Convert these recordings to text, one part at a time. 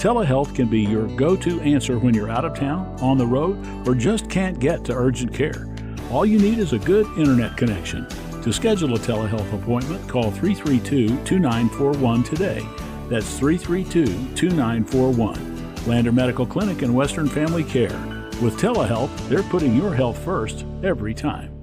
telehealth can be your go-to answer when you're out of town, on the road, or just can't get to urgent care. All you need is a good internet connection. To schedule a telehealth appointment, call 332-2941 today. That's 332-2941. Lander Medical Clinic and Western Family Care. With telehealth, they're putting your health first every time.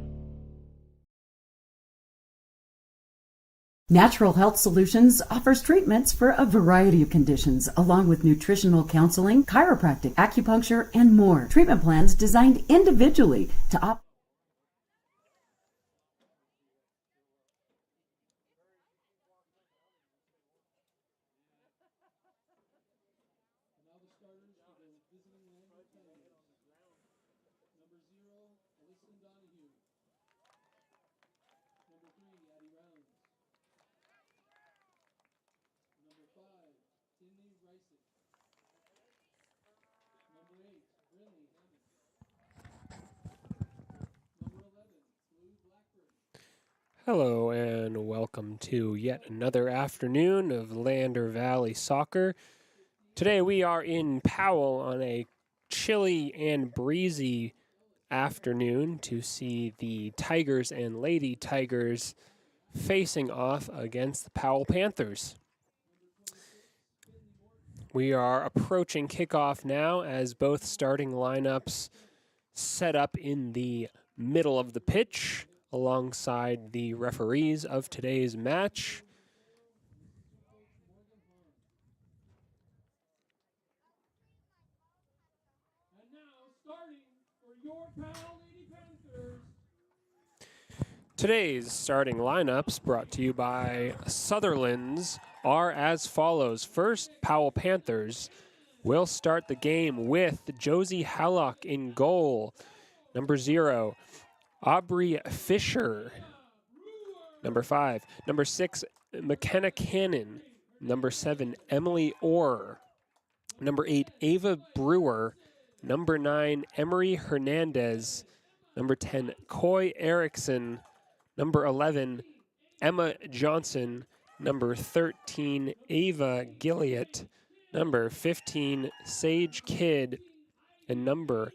Natural Health Solutions offers treatments for a variety of conditions, along with nutritional counseling, chiropractic, acupuncture, and more. Treatment plans designed individually to Hello and welcome to yet another afternoon of Lander Valley Soccer. Today we are in Powell on a chilly and breezy afternoon to see the Tigers and Lady Tigers facing off against the Powell Panthers. We are approaching kickoff now as both starting lineups set up in the middle of the pitch alongside the referees of today's match. And now starting for your Powell Lady Panthers. Today's starting lineups, brought to you by Sutherland's, are as follows. First, Powell Panthers will start the game with Josie Hallock in goal. Number 0, Aubrey Fisher. Number 5. Number 6, McKenna Cannon. Number 7, Emily Orr. Number 8, Ava Brewer. Number 9, Emery Hernandez. Number 10, Coy Erickson. Number 11, Emma Johnson. Number 13, Ava Gilliott. Number 15, Sage Kidd. And number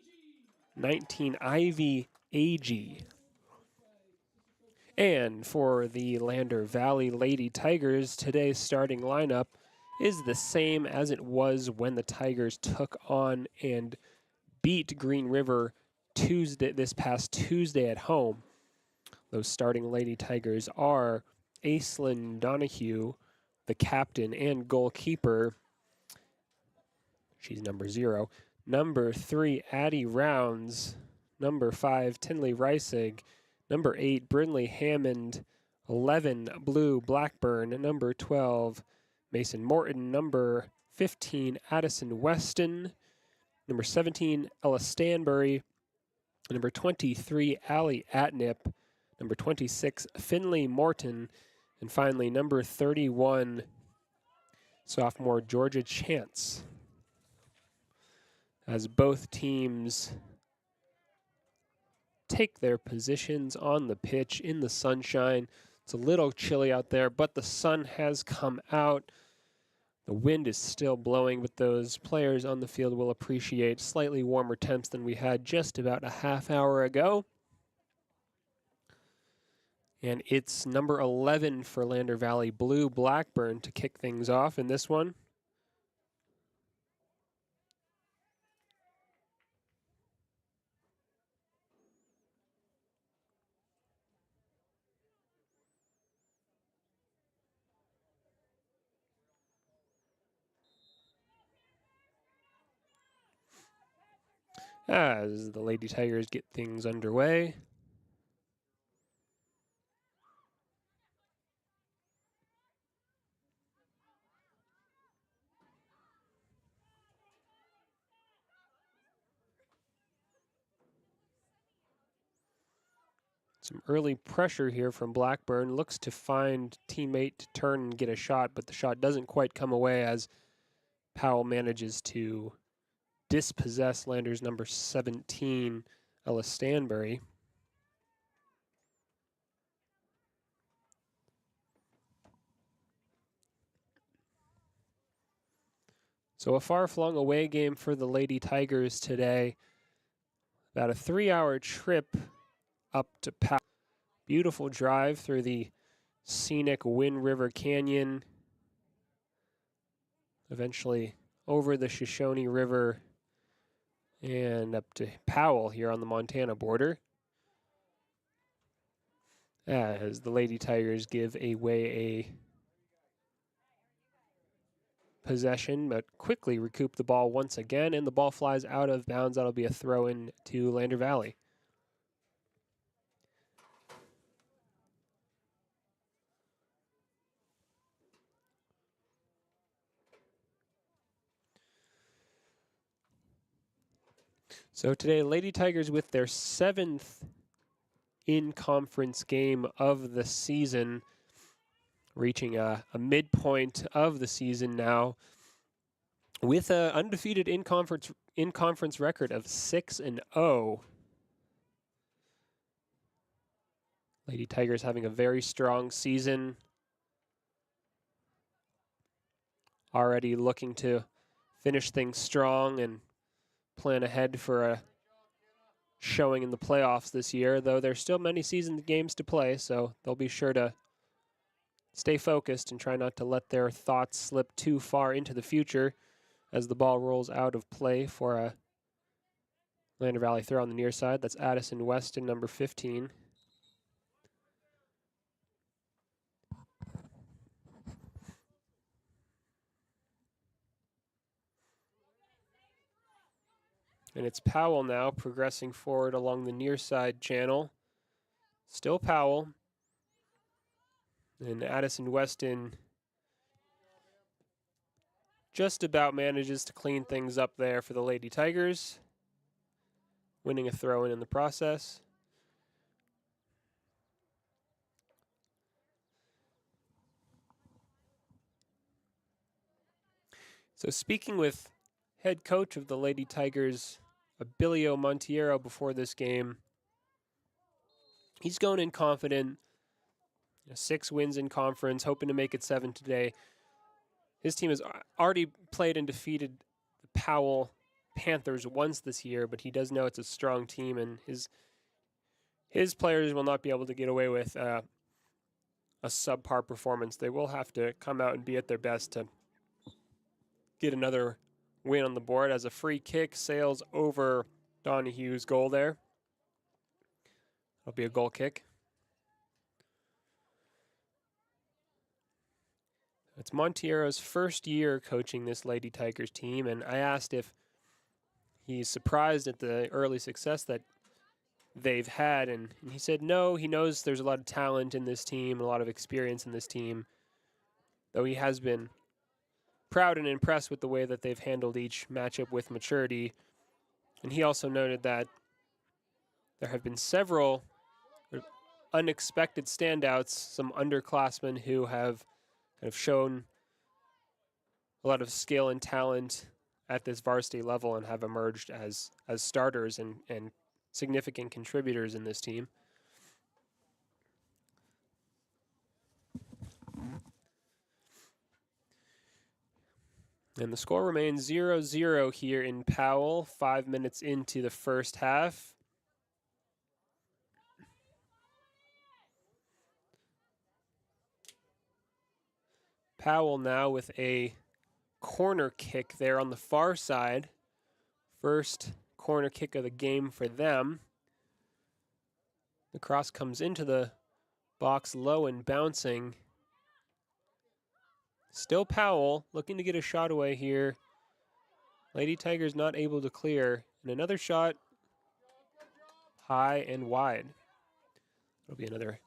19, Ivy Agee. And for the Lander Valley Lady Tigers, today's starting lineup is the same as it was when the Tigers took on and beat Green River this past Tuesday at home. Those starting Lady Tigers are Aislinn Donahue, the captain and goalkeeper. She's number 0. Number 3, Addie Rounds. Number 5, Tinley Reisig. Number 8, Brinley Hammond. 11, Blue Blackburn. Number 12, Mason Morton. Number 15, Addison Weston. Number 17, Ella Stanbury. Number 23, Allie Atnip. Number 26, Finley Morton. And finally, number 31, sophomore Georgia Chance. As both teams take their positions on the pitch in the sunshine. It's a little chilly out there, but the sun has come out. The wind is still blowing, but those players on the field will appreciate slightly warmer temps than we had just about a half hour ago. And it's number 11 for Lander Valley, Blue Blackburn, to kick things off in this one. As the Lady Tigers get things underway. Some early pressure here from Blackburn. Looks to find teammate to turn and get a shot, but the shot doesn't quite come away as Powell manages to dispossess Landers number 17, Ella Stanbury. So a far-flung away game for the Lady Tigers today. About a 3-hour trip up to Powell. Beautiful drive through the scenic Wind River Canyon. Eventually over the Shoshone River and up to Powell here on the Montana border. As the Lady Tigers give away a possession, but quickly recoup the ball once again, and the ball flies out of bounds. That'll be a throw-in to Lander Valley. So today, Lady Tigers with their 7th in-conference game of the season, reaching a midpoint of the season now with an undefeated in-conference record of 6-0. Lady Tigers having a very strong season. Already looking to finish things strong and plan ahead for a showing in the playoffs this year, though there's still many season games to play, so they'll be sure to stay focused and try not to let their thoughts slip too far into the future as the ball rolls out of play for a Lander Valley throw on the near side. That's Addison Weston, number 15. And it's Powell now progressing forward along the near side channel. Still Powell. And Addison Weston just about manages to clean things up there for the Lady Tigers, winning a throw-in the process. So speaking with head coach of the Lady Tigers, Abilio Montiero, before this game, he's going in confident. 6 wins in conference, hoping to make it 7 today. His team has already played and defeated the Powell Panthers once this year, but he does know it's a strong team, and his players will not be able to get away with a subpar performance. They will have to come out and be at their best to get another win on the board, as a free kick sails over Donahue's goal there. It'll be a goal kick. It's Montiero's first year coaching this Lady Tigers team, and I asked if he's surprised at the early success that they've had, and he said no, he knows there's a lot of talent in this team, a lot of experience in this team, though he has been proud and impressed with the way that they've handled each matchup with maturity. And he also noted that there have been several unexpected standouts, some underclassmen who have kind of shown a lot of skill and talent at this varsity level and have emerged as starters and significant contributors in this team. And the score remains 0-0 here in Powell, 5 minutes into the first half. Powell now with a corner kick there on the far side. First corner kick of the game for them. The cross comes into the box low and bouncing. Still Powell looking to get a shot away here. Lady Tigers not able to clear. And another shot high and wide. It'll be another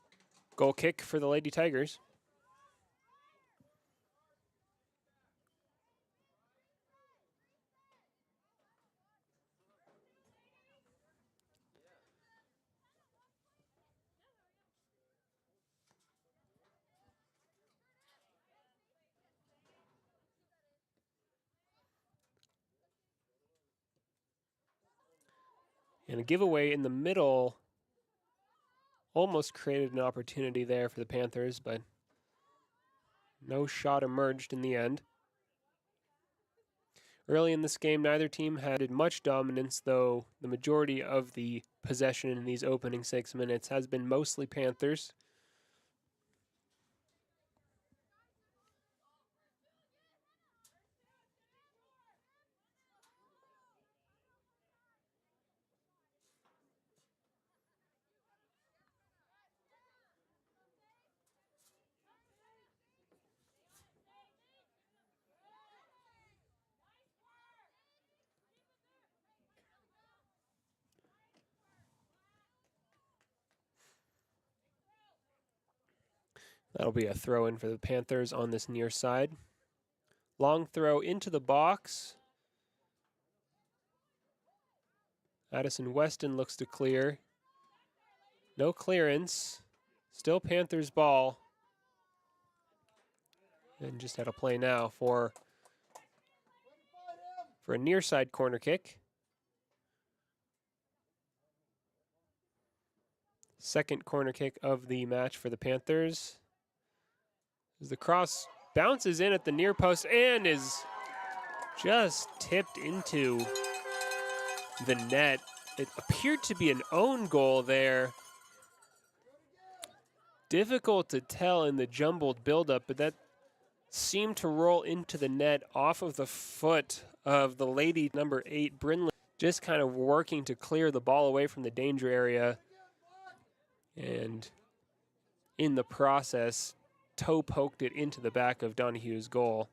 goal kick for the Lady Tigers. And a giveaway in the middle almost created an opportunity there for the Panthers, but no shot emerged in the end. Early in this game, neither team had much dominance, though the majority of the possession in these opening 6 minutes has been mostly Panthers. That'll be a throw in for the Panthers on this near side. Long throw into the box. Addison Weston looks to clear. No clearance. Still Panthers ball. And just had a play now for a near side corner kick. Second corner kick of the match for the Panthers. As the cross bounces in at the near post and is just tipped into the net. It appeared to be an own goal there. Difficult to tell in the jumbled buildup, but that seemed to roll into the net off of the foot of the lady number 8, Brinley, just kind of working to clear the ball away from the danger area. And in the process, toe poked it into the back of Donahue's goal.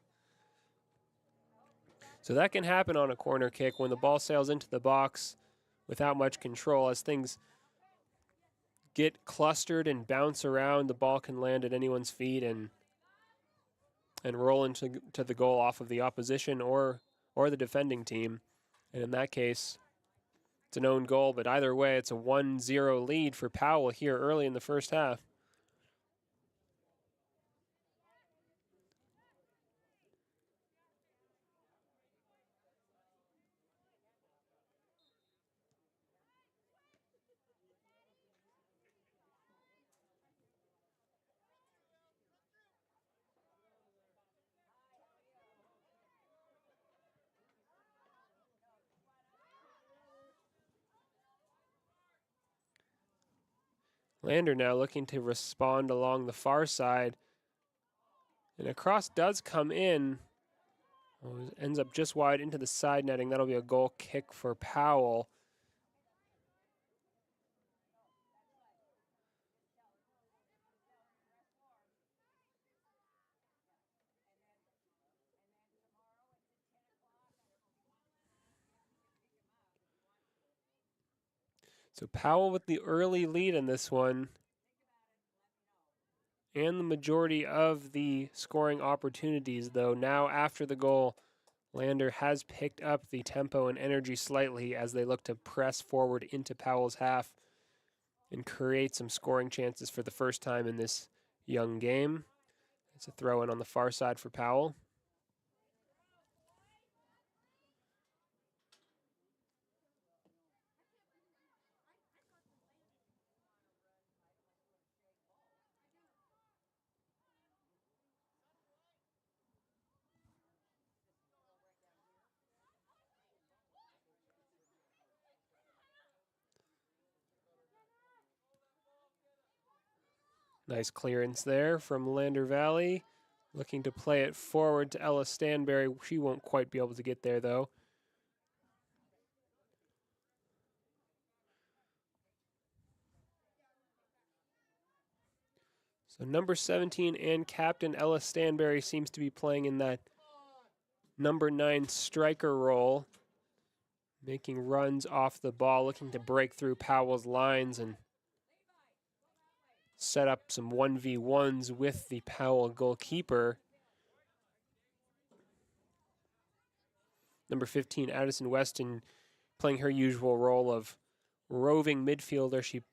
So that can happen on a corner kick when the ball sails into the box without much control. As things get clustered and bounce around, the ball can land at anyone's feet and roll into the goal off of the opposition or the defending team. And in that case, it's an own goal, but either way, it's a 1-0 lead for Powell here early in the first half. Lander now looking to respond along the far side. And a cross does come in. Oh, ends up just wide into the side netting. That'll be a goal kick for Powell. So Powell with the early lead in this one. And the majority of the scoring opportunities, though now after the goal, Lander has picked up the tempo and energy slightly as they look to press forward into Powell's half and create some scoring chances for the first time in this young game. It's a throw in on the far side for Powell. Nice clearance there from Lander Valley. Looking to play it forward to Ella Stanberry. She won't quite be able to get there, though. So number 17 and captain Ella Stanberry seems to be playing in that number 9 striker role, making runs off the ball, looking to break through Powell's lines and set up some 1v1s with the Powell goalkeeper. Number 15, Addison Weston, playing her usual role of roving midfielder. She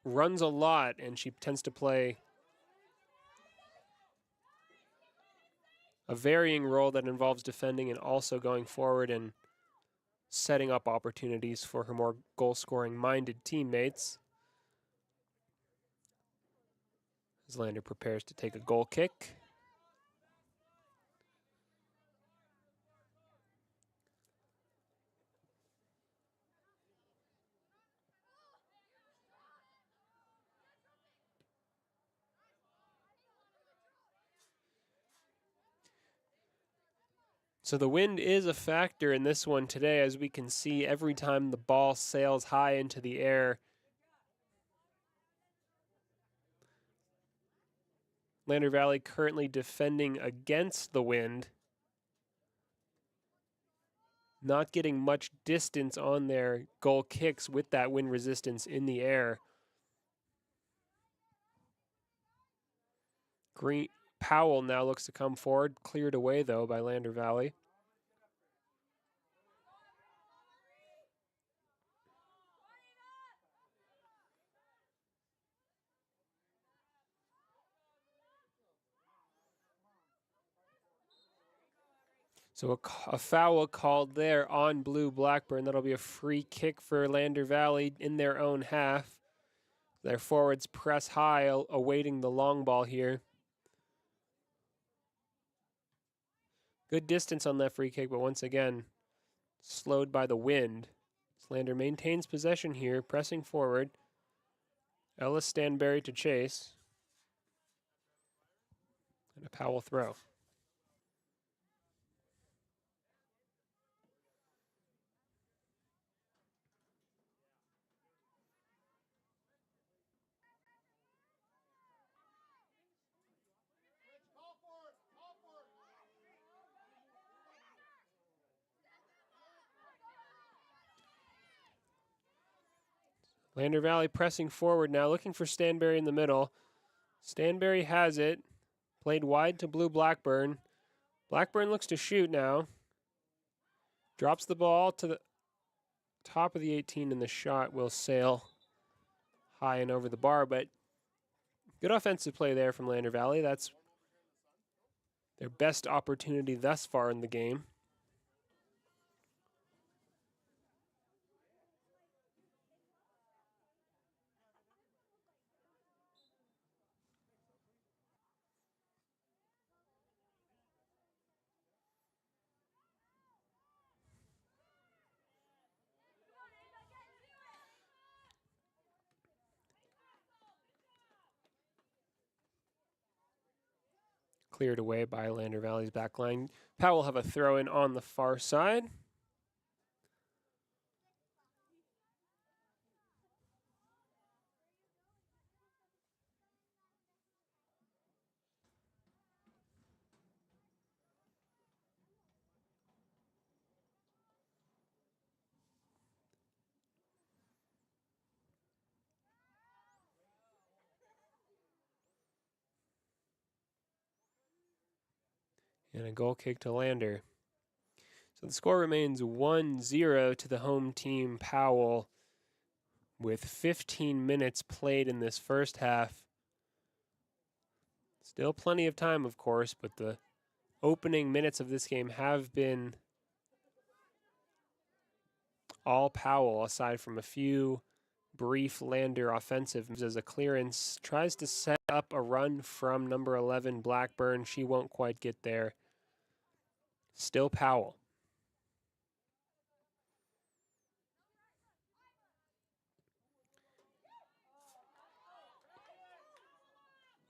runs a lot, and she tends to play a varying role that involves defending and also going forward and setting up opportunities for her more goal-scoring minded teammates. As Lander prepares to take a goal kick. So the wind is a factor in this one today, as we can see every time the ball sails high into the air. Lander Valley currently defending against the wind. Not getting much distance on their goal kicks with that wind resistance in the air. Powell now looks to come forward, cleared away though by Lander Valley. So a foul called there on Blue Blackburn. That'll be a free kick for Lander Valley in their own half. Their forwards press high, awaiting the long ball here. Good distance on that free kick, but once again, slowed by the wind. Lander maintains possession here, pressing forward. Ellis Stanberry to chase. And a Powell throw. Lander Valley pressing forward now, looking for Stanberry in the middle. Stanberry has it. Played wide to Blue Blackburn. Blackburn looks to shoot now. Drops the ball to the top of the 18, and the shot will sail high and over the bar. But good offensive play there from Lander Valley. That's their best opportunity thus far in the game. Cleared away by Lander Valley's back line. Powell will have a throw in on the far side. And a goal kick to Lander. So the score remains 1-0 to the home team, Powell, with 15 minutes played in this first half. Still plenty of time, of course, but the opening minutes of this game have been all Powell, aside from a few brief Lander offensives as a clearance tries to set up a run from number 11, Blackburn. She won't quite get there. Still Powell.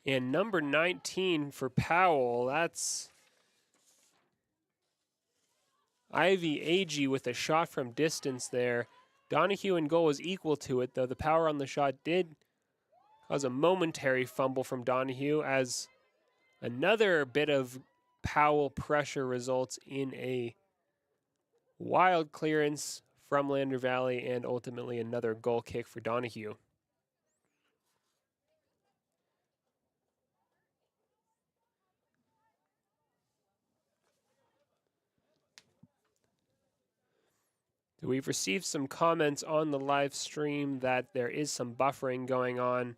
And number 19 for Powell, that's Ivy Agee with a shot from distance there. Donahue in goal was equal to it, though the power on the shot did cause a momentary fumble from Donahue, as another bit of Powell pressure results in a wild clearance from Lander Valley and ultimately another goal kick for Donahue. So we've received some comments on the live stream that there is some buffering going on.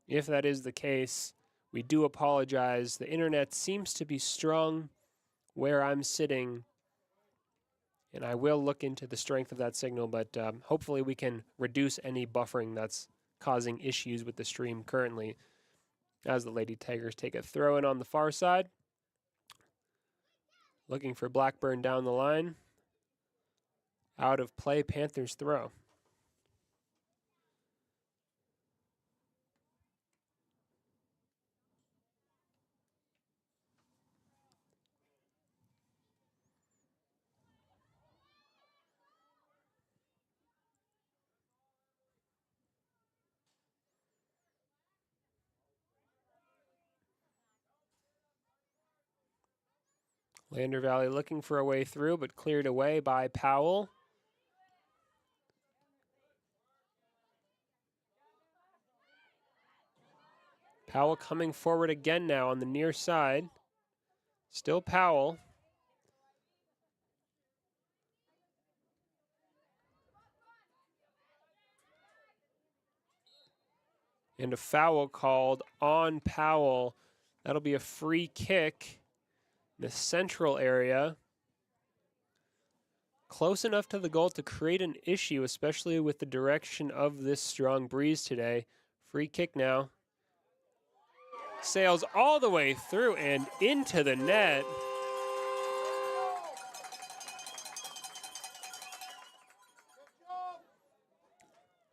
If that is the case, we do apologize. The internet seems to be strong where I'm sitting, and I will look into the strength of that signal, but hopefully we can reduce any buffering that's causing issues with the stream currently, as the Lady Tigers take a throw in on the far side. Looking for Blackburn down the line. Out of play, Panthers throw. Lander Valley looking for a way through, but cleared away by Powell. Powell coming forward again now on the near side. Still Powell. And a foul called on Powell. That'll be a free kick in the central area. Close enough to the goal to create an issue, especially with the direction of this strong breeze today. Free kick now. Sails all the way through and into the net.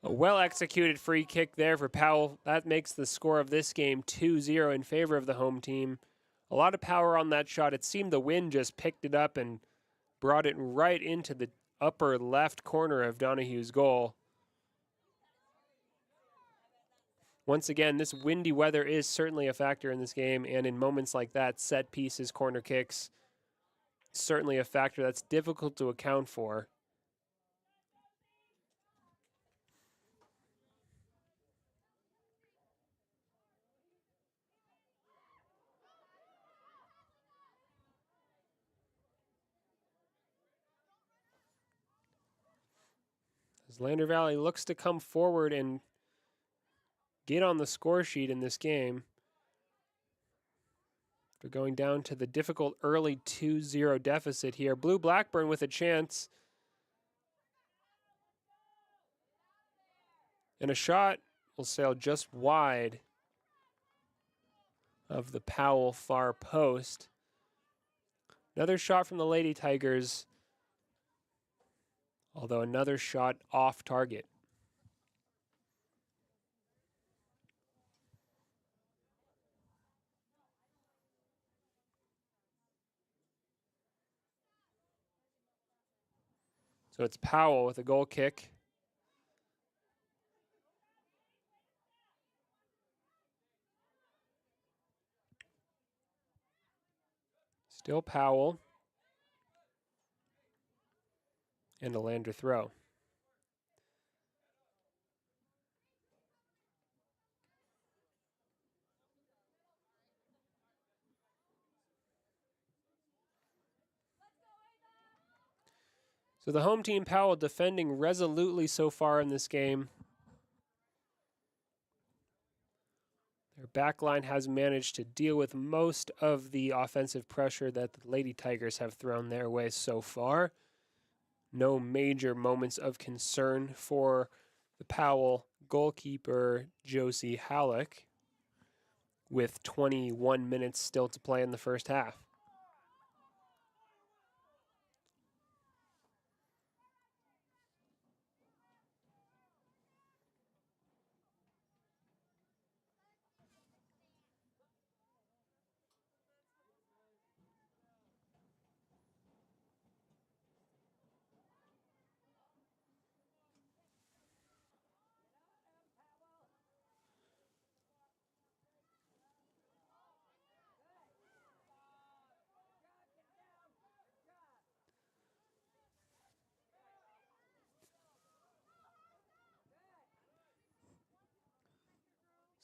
A well-executed free kick there for Powell. That makes the score of this game 2-0 in favor of the home team. A lot of power on that shot. It seemed the wind just picked it up and brought it right into the upper left corner of Donohue's goal. Once again, this windy weather is certainly a factor in this game, and in moments like that, set pieces, corner kicks, certainly a factor that's difficult to account for. As Lander Valley looks to come forward and get on the score sheet in this game. They're going down to the difficult early 2-0 deficit here. Blue Blackburn with a chance. And a shot will sail just wide of the Powell far post. Another shot from the Lady Tigers, although another shot off target. So it's Powell with a goal kick. Still Powell. And a Lander throw. So the home team, Powell, defending resolutely so far in this game. Their back line has managed to deal with most of the offensive pressure that the Lady Tigers have thrown their way so far. No major moments of concern for the Powell goalkeeper, Josie Halleck, with 21 minutes still to play in the first half.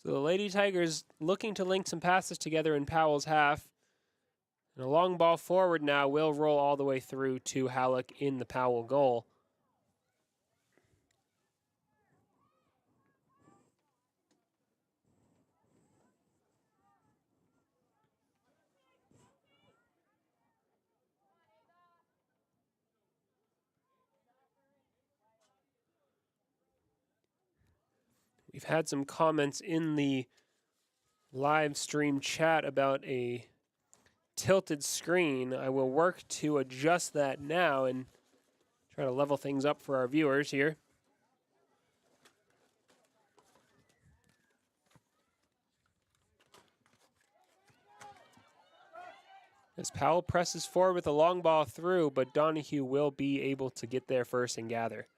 So the Lady Tigers looking to link some passes together in Powell's half. And a long ball forward now will roll all the way through to Halleck in the Powell goal. We've had some comments in the live stream chat about a tilted screen. I will work to adjust that now and try to level things up for our viewers here. As Powell presses forward with a long ball through, but Donohue will be able to get there first and gather.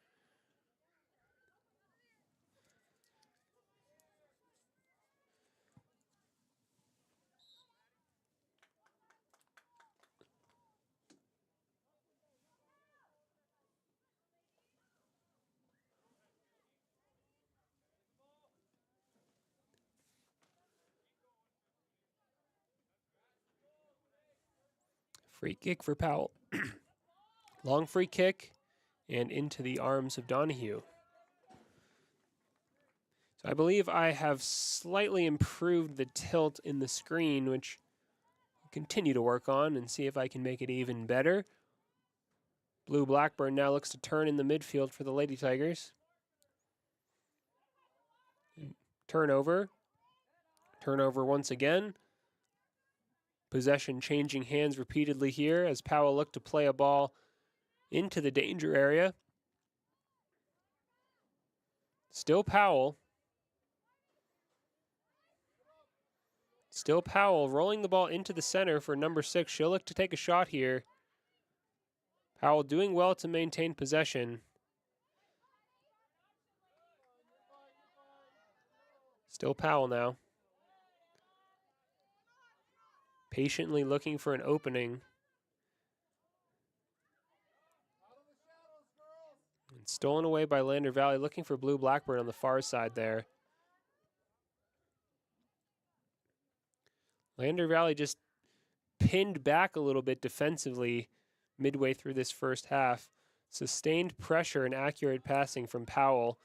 Free kick for Powell. Long free kick and into the arms of Donahue. So I believe I have slightly improved the tilt in the screen, which I'll continue to work on and see if I can make it even better. Blue Blackburn now looks to turn in the midfield for the Lady Tigers. Turnover. Turnover once again. Possession changing hands repeatedly here as Powell looked to play a ball into the danger area. Still Powell. Still Powell rolling the ball into the center for number 6. She'll look to take a shot here. Powell doing well to maintain possession. Still Powell now. Patiently looking for an opening. And stolen away by Lander Valley, looking for Blue Blackburn on the far side there. Lander Valley just pinned back a little bit defensively midway through this first half. Sustained pressure and accurate passing from Powell.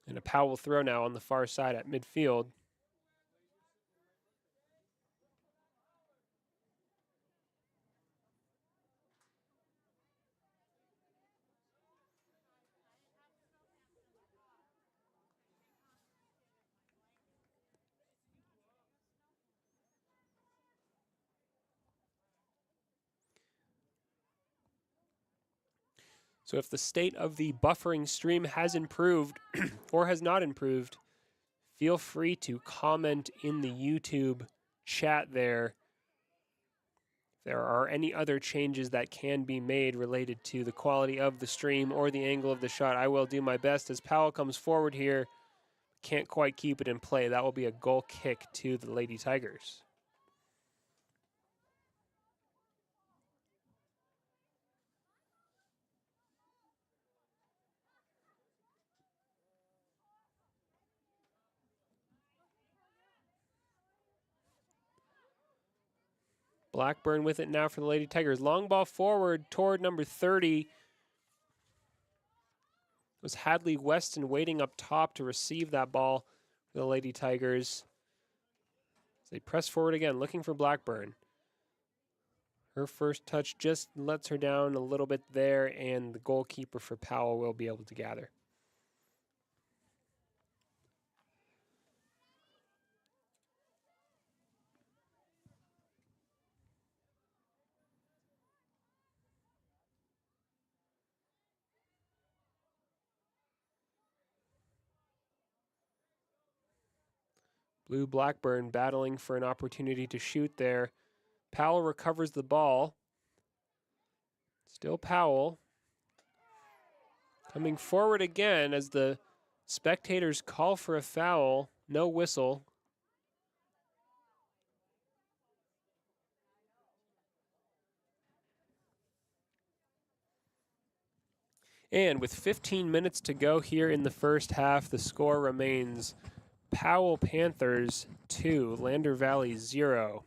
And a Powell throw now on the far side at midfield. So if the state of the buffering stream has improved or has not improved, feel free to comment in the YouTube chat there. If there are any other changes that can be made related to the quality of the stream or the angle of the shot, I will do my best as Powell comes forward here. Can't quite keep it in play. That will be a goal kick to the Lady Tigers. Blackburn with it now for the Lady Tigers. Long ball forward toward number 30. It was Hadley Weston waiting up top to receive that ball for the Lady Tigers. As they press forward again, looking for Blackburn. Her first touch just lets her down a little bit there, and the goalkeeper for Powell will be able to gather. Blue Blackburn battling for an opportunity to shoot there. Powell recovers the ball. Still Powell. Coming forward again as the spectators call for a foul. No whistle. And with 15 minutes to go here in the first half, the score remains Powell Panthers 2, Lander Valley 0.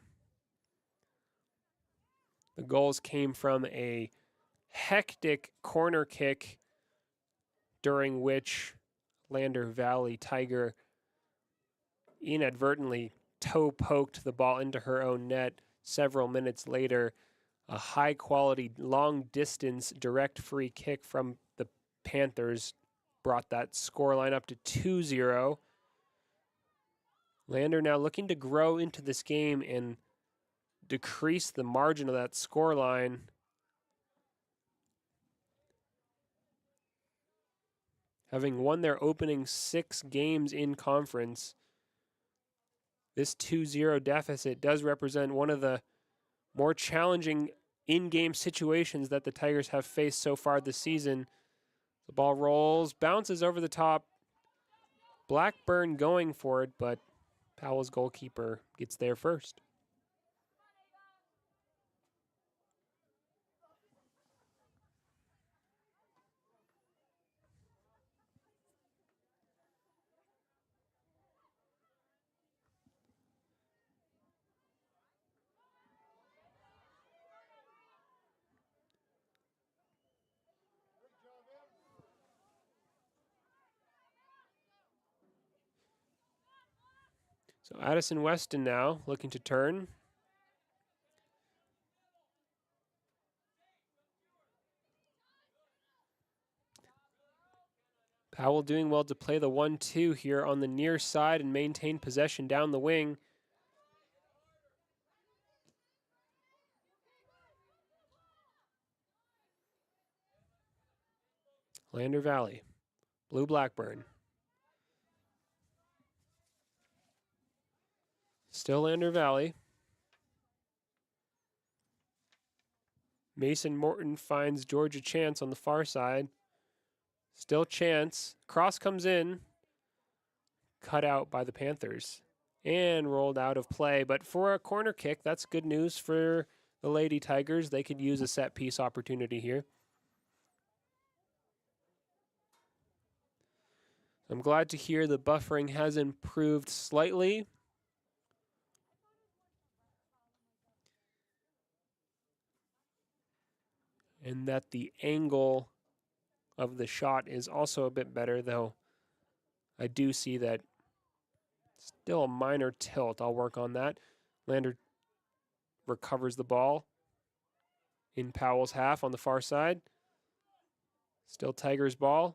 The goals came from a hectic corner kick during which Lander Valley Tiger inadvertently toe poked the ball into her own net. Several minutes later, a high quality, long distance direct free kick from the Panthers brought that scoreline up to 2-0. Lander now looking to grow into this game and decrease the margin of that scoreline. Having won their opening 6 games in conference, this 2-0 deficit does represent one of the more challenging in-game situations that the Tigers have faced so far this season. The ball rolls, bounces over the top. Blackburn going for it, but Powell's goalkeeper gets there first. So Addison Weston now looking to turn. Powell doing well to play the 1-2 here on the near side and maintain possession down the wing. Lander Valley, Blue Blackburn. Still Lander Valley. Mason Morton finds Georgia Chance on the far side. Still Chance. Cross comes in. Cut out by the Panthers. And rolled out of play. But for a corner kick, that's good news for the Lady Tigers. They could use a set piece opportunity here. I'm glad to hear the buffering has improved slightly. And that the angle of the shot is also a bit better, though I do see that still a minor tilt. I'll work on that. Lander recovers the ball in Powell's half on the far side. Still Tigers ball.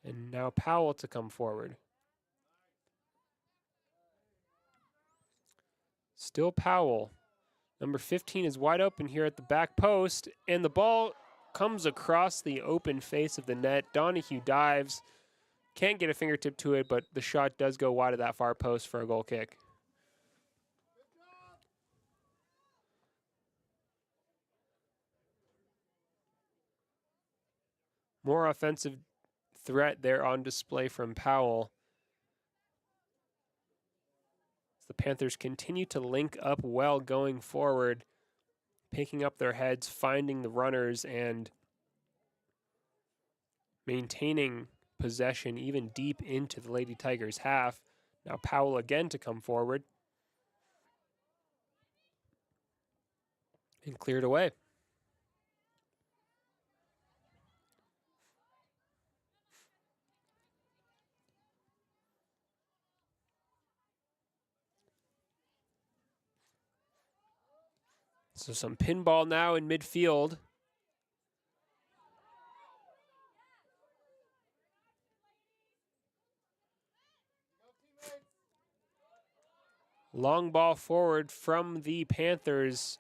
And now Powell to come forward. Still Powell. Number 15 is wide open here at the back post, and the ball comes across the open face of the net. Donahue dives. Can't get a fingertip to it, but the shot does go wide of that far post for a goal kick. More offensive threat there on display from Powell. The Panthers continue to link up well going forward, picking up their heads, finding the runners, and maintaining possession even deep into the Lady Tigers' half. Now Powell again to come forward. And cleared away. So some pinball now in midfield. Long ball forward from the Panthers.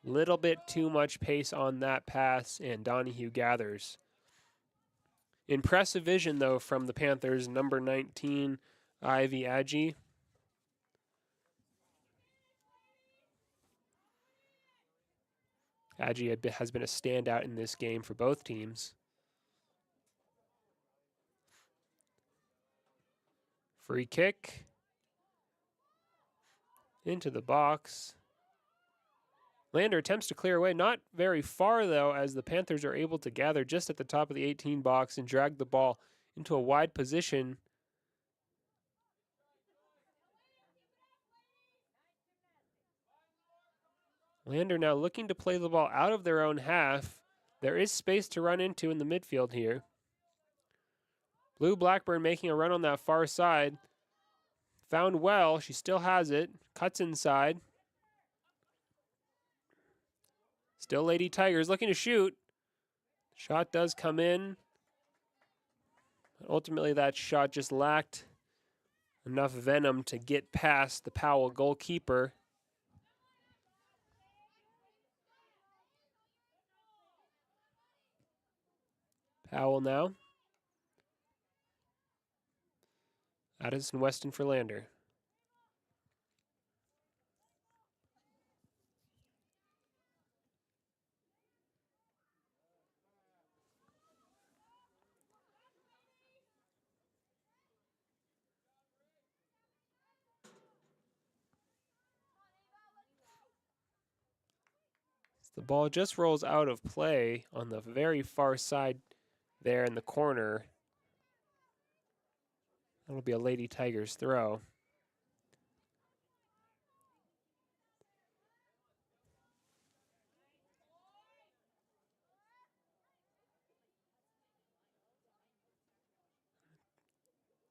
Little bit too much pace on that pass, and Donahue gathers. Impressive vision, though, from the Panthers. Number 19, Ivy Agee. Agee has been a standout in this game for both teams. Free kick. Into the box. Lander attempts to clear away. Not very far, though, as the Panthers are able to gather just at the top of the 18 box and drag the ball into a wide position. Lander now looking to play the ball out of their own half. There is space to run into in the midfield here. Blue Blackburn making a run on that far side. Found well. She still has it. Cuts inside. Still Lady Tigers looking to shoot. Shot does come in. Ultimately, that shot just lacked enough venom to get past the Powell goalkeeper. Powell now. Addison Weston for Lander. The ball just rolls out of play on the very far side there in the corner. That'll be a Lady Tigers throw.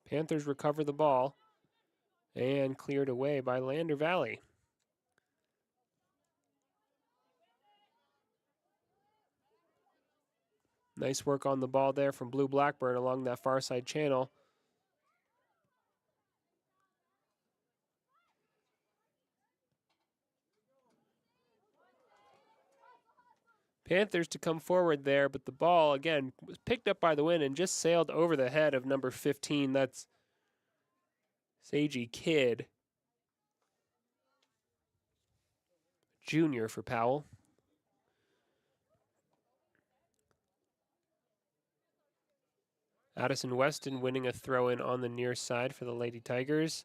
Panthers recover the ball and cleared away by Lander Valley. Nice work on the ball there from Blue Blackburn along that far side channel. Panthers to come forward there, but the ball, again, was picked up by the wind and just sailed over the head of number 15. That's Seiji Kidd, junior for Powell. Addison Weston winning a throw-in on the near side for the Lady Tigers.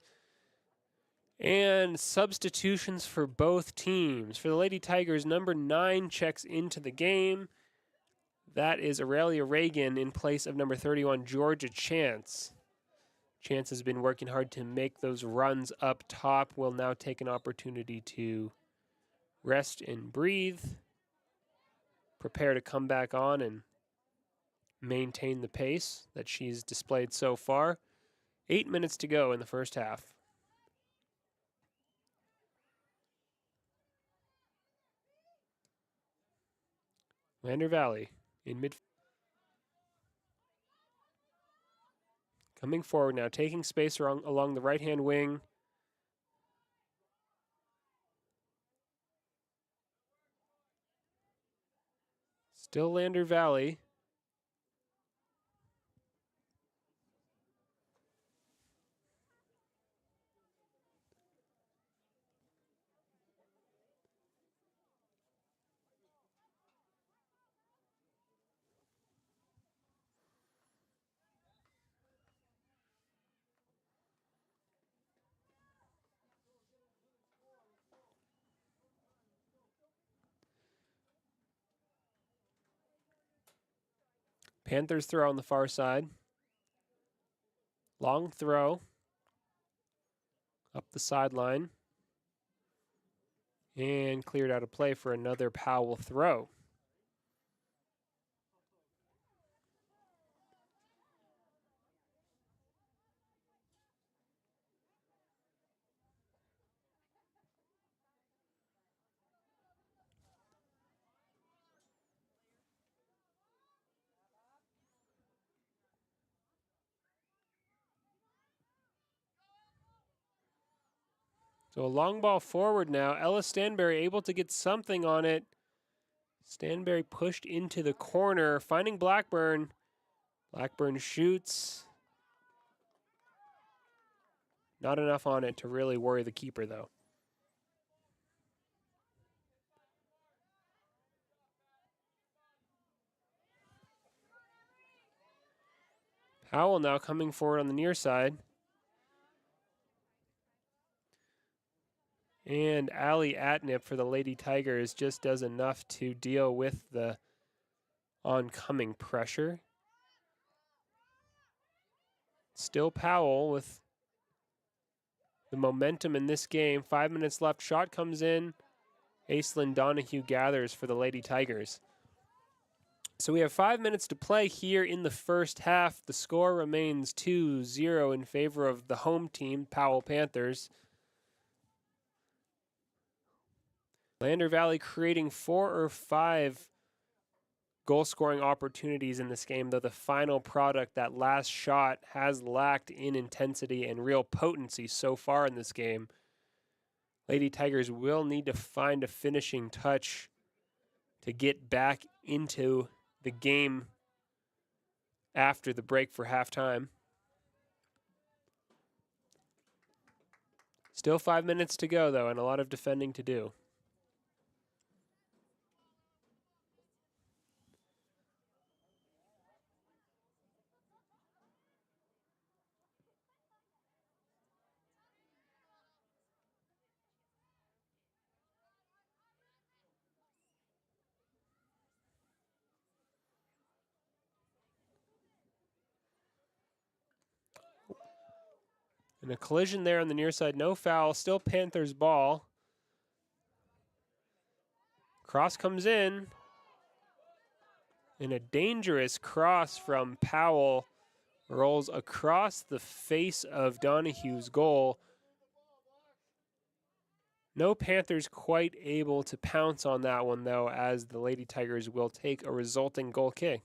And substitutions for both teams. For the Lady Tigers, number 9 checks into the game. That is Aurelia Reagan in place of number 31, Georgia Chance. Chance has been working hard to make those runs up top. Will now take an opportunity to rest and breathe. Prepare to come back on and maintain the pace that she's displayed so far. 8 minutes to go in the first half. Lander Valley in mid. Coming forward now, taking space along the right-hand wing. Still Lander Valley. Panthers throw on the far side. Long throw. Up the sideline. And cleared out of play for another Powell throw. So a long ball forward now. Ella Stanberry able to get something on it. Stanberry pushed into the corner, finding Blackburn. Blackburn shoots. Not enough on it to really worry the keeper, though. Powell now coming forward on the near side. And Allie Atnip for the Lady Tigers just does enough to deal with the oncoming pressure. Still Powell with the momentum in this game. 5 minutes left. Shot comes in. Aislinn Donahue gathers for the Lady Tigers. So we have 5 minutes to play here in the first half. The score remains 2-0 in favor of the home team, Powell Panthers. Lander Valley creating 4 or 5 goal-scoring opportunities in this game, though the final product, that last shot, has lacked in intensity and real potency so far in this game. Lady Tigers will need to find a finishing touch to get back into the game after the break for halftime. Still 5 minutes to go, though, and a lot of defending to do. And a collision there on the near side. No foul. Still Panthers ball. Cross comes in. And a dangerous cross from Powell rolls across the face of Donahue's goal. No Panthers quite able to pounce on that one, though, as the Lady Tigers will take a resulting goal kick.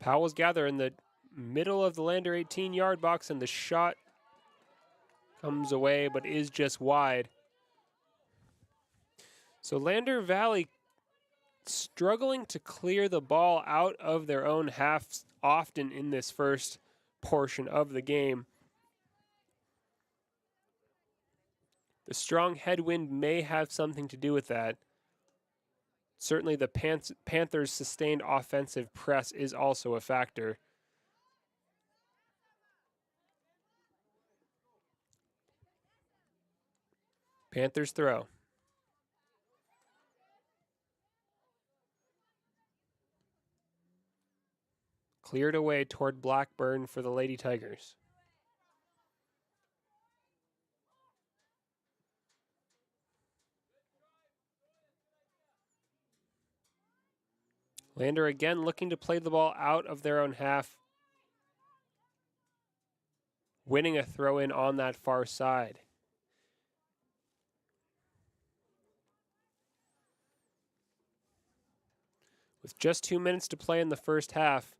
Powell's gather in the middle of the Lander 18-yard box, and the shot comes away but is just wide. So Lander Valley struggling to clear the ball out of their own half often in this first portion of the game. The strong headwind may have something to do with that. Certainly the Panthers' sustained offensive press is also a factor. Panthers throw. Cleared away toward Blackburn for the Lady Tigers. Lander again looking to play the ball out of their own half, winning a throw-in on that far side. With just 2 minutes to play in the first half,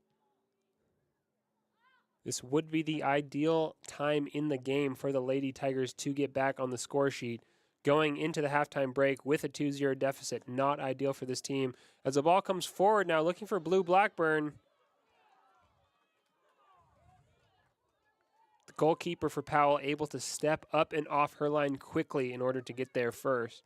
this would be the ideal time in the game for the Lady Tigers to get back on the score sheet. Going into the halftime break with a 2-0 deficit, not ideal for this team. As the ball comes forward now, looking for Blue Blackburn. The goalkeeper for Powell able to step up and off her line quickly in order to get there first.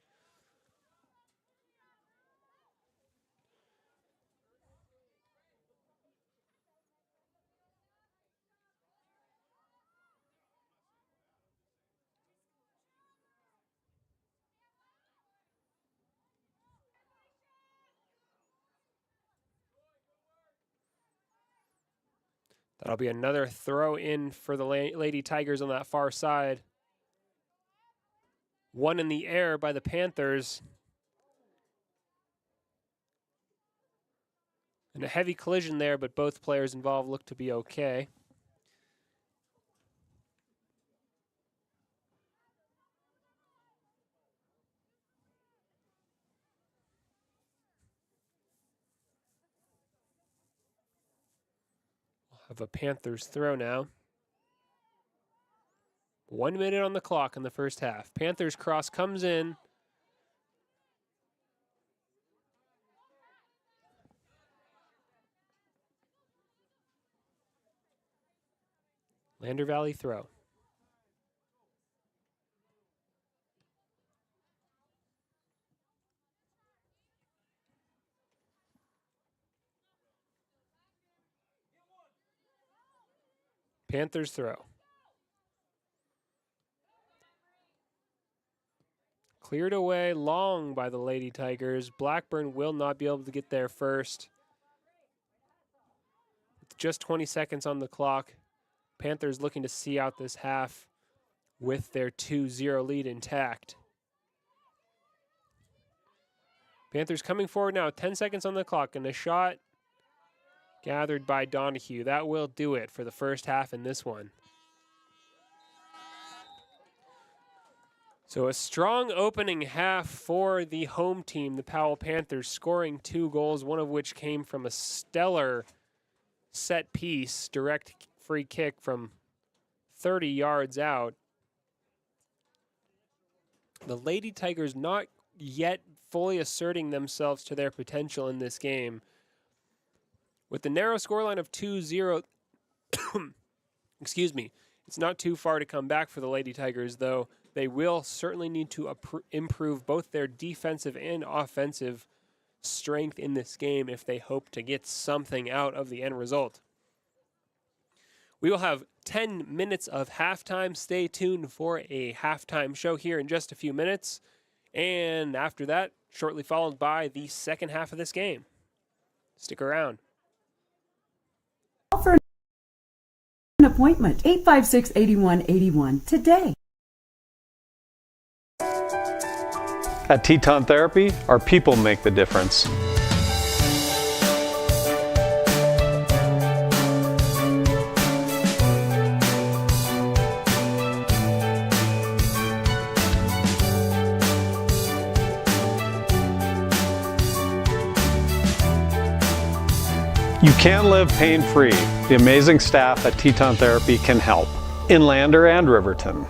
That'll be another throw in for the Lady Tigers on that far side. One in the air by the Panthers. And a heavy collision there, but both players involved look to be okay. Of a Panthers throw now. 1 minute on the clock in the first half. Panthers cross comes in. Lander Valley throw. Panthers throw. Cleared away long by the Lady Tigers. Blackburn will not be able to get there first. With just 20 seconds on the clock, Panthers looking to see out this half with their 2-0 lead intact. Panthers coming forward now, 10 seconds on the clock, and a shot gathered by Donahue. That will do it for the first half in this one. So a strong opening half for the home team, the Powell Panthers, scoring 2 goals, one of which came from a stellar set piece, direct free kick from 30 yards out. The Lady Tigers not yet fully asserting themselves to their potential in this game. With the narrow scoreline of 2-0, excuse me, it's not too far to come back for the Lady Tigers, though. They will certainly need to improve both their defensive and offensive strength in this game if they hope to get something out of the end result. We will have 10 minutes of halftime. Stay tuned for a halftime show here in just a few minutes. And after that, shortly followed by the second half of this game. Stick around. An appointment, 856-8181 today. At Teton Therapy, our people make the difference. You can live pain-free. The amazing staff at Teton Therapy can help. In Lander and Riverton.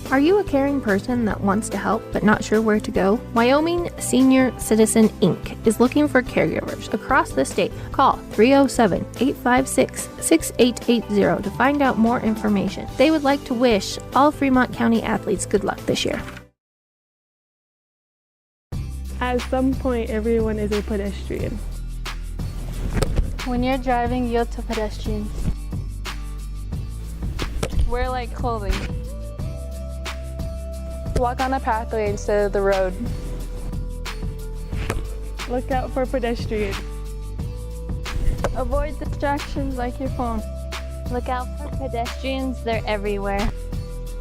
Are you a caring person that wants to help but not sure where to go? Wyoming Senior Citizen Inc. is looking for caregivers across the state. Call 307-856-6880 to find out more information. They would like to wish all Fremont County athletes good luck this year. At some point, everyone is a pedestrian. When you're driving, yield to pedestrians. Wear light clothing. Walk on a pathway instead of the road. Look out for pedestrians. Avoid distractions like your phone. Look out for pedestrians, they're everywhere.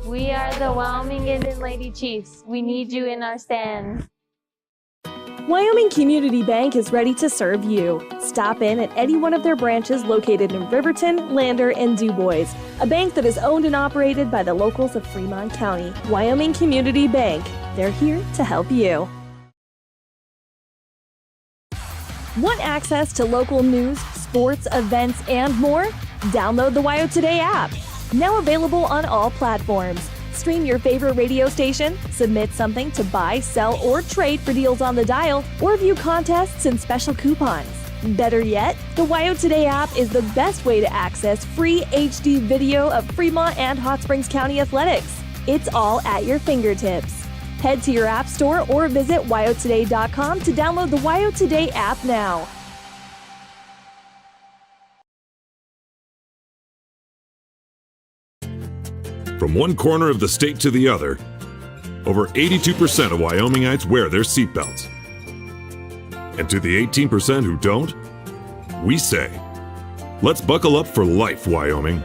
We are the Wyoming Indian Lady Chiefs. We need you in our stands. Wyoming Community Bank is ready to serve you. Stop in at any one of their branches located in Riverton, Lander, and DuBois. A bank that is owned and operated by the locals of Fremont County. Wyoming Community Bank. They're here to help you. Want access to local news, sports, events, and more? Download the WYO Today app. Now available on all platforms. Stream your favorite radio station, submit something to buy, sell, or trade for deals on the dial, or view contests and special coupons. Better yet, the WYO Today app is the best way to access free HD video of Fremont and Hot Springs County athletics. It's all at your fingertips. Head to your app store or visit wyotoday.com to download the WYO Today app now. From one corner of the state to the other, over 82% of Wyomingites wear their seatbelts. And to the 18% who don't, we say, let's buckle up for life, Wyoming.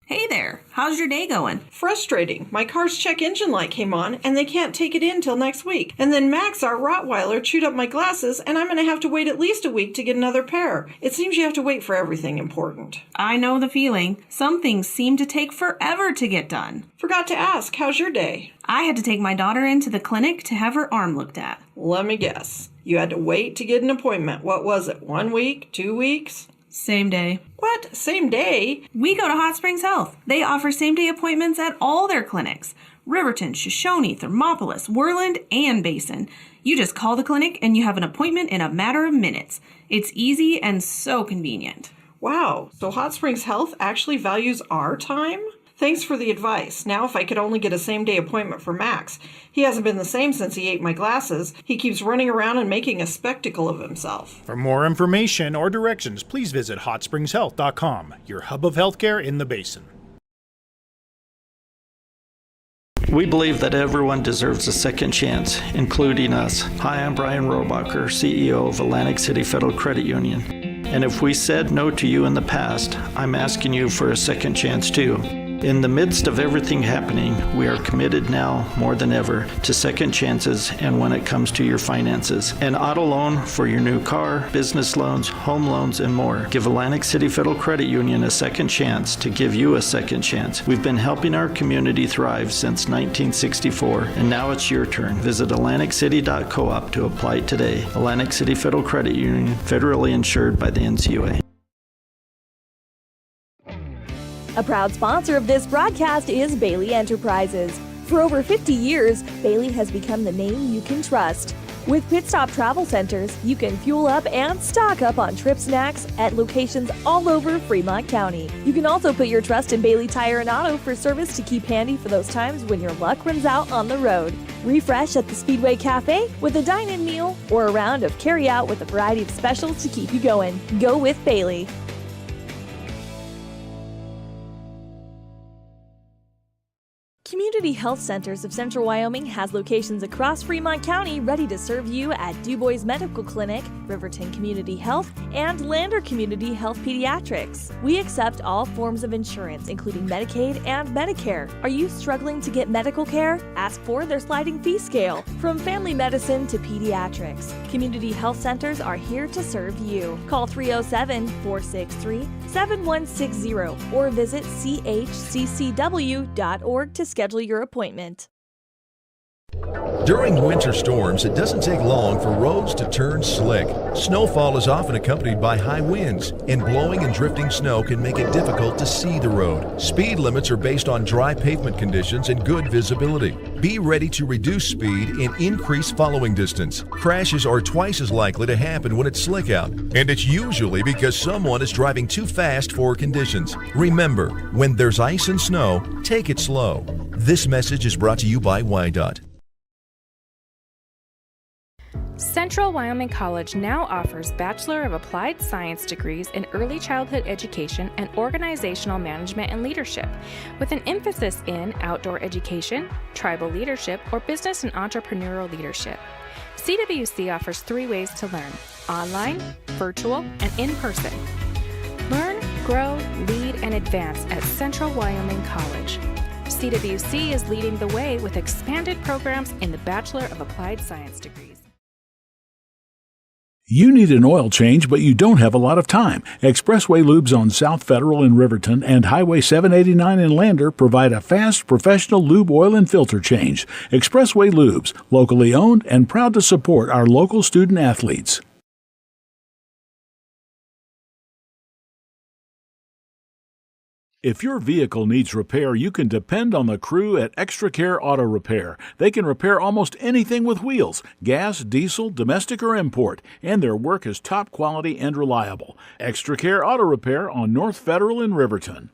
Hey there, how's your day going? Frustrating. My car's check engine light came on and they can't take it in till next week. And then Max, our Rottweiler, chewed up my glasses and I'm going to have to wait at least a week to get another pair. It seems you have to wait for everything important. I know the feeling. Some things seem to take forever to get done. Forgot to ask, how's your day? I had to take my daughter into the clinic to have her arm looked at. Let me guess. You had to wait to get an appointment. What was it, 1 week, 2 weeks? Same day. What? Same day? We go to Hot Springs Health. They offer same-day appointments at all their clinics. Riverton, Shoshone, Thermopolis, Worland, and Basin. You just call the clinic and you have an appointment in a matter of minutes. It's easy and so convenient. Wow, so Hot Springs Health actually values our time? Thanks for the advice. Now if I could only get a same-day appointment for Max. He hasn't been the same since he ate my glasses. He keeps running around and making a spectacle of himself. For more information or directions, please visit hotspringshealth.com, your hub of healthcare in the Basin. We believe that everyone deserves a second chance, including us. Hi, I'm Brian Robacher, CEO of Atlantic City Federal Credit Union. And if we said no to you in the past, I'm asking you for a second chance too. In the midst of everything happening, we are committed now more than ever to second chances and when it comes to your finances. An auto loan for your new car, business loans, home loans, and more. Give Atlantic City Federal Credit Union a second chance to give you a second chance. We've been helping our community thrive since 1964, and now it's your turn. Visit AtlanticCity.coop to apply today. Atlantic City Federal Credit Union, federally insured by the NCUA. A proud sponsor of this broadcast is Bailey Enterprises. For over 50 years, Bailey has become the name you can trust. With Pit Stop Travel Centers, you can fuel up and stock up on trip snacks at locations all over Fremont County. You can also put your trust in Bailey Tire and Auto for service to keep handy for those times when your luck runs out on the road. Refresh at the Speedway Cafe with a dine-in meal or a round of carry-out with a variety of specials to keep you going. Go with Bailey. Community Health Centers of Central Wyoming has locations across Fremont County ready to serve you at DuBois Medical Clinic, Riverton Community Health, and Lander Community Health Pediatrics. We accept all forms of insurance, including Medicaid and Medicare. Are you struggling to get medical care? Ask for their sliding fee scale. From family medicine to pediatrics, Community Health Centers are here to serve you. Call 307-463-7160 or visit chccw.org to schedule your appointment. During winter storms, it doesn't take long for roads to turn slick. Snowfall is often accompanied by high winds, and blowing and drifting snow can make it difficult to see the road. Speed limits are based on dry pavement conditions and good visibility. Be ready to reduce speed and increase following distance. Crashes are twice as likely to happen when it's slick out, and it's usually because someone is driving too fast for conditions. Remember, when there's ice and snow, take it slow. This message is brought to you by WYDOT. Central Wyoming College now offers Bachelor of Applied Science degrees in Early Childhood Education and Organizational Management and Leadership, with an emphasis in outdoor education, tribal leadership, or business and entrepreneurial leadership. CWC offers 3 ways to learn: online, virtual, and in person. Learn, grow, lead, and advance at Central Wyoming College. CWC is leading the way with expanded programs in the Bachelor of Applied Science degrees. You need an oil change, but you don't have a lot of time. Expressway Lubes on South Federal in Riverton and Highway 789 in Lander provide a fast, professional lube, oil, and filter change. Expressway Lubes, locally owned and proud to support our local student athletes. If your vehicle needs repair, you can depend on the crew at Extra Care Auto Repair. They can repair almost anything with wheels, gas, diesel, domestic, or import, and their work is top quality and reliable. Extra Care Auto Repair on North Federal in Riverton.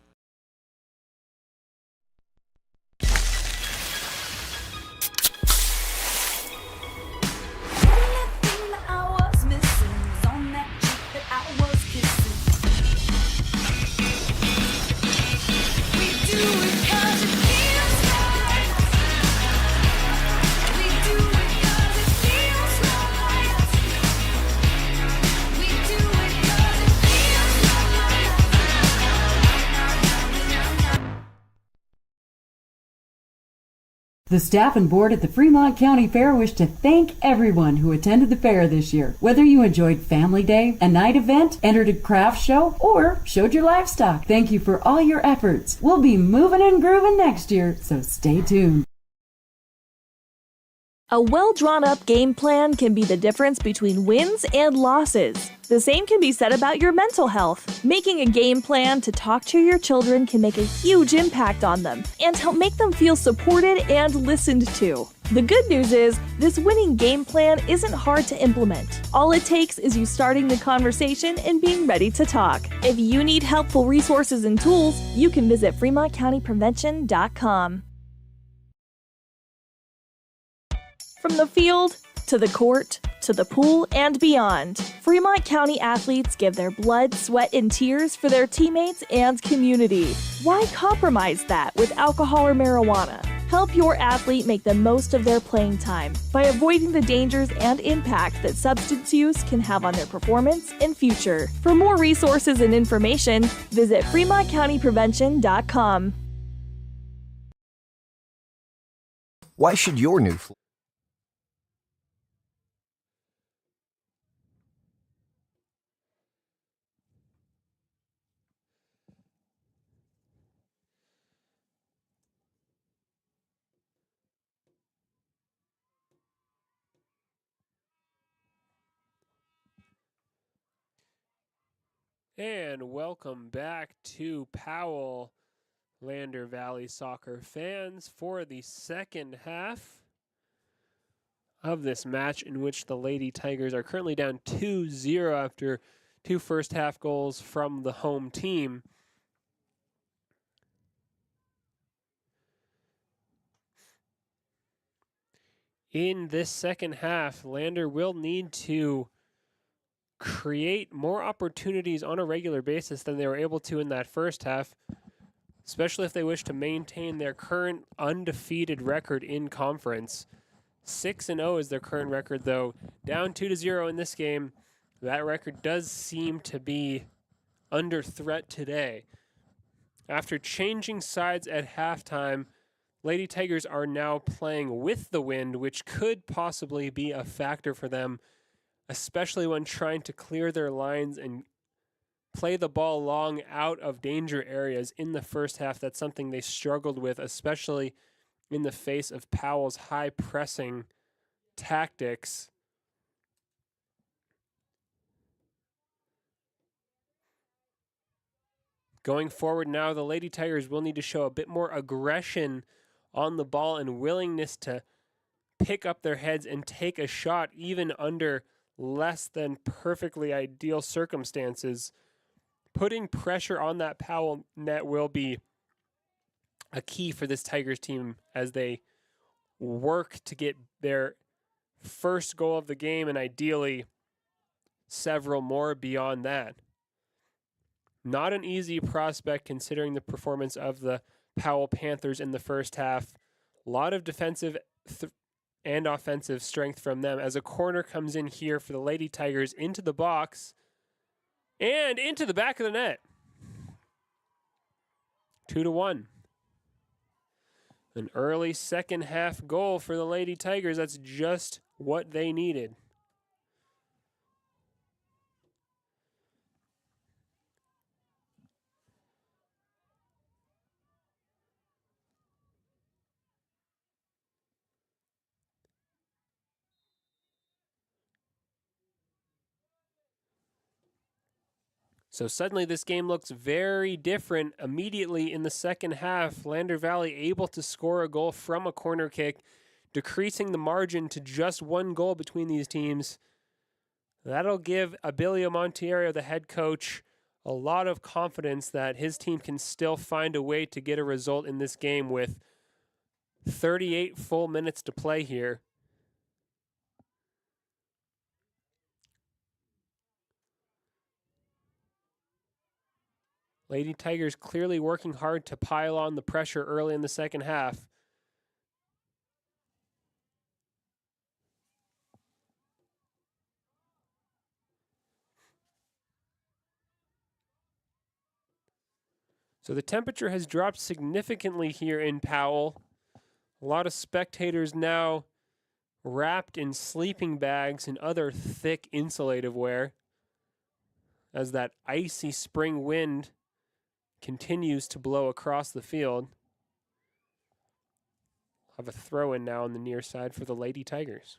The staff and board at the Fremont County Fair wish to thank everyone who attended the fair this year. Whether you enjoyed Family Day, a night event, entered a craft show, or showed your livestock, thank you for all your efforts. We'll be moving and grooving next year, so stay tuned. A well-drawn-up game plan can be the difference between wins and losses. The same can be said about your mental health. Making a game plan to talk to your children can make a huge impact on them and help make them feel supported and listened to. The good news is, this winning game plan isn't hard to implement. All it takes is you starting the conversation and being ready to talk. If you need helpful resources and tools, you can visit FremontCountyPrevention.com. From the field, to the court, to the pool, and beyond, Fremont County athletes give their blood, sweat, and tears for their teammates and community. Why compromise that with alcohol or marijuana? Help your athlete make the most of their playing time by avoiding the dangers and impact that substance use can have on their performance and future. For more resources and information, visit FremontCountyPrevention.com. Why should your new And welcome back to Powell, Lander Valley soccer fans, for the second half of this match, in which the Lady Tigers are currently down 2-0 after 2 first half goals from the home team. In this second half, Lander will need to create more opportunities on a regular basis than they were able to in that first half. especially if they wish to maintain their current undefeated record in conference. 6-0 is their current record, though. Down 2-0 in this game. That record does seem to be under threat today. After changing sides at halftime, Lady Tigers are now playing with the wind, which could possibly be a factor for them, especially when trying to clear their lines and play the ball long out of danger areas in the first half. That's something they struggled with, especially in the face of Powell's high pressing tactics. Going forward now, the Lady Tigers will need to show a bit more aggression on the ball and willingness to pick up their heads and take a shot even under less than perfectly ideal circumstances. Putting pressure on that Powell net will be a key for this Tigers team as they work to get their first goal of the game and ideally several more beyond that. Not an easy prospect considering the performance of the Powell Panthers in the first half. A lot of defensive and offensive strength from them as a corner comes in here for the Lady Tigers into the box and into the back of the net. 2-1. An early second half goal for the Lady Tigers. That's just what they needed. So suddenly this game looks very different immediately in the second half. Lander Valley able to score a goal from a corner kick, decreasing the margin to just one goal between these teams. That'll give Abilio Monteiro, the head coach, a lot of confidence that his team can still find a way to get a result in this game with 38 full minutes to play here. Lady Tigers clearly working hard to pile on the pressure early in the second half. So the temperature has dropped significantly here in Powell. A lot of spectators now wrapped in sleeping bags and other thick insulative wear as that icy spring wind continues to blow across the field. Have a throw-in now on the near side for the Lady Tigers.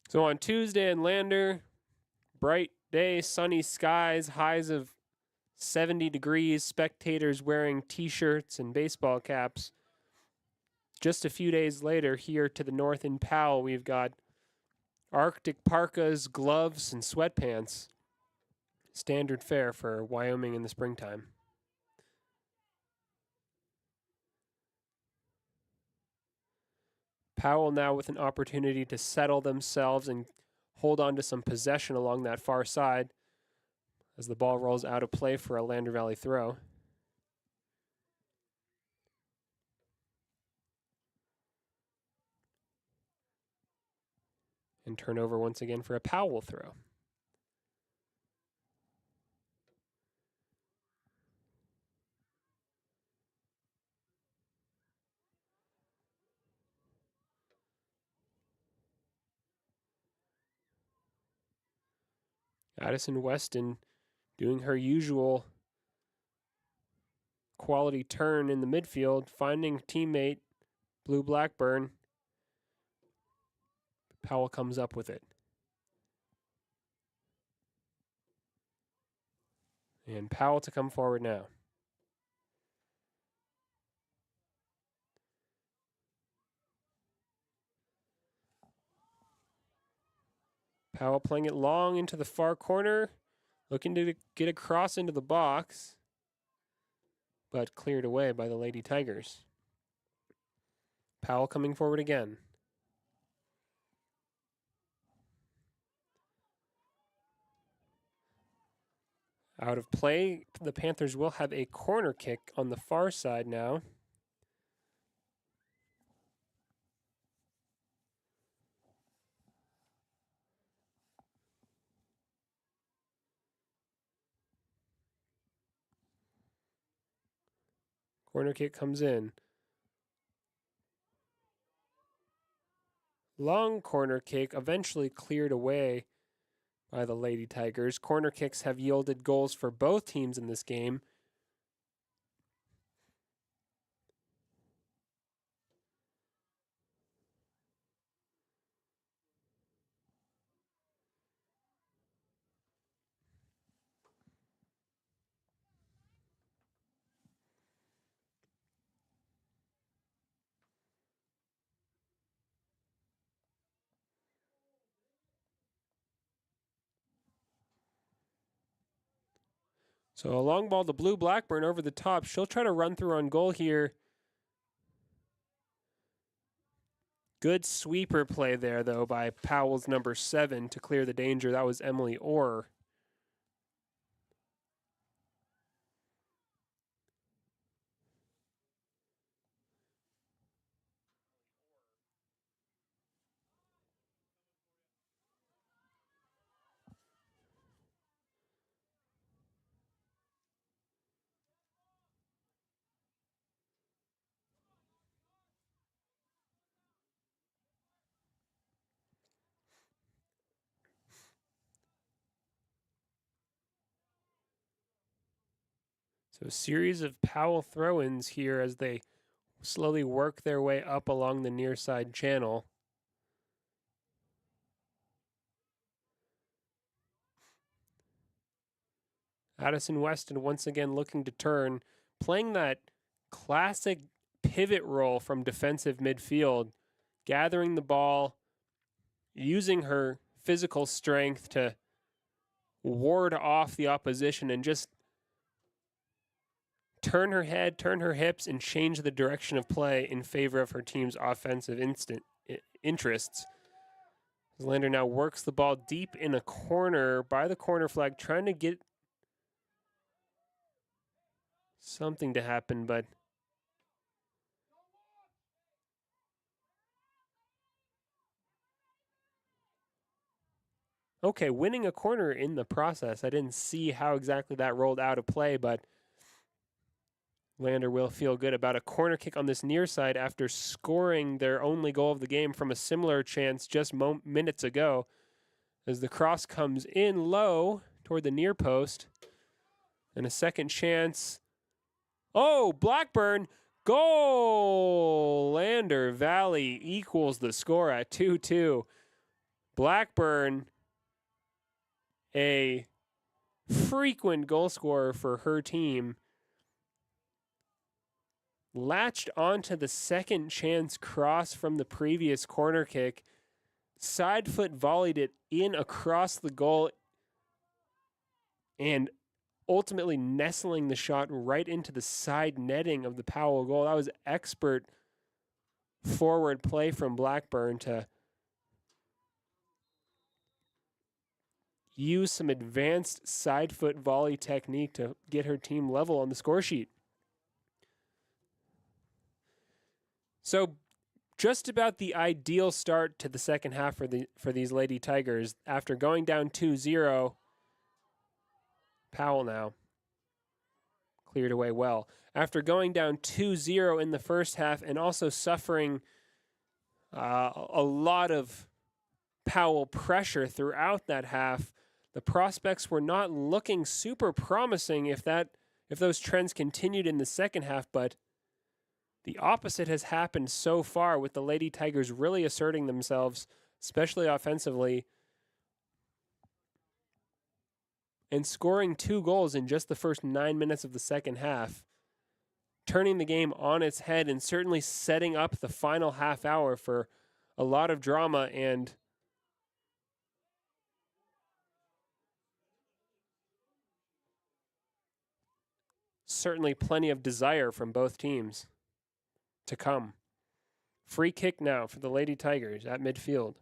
So on Tuesday in Lander, bright day, sunny skies, highs of 70 degrees, spectators wearing t-shirts and baseball caps. Just a few days later, here to the north in Powell, we've got Arctic parkas, gloves, and sweatpants. Standard fare for Wyoming in the springtime. Powell now with an opportunity to settle themselves and hold on to some possession along that far side as the ball rolls out of play for a Lander Valley throw. And turnover once again for a Powell throw. Addison Weston doing her usual quality turn in the midfield, finding teammate Blue Blackburn. Powell comes up with it. And Powell to come forward now. Powell playing it long into the far corner, looking to get across into the box, but cleared away by the Lady Tigers. Powell coming forward again. Out of play, the Panthers will have a corner kick on the far side now. Corner kick comes in. Long corner kick, eventually cleared away by the Lady Tigers. Corner kicks have yielded goals for both teams in this game. So a long ball to Blue Blackburn over the top. She'll try to run through on goal here. Good sweeper play there, though, by Powell's number 7 to clear the danger. That was Emily Orr. So a series of Powell throw-ins here as they slowly work their way up along the near side channel. Addison Weston once again looking to turn, playing that classic pivot role from defensive midfield, gathering the ball, using her physical strength to ward off the opposition and just turn her head, turn her hips, and change the direction of play in favor of her team's offensive interests. Lander now works the ball deep in a corner by the corner flag, trying to get something to happen, but okay, winning a corner in the process. I didn't see how exactly that rolled out of play, but Lander will feel good about a corner kick on this near side after scoring their only goal of the game from a similar chance just minutes ago. As the cross comes in low toward the near post. And a second chance. Oh, Blackburn, goal! Lander Valley equals the score at 2-2. Blackburn, a frequent goal scorer for her team, latched onto the second chance cross from the previous corner kick, side foot volleyed it in across the goal, and ultimately nestling the shot right into the side netting of the Powell goal. That was expert forward play from Blackburn to use some advanced side foot volley technique to get her team level on the score sheet. So just about the ideal start to the second half for these Lady Tigers. After going down 2-0, Powell now cleared away well. After going down 2-0 in the first half and also suffering a lot of Powell pressure throughout that half, the prospects were not looking super promising if those trends continued in the second half, but the opposite has happened so far, with the Lady Tigers really asserting themselves, especially offensively, and scoring 2 goals in just the first 9 minutes of the second half, turning the game on its head and certainly setting up the final half hour for a lot of drama and certainly plenty of desire from both teams to come. Free kick now for the Lady Tigers at midfield.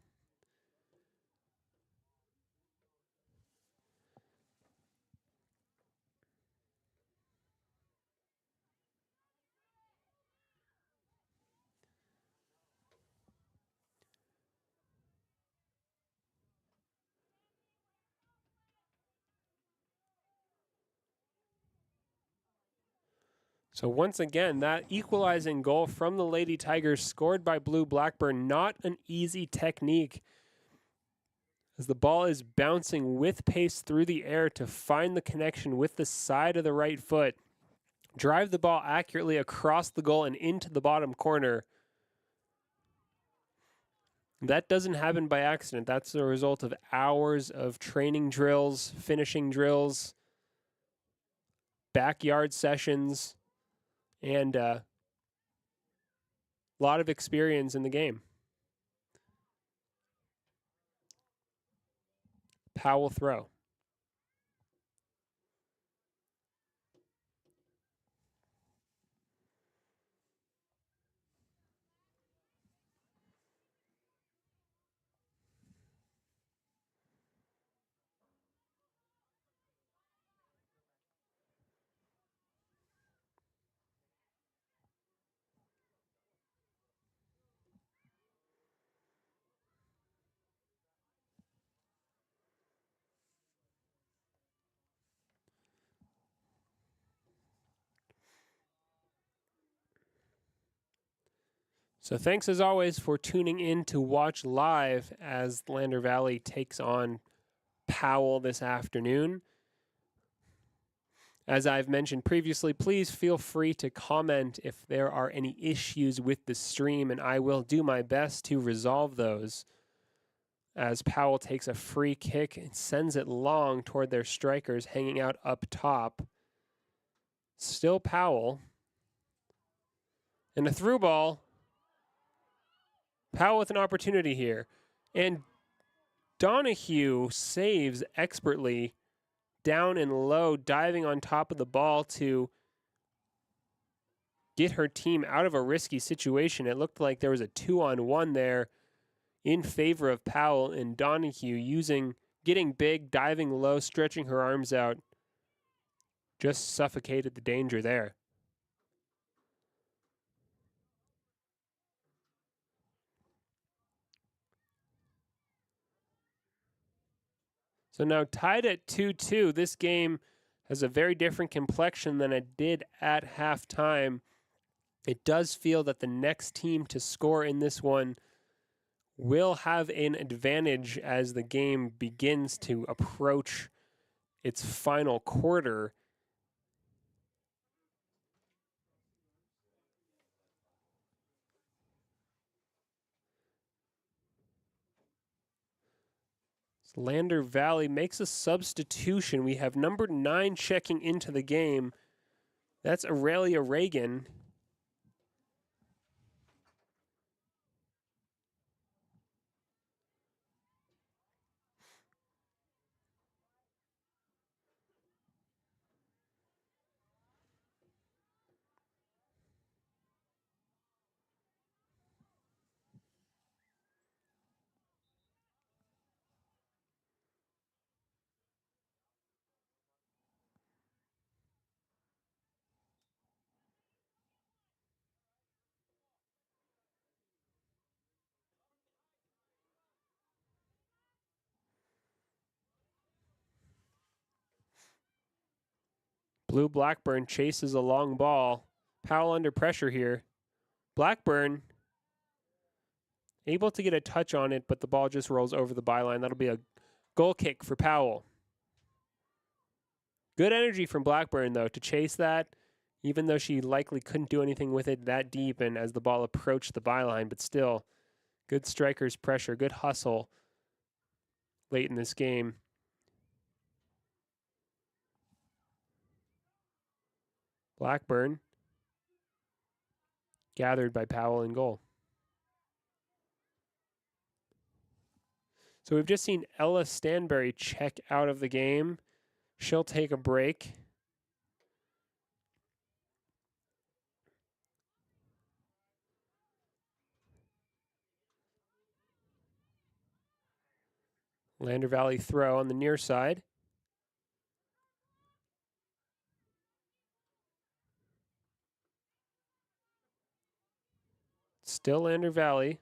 So once again, that equalizing goal from the Lady Tigers scored by Blue Blackburn. Not an easy technique, as the ball is bouncing with pace through the air to find the connection with the side of the right foot, drive the ball accurately across the goal and into the bottom corner. That doesn't happen by accident. That's the result of hours of training drills, finishing drills, backyard sessions, and a lot of experience in the game. Powell throw. So thanks as always for tuning in to watch live as Lander Valley takes on Powell this afternoon. As I've mentioned previously, please feel free to comment if there are any issues with the stream, and I will do my best to resolve those. As Powell takes a free kick and sends it long toward their strikers hanging out up top. Still Powell. And a through ball. Powell with an opportunity here. And Donahue saves expertly down and low, diving on top of the ball to get her team out of a risky situation. It looked like there was a 2-on-1 there in favor of Powell, and Donahue getting big, diving low, stretching her arms out, just suffocated the danger there. So now tied at 2-2, this game has a very different complexion than it did at halftime. It does feel that the next team to score in this one will have an advantage as the game begins to approach its final quarter. Lander Valley makes a substitution. We have number 9 checking into the game. That's Aurelia Reagan. Blue Blackburn chases a long ball. Powell under pressure here. Blackburn able to get a touch on it, but the ball just rolls over the byline. That'll be a goal kick for Powell. Good energy from Blackburn, though, to chase that, even though she likely couldn't do anything with it that deep and as the ball approached the byline, but still, good strikers pressure, good hustle late in this game. Blackburn gathered by Powell in goal. So we've just seen Ella Stanberry check out of the game. She'll take a break. Lander Valley throw on the near side. Still Lander Valley.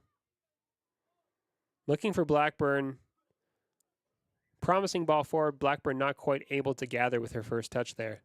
Looking for Blackburn. Promising ball forward. Blackburn not quite able to gather with her first touch there.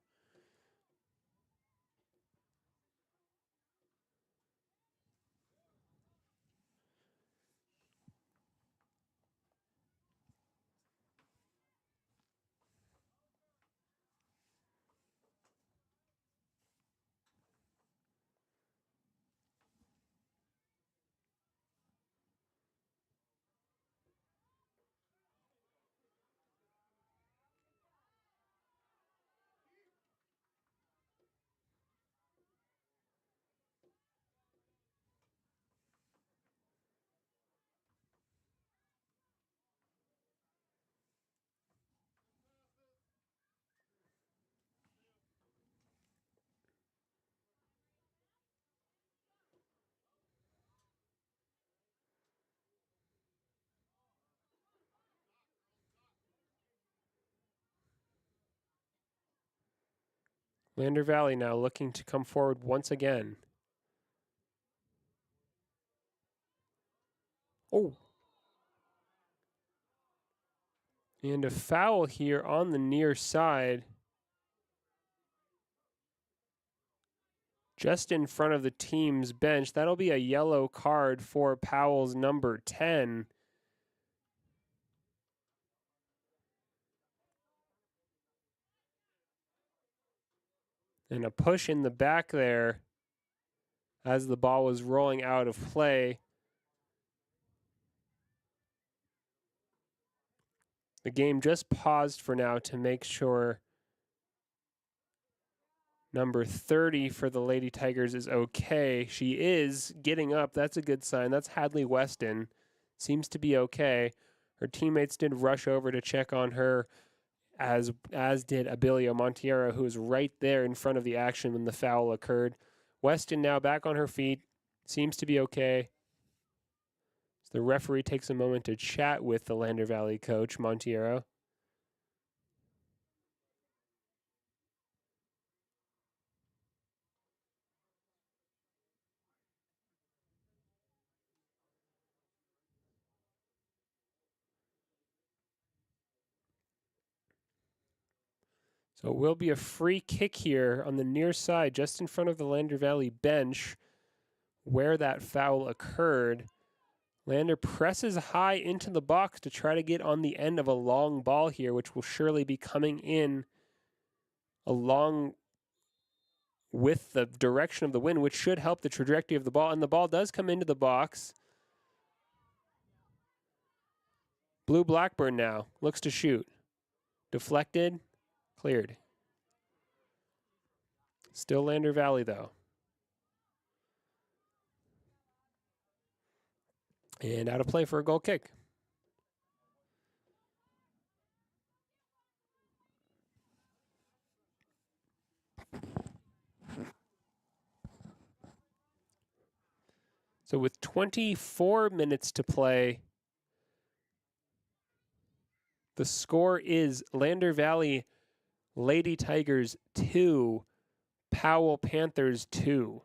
Lander Valley now looking to come forward once again. Oh. And a foul here on the near side. Just in front of the team's bench. That'll be a yellow card for Powell's number 10. And a push in the back there as the ball was rolling out of play. The game just paused for now to make sure number 30 for the Lady Tigers is okay. She is getting up. That's a good sign. That's Hadley Weston. Seems to be okay. Her teammates did rush over to check on her, as did Abilio Montiero, who was right there in front of the action when the foul occurred. Weston now back on her feet. Seems to be okay. So the referee takes a moment to chat with the Lander Valley coach, Montiero. So it will be a free kick here on the near side, just in front of the Lander Valley bench, where that foul occurred. Lander presses high into the box to try to get on the end of a long ball here, which will surely be coming in along with the direction of the wind, which should help the trajectory of the ball. And the ball does come into the box. Blue Blackburn now looks to shoot. Deflected, cleared. Still Lander Valley, though. And out of play for a goal kick. So with 24 minutes to play, the score is Lander Valley Lady Tigers 2, Powell Panthers 2.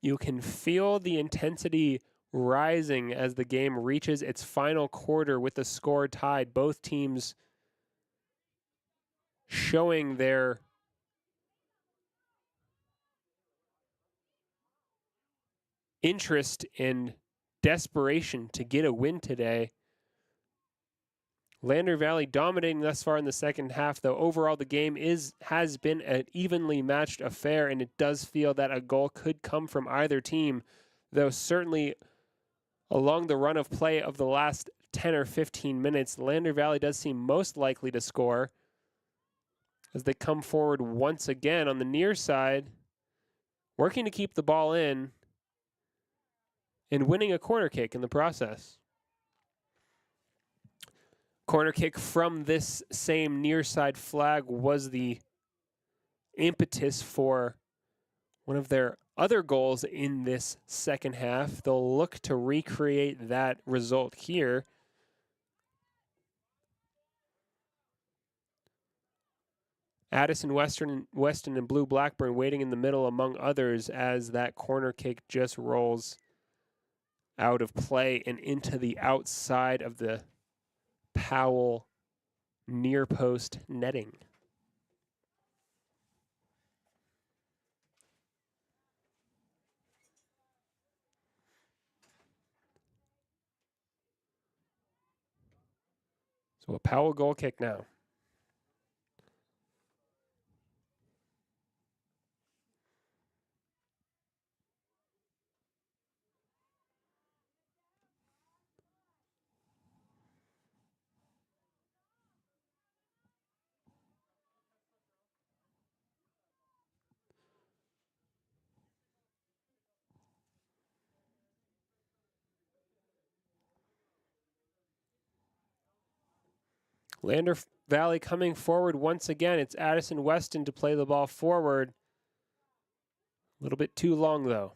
You can feel the intensity rising as the game reaches its final quarter with the score tied. Both teams showing their interest and desperation to get a win today. Lander Valley dominating thus far in the second half, though overall the game has been an evenly matched affair, and it does feel that a goal could come from either team, though certainly along the run of play of the last 10 or 15 minutes, Lander Valley does seem most likely to score as they come forward once again on the near side, working to keep the ball in and winning a corner kick in the process. Corner kick from this same near side flag was the impetus for one of their other goals in this second half. They'll look to recreate that result here. Addison Weston and Blue Blackburn waiting in the middle among others as that corner kick just rolls out of play and into the outside of the Powell near post netting. So a Powell goal kick now. Lander Valley coming forward once again. It's Addison Weston to play the ball forward. A little bit too long, though.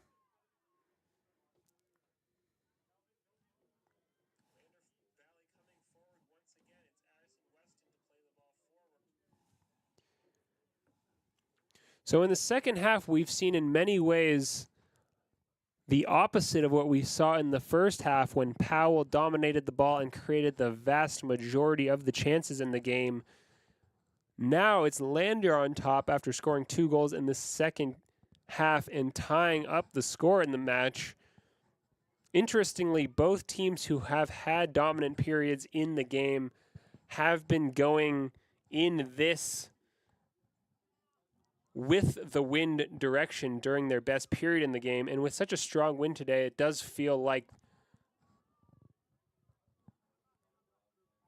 So in the second half, we've seen in many ways the opposite of what we saw in the first half when Powell dominated the ball and created the vast majority of the chances in the game. Now it's Lander on top after scoring 2 goals in the second half and tying up the score in the match. Interestingly, both teams who have had dominant periods in the game have been going in this with the wind direction during their best period in the game. And with such a strong wind today, it does feel like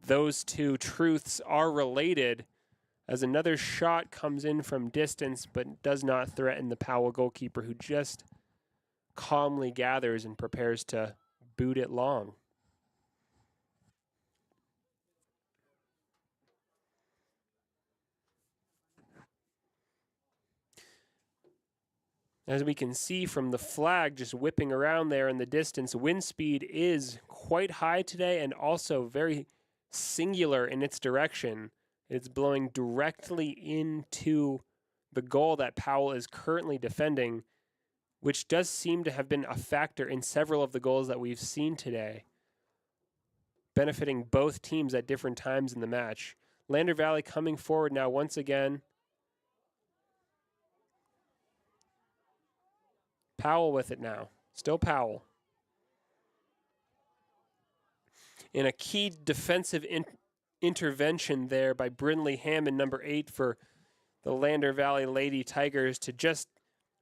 those two truths are related, as another shot comes in from distance but does not threaten the Powell goalkeeper, who just calmly gathers and prepares to boot it long. As we can see from the flag just whipping around there in the distance, wind speed is quite high today and also very singular in its direction. It's blowing directly into the goal that Powell is currently defending, which does seem to have been a factor in several of the goals that we've seen today, benefiting both teams at different times in the match. Lander Valley coming forward now once again. Powell with it now. Still Powell. In a key defensive intervention there by Brindley Hammond, number 8 for the Lander Valley Lady Tigers, to just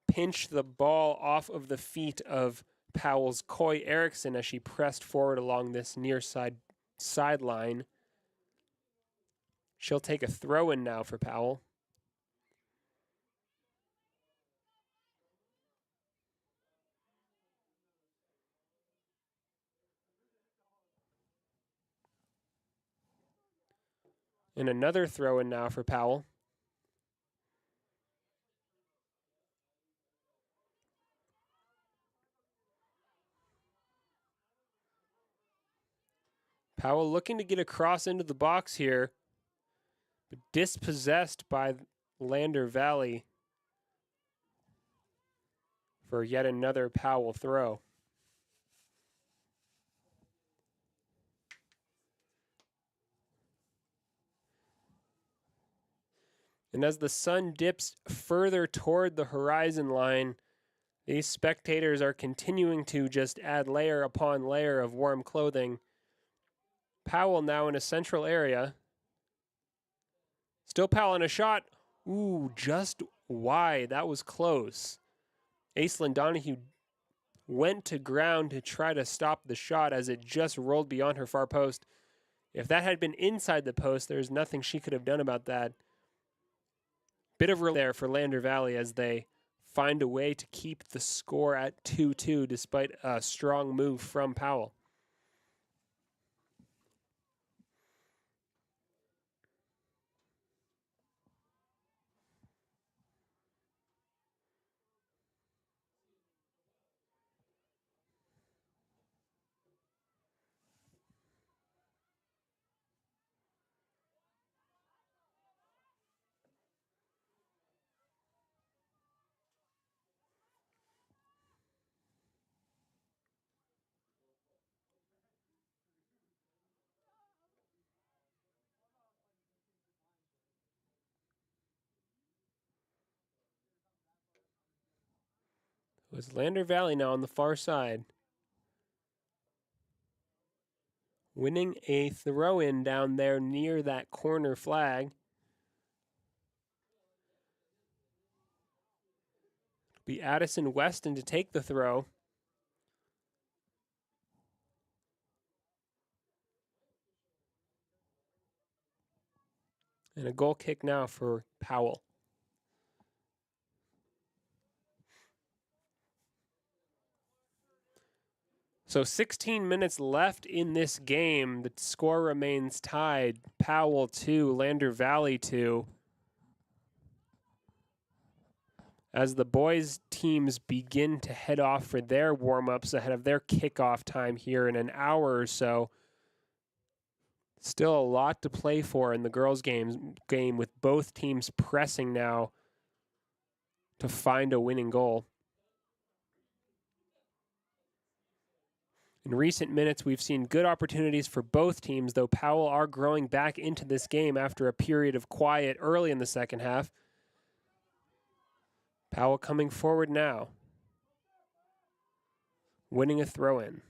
pinch the ball off of the feet of Powell's Coy Erickson as she pressed forward along this near sideline. She'll take a throw-in now for Powell. And another throw-in now for Powell. Powell looking to get across into the box here, but dispossessed by Lander Valley for yet another Powell throw. And as the sun dips further toward the horizon line, these spectators are continuing to just add layer upon layer of warm clothing. Powell now in a central area. Still Powell in a shot. Ooh, just wide. That was close. Aislinn Donahue went to ground to try to stop the shot as it just rolled beyond her far post. If that had been inside the post, there's nothing she could have done about that. Bit of relief there for Lander Valley as they find a way to keep the score at 2-2 despite a strong move from Powell. It was Lander Valley now on the far side, winning a throw-in down there near that corner flag. It'll be Addison Weston to take the throw. And a goal kick now for Powell. So 16 minutes left in this game. The score remains tied. Powell 2, Lander Valley 2. As the boys' teams begin to head off for their warm-ups ahead of their kickoff time here in an hour or so. Still a lot to play for in the girls' game with both teams pressing now to find a winning goal. In recent minutes, we've seen good opportunities for both teams, though Powell are growing back into this game after a period of quiet early in the second half. Powell coming forward now, winning a throw-in.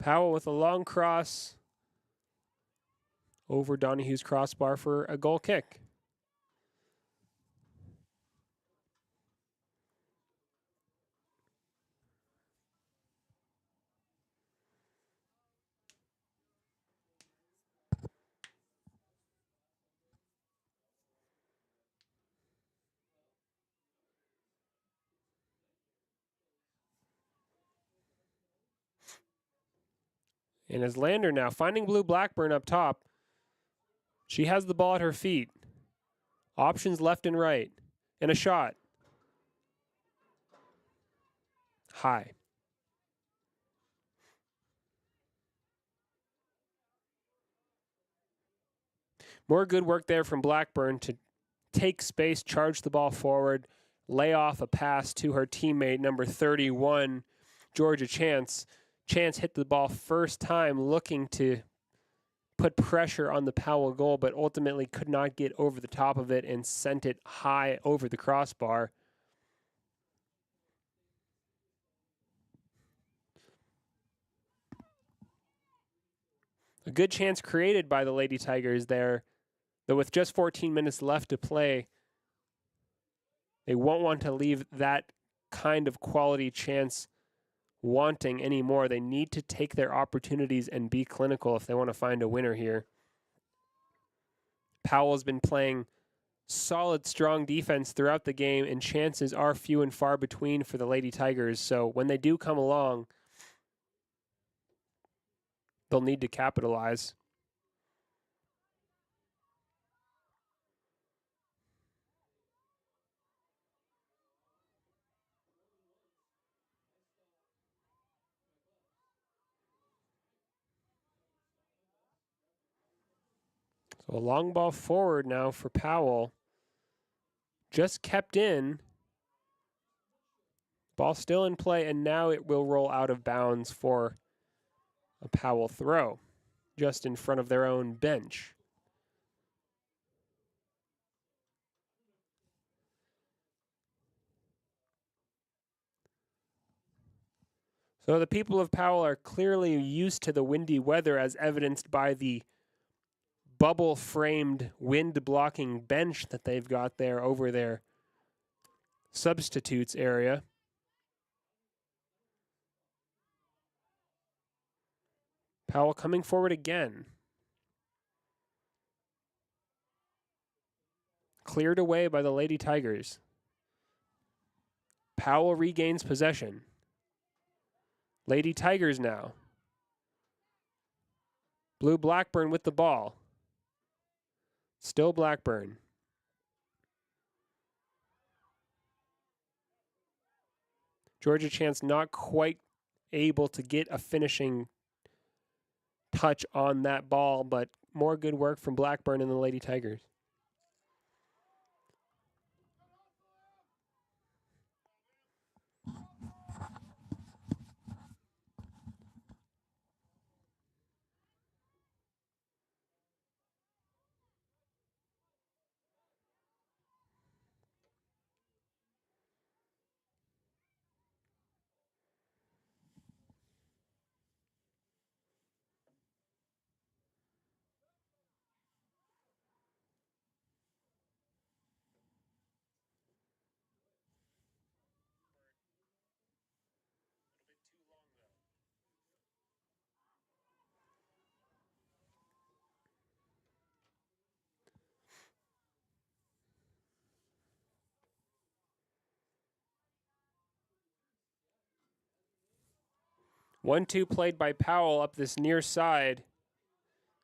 Powell with a long cross over Donahue's crossbar for a goal kick. And as Lander now finding Blue Blackburn up top, she has the ball at her feet. Options left and right. And a shot. High. More good work there from Blackburn to take space, charge the ball forward, lay off a pass to her teammate, number 31, Georgia Chance. Chance hit the ball first time looking to put pressure on the Powell goal, but ultimately could not get over the top of it and sent it high over the crossbar. A good chance created by the Lady Tigers there, though with just 14 minutes left to play, they won't want to leave that kind of quality chance wanting anymore. They need to take their opportunities and be clinical if they want to find a winner here. Powell's been playing solid, strong defense throughout the game, and chances are few and far between for the Lady Tigers. So when they do come along, they'll need to capitalize. So a long ball forward now for Powell. Just kept in. Ball still in play, and now it will roll out of bounds for a Powell throw, just in front of their own bench. So the people of Powell are clearly used to the windy weather, as evidenced by the bubble-framed wind-blocking bench that they've got there over their substitutes area. Powell coming forward again. Cleared away by the Lady Tigers. Powell regains possession. Lady Tigers now. Blue Blackburn with the ball. Still Blackburn. Georgia Chance not quite able to get a finishing touch on that ball, but more good work from Blackburn and the Lady Tigers. 1-2 played by Powell up this near side.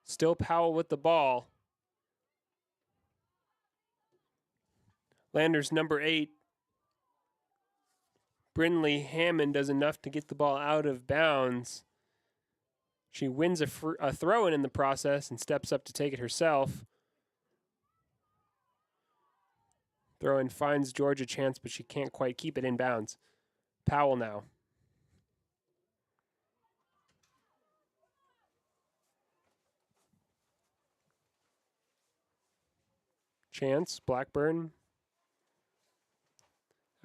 Still Powell with the ball. Landers number 8. Brinley Hammond does enough to get the ball out of bounds. She wins a throw-in in the process and steps up to take it herself. Throw-in finds George a chance, but she can't quite keep it in bounds. Powell now. Chance, Blackburn.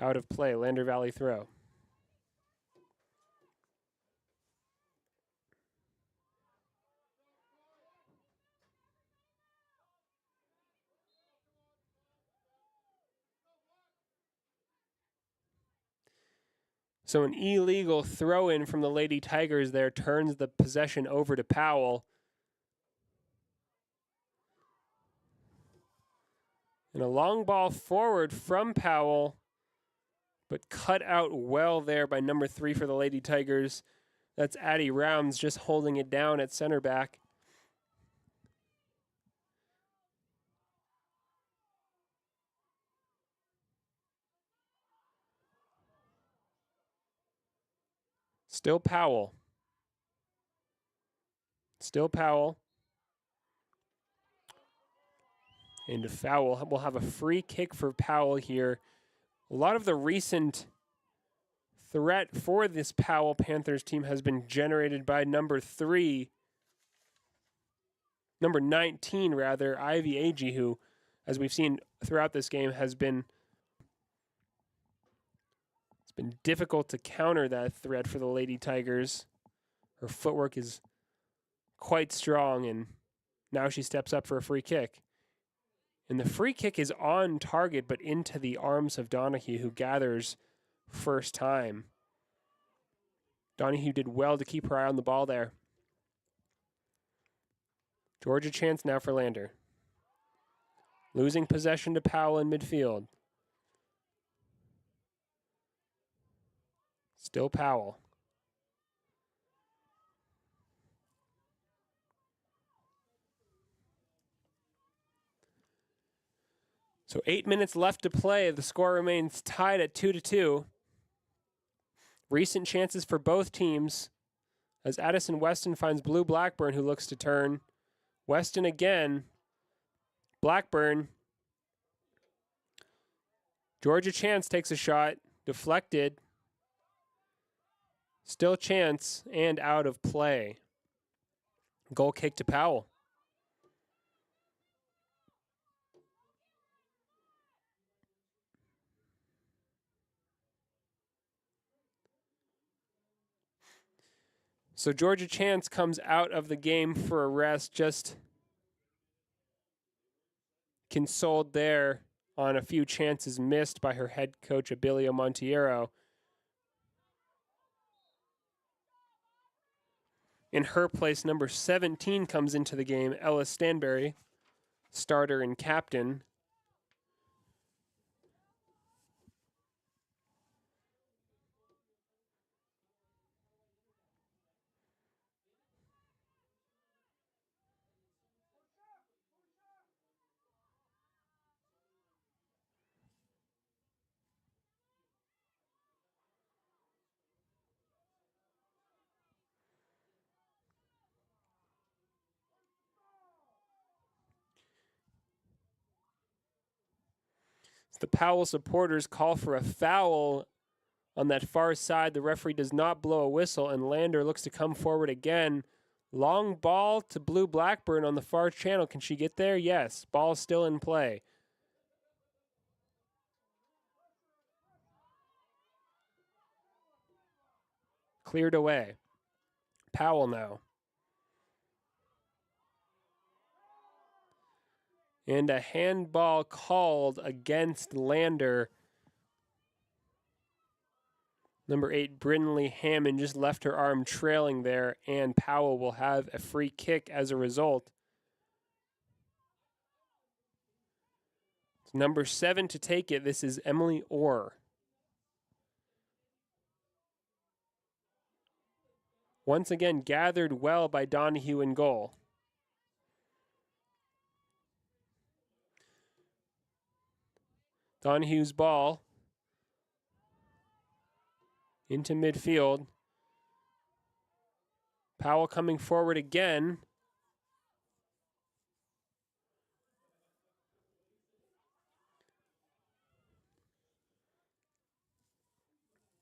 Out of play, Lander Valley throw. So an illegal throw-in from the Lady Tigers there turns the possession over to Powell. And a long ball forward from Powell, but cut out well there by number 3 for the Lady Tigers. That's Addie Rounds just holding it down at center back. Still Powell. Still Powell. And a foul. We'll have a free kick for Powell here. A lot of the recent threat for this Powell Panthers team has been generated by number 19 rather, Ivy Agee, who, as we've seen throughout this game, it's been difficult to counter that threat for the Lady Tigers. Her footwork is quite strong, and now she steps up for a free kick. And the free kick is on target, but into the arms of Donahue, who gathers first time. Donahue did well to keep her eye on the ball there. Georgia chance now for Lander. Losing possession to Powell in midfield. Still Powell. So 8 minutes left to play. The score remains tied at 2-2. Recent chances for both teams as Addison Weston finds Blue Blackburn, who looks to turn. Weston again. Blackburn. Georgia Chance takes a shot. Deflected. Still Chance and out of play. Goal kick to Powell. So Georgia Chance comes out of the game for a rest, just consoled there on a few chances missed by her head coach, Abilio Monteiro. In her place, number 17 comes into the game, Ellis Stanberry, starter and captain. The Powell supporters call for a foul on that far side. The referee does not blow a whistle, and Lander looks to come forward again. Long ball to Blue Blackburn on the far channel. Can she get there? Yes. Ball still in play. Cleared away. Powell now. And a handball called against Lander. Number 8, Brinley Hammond just left her arm trailing there, and Powell will have a free kick as a result. It's number 7 to take it. This is Emily Orr. Once again, gathered well by Donahue in goal. Donahue's ball into midfield. Powell coming forward again.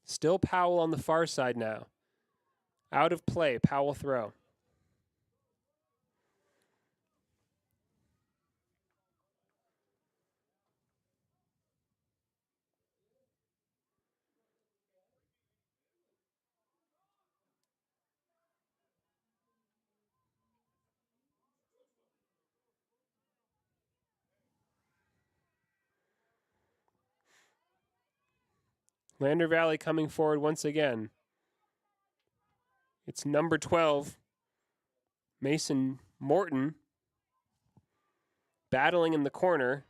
Still Powell on the far side now. Out of play, Powell throw. Lander Valley coming forward once again. It's number 12, Mason Morton, battling in the corner.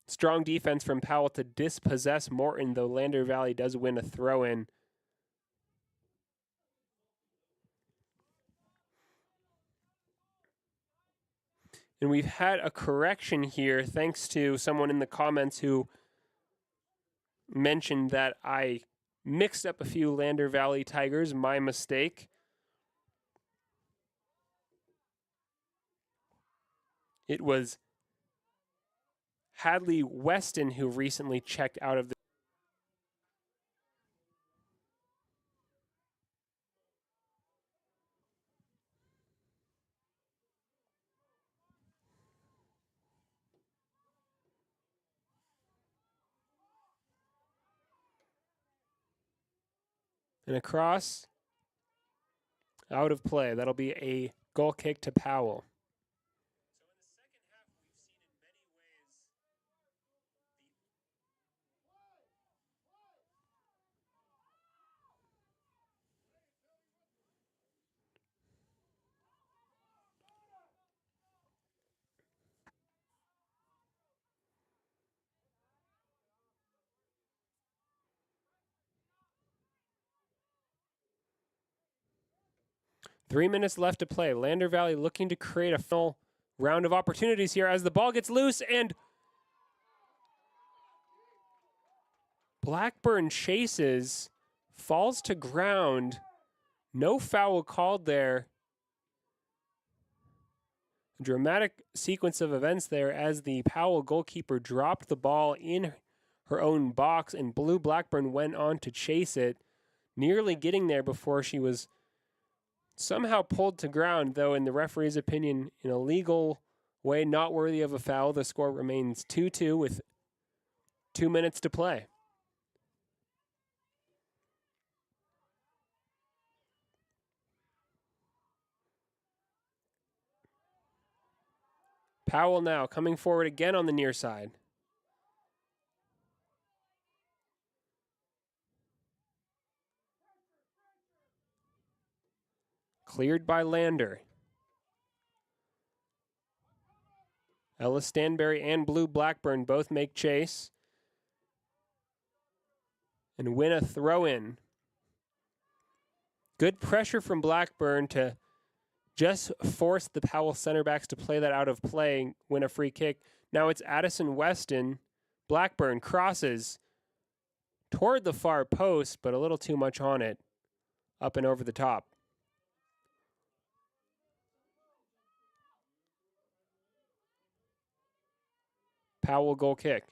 Strong defense from Powell to dispossess Morton, though Lander Valley does win a throw-in. And we've had a correction here thanks to someone in the comments who mentioned that I mixed up a few Lander Valley Tigers. My mistake. It was Hadley Weston who recently checked out of the and across, out of play. That'll be a goal kick to Powell. Three minutes left to play. Lander Valley looking to create a full round of opportunities here as the ball gets loose and Blackburn chases, falls to ground. No foul called there. A dramatic sequence of events there as the Powell goalkeeper dropped the ball in her own box and Blue Blackburn went on to chase it, nearly getting there before she was somehow pulled to ground, though in the referee's opinion, in a legal way not worthy of a foul. The score remains 2-2 with 2 minutes to play. Powell now coming forward again on the near side. Cleared by Lander. Ellis Stanberry and Blue Blackburn both make chase and win a throw-in. Good pressure from Blackburn to just force the Powell center backs to play that out of play, win a free kick. Now it's Addison Weston. Blackburn crosses toward the far post, but a little too much on it, up and over the top. Powell goal kick.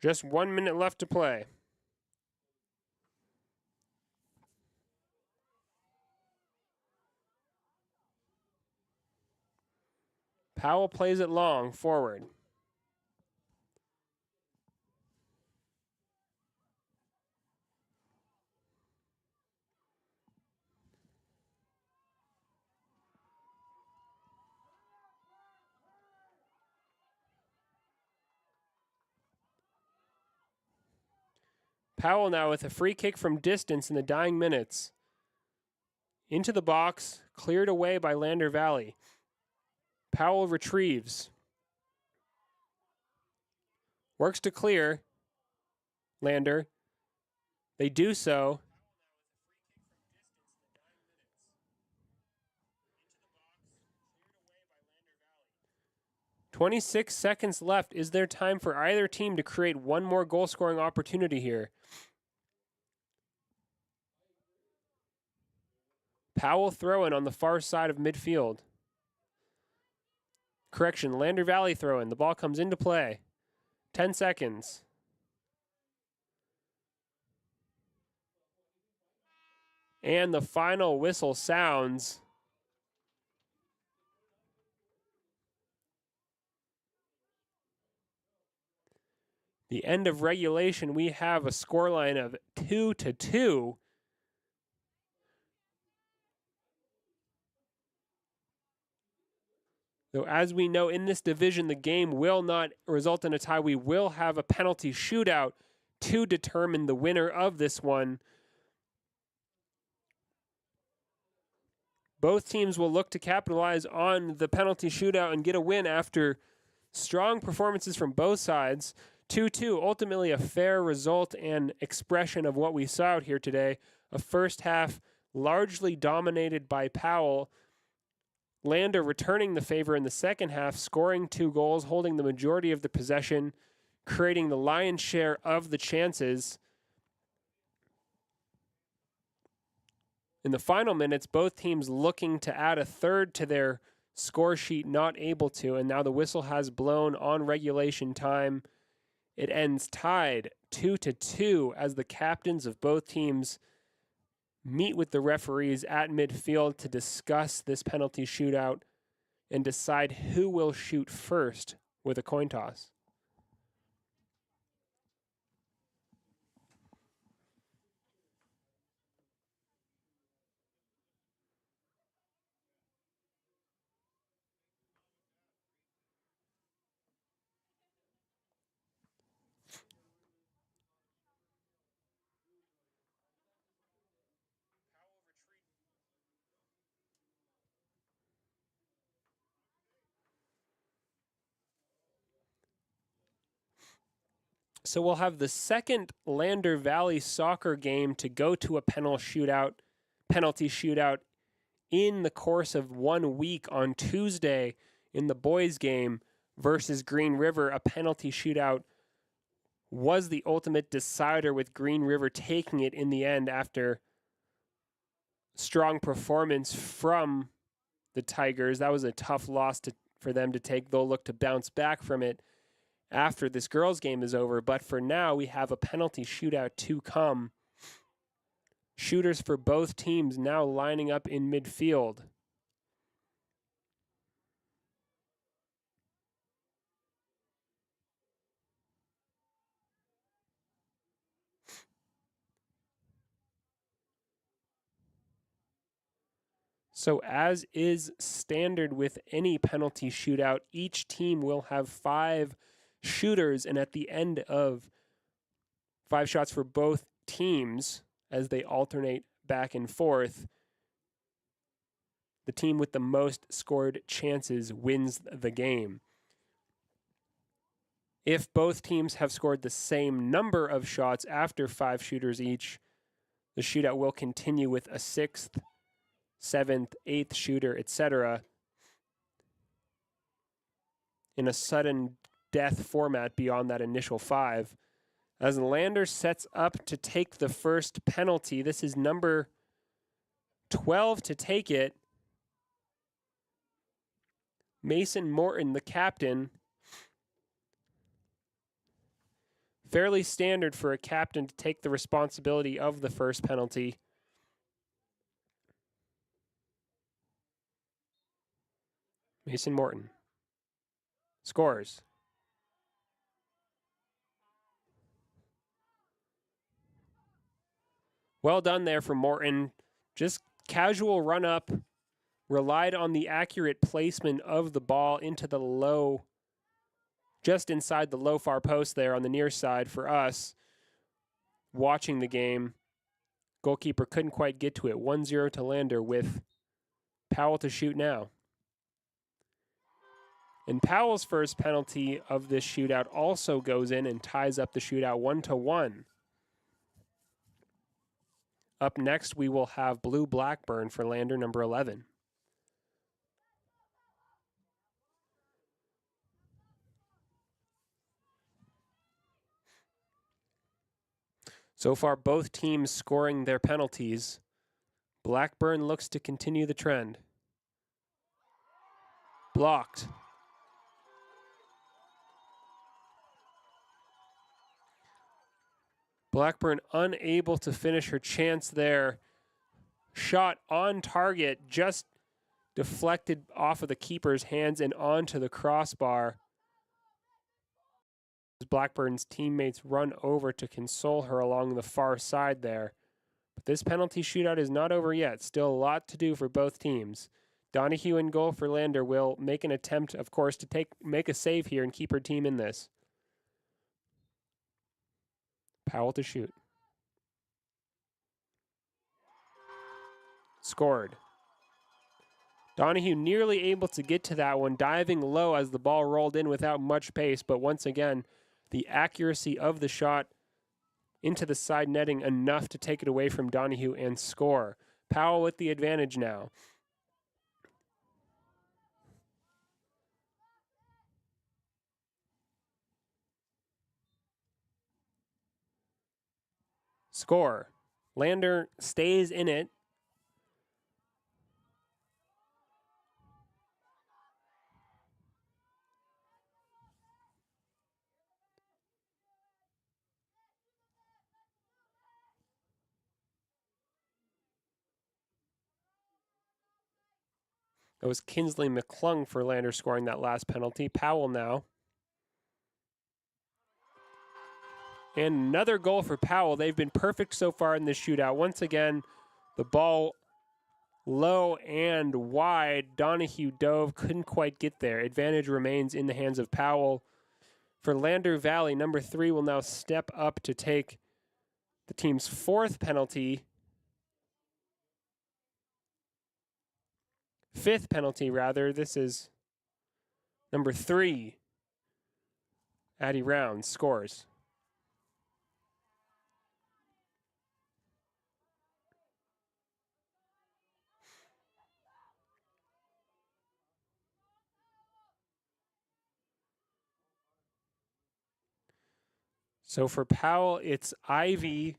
Just 1 minute left to play. Powell plays it long, forward. Powell now with a free kick from distance in the dying minutes. Into the box, cleared away by Lander Valley. Powell retrieves. Works to clear. Lander. They do so. "26 seconds left. Is there time for either team to create one more goal-scoring opportunity here?" Powell throw-in on the far side of midfield. Correction, Lander Valley throw-in. The ball comes into play. 10 seconds. And the final whistle sounds. The end of regulation, we have a scoreline of 2-2. Though, as we know, in this division, the game will not result in a tie. We will have a penalty shootout to determine the winner of this one. Both teams will look to capitalize on the penalty shootout and get a win after strong performances from both sides. 2-2, ultimately a fair result and expression of what we saw out here today. A first half largely dominated by Powell. Lander returning the favor in the second half, scoring 2 goals, holding the majority of the possession, creating the lion's share of the chances. In the final minutes, both teams looking to add a third to their score sheet, not able to, and now the whistle has blown on regulation time. It ends tied 2-2 as the captains of both teams meet with the referees at midfield to discuss this penalty shootout and decide who will shoot first with a coin toss. So we'll have the second Lander Valley soccer game to go to a penalty shootout in the course of 1 week on Tuesday in the boys game versus Green River. A penalty shootout was the ultimate decider, with Green River taking it in the end after strong performance from the Tigers. That was a tough loss for them to take. They'll look to bounce back from it after this girls' game is over. But for now, we have a penalty shootout to come. Shooters for both teams now lining up in midfield. So as is standard with any penalty shootout, each team will have 5 shooters, and at the end of 5 shots for both teams, as they alternate back and forth, the team with the most scored chances wins the game. If both teams have scored the same number of shots after 5 shooters each, the shootout will continue with a 6th, 7th, 8th shooter, etc. in a sudden death format beyond that initial 5. As Lander sets up to take the first penalty, this is number 12 to take it. Mason Morton, the captain. Fairly standard for a captain to take the responsibility of the first penalty. Mason Morton scores. Well done there for Morton. Just casual run up, relied on the accurate placement of the ball into the low, just inside the low far post there on the near side for us. Watching the game, goalkeeper couldn't quite get to it. 1-0 to Lander with Powell to shoot now. And Powell's first penalty of this shootout also goes in and ties up the shootout 1-1. Up next, we will have Blue Blackburn for Lander number 11. So far, both teams scoring their penalties. Blackburn looks to continue the trend. Blocked. Blackburn unable to finish her chance there. Shot on target, just deflected off of the keeper's hands and onto the crossbar. Blackburn's teammates run over to console her along the far side there. But this penalty shootout is not over yet. Still a lot to do for both teams. Donahue in goal for Lander will make an attempt, of course, to make a save here and keep her team in this. Powell to shoot. Scored. Donahue nearly able to get to that one, diving low as the ball rolled in without much pace, but once again, the accuracy of the shot into the side netting enough to take it away from Donahue and score. Powell with the advantage now. Score. Lander stays in it. That was Kinsley McClung for Lander scoring that last penalty. Powell now. And another goal for Powell. They've been perfect so far in this shootout. Once again, the ball low and wide. Donahue dove, couldn't quite get there. Advantage remains in the hands of Powell. For Lander Valley, number 3 will now step up to take the team's 4th penalty. 5th penalty, rather. This is number 3. Addie Rounds scores. So for Powell, it's Ivy,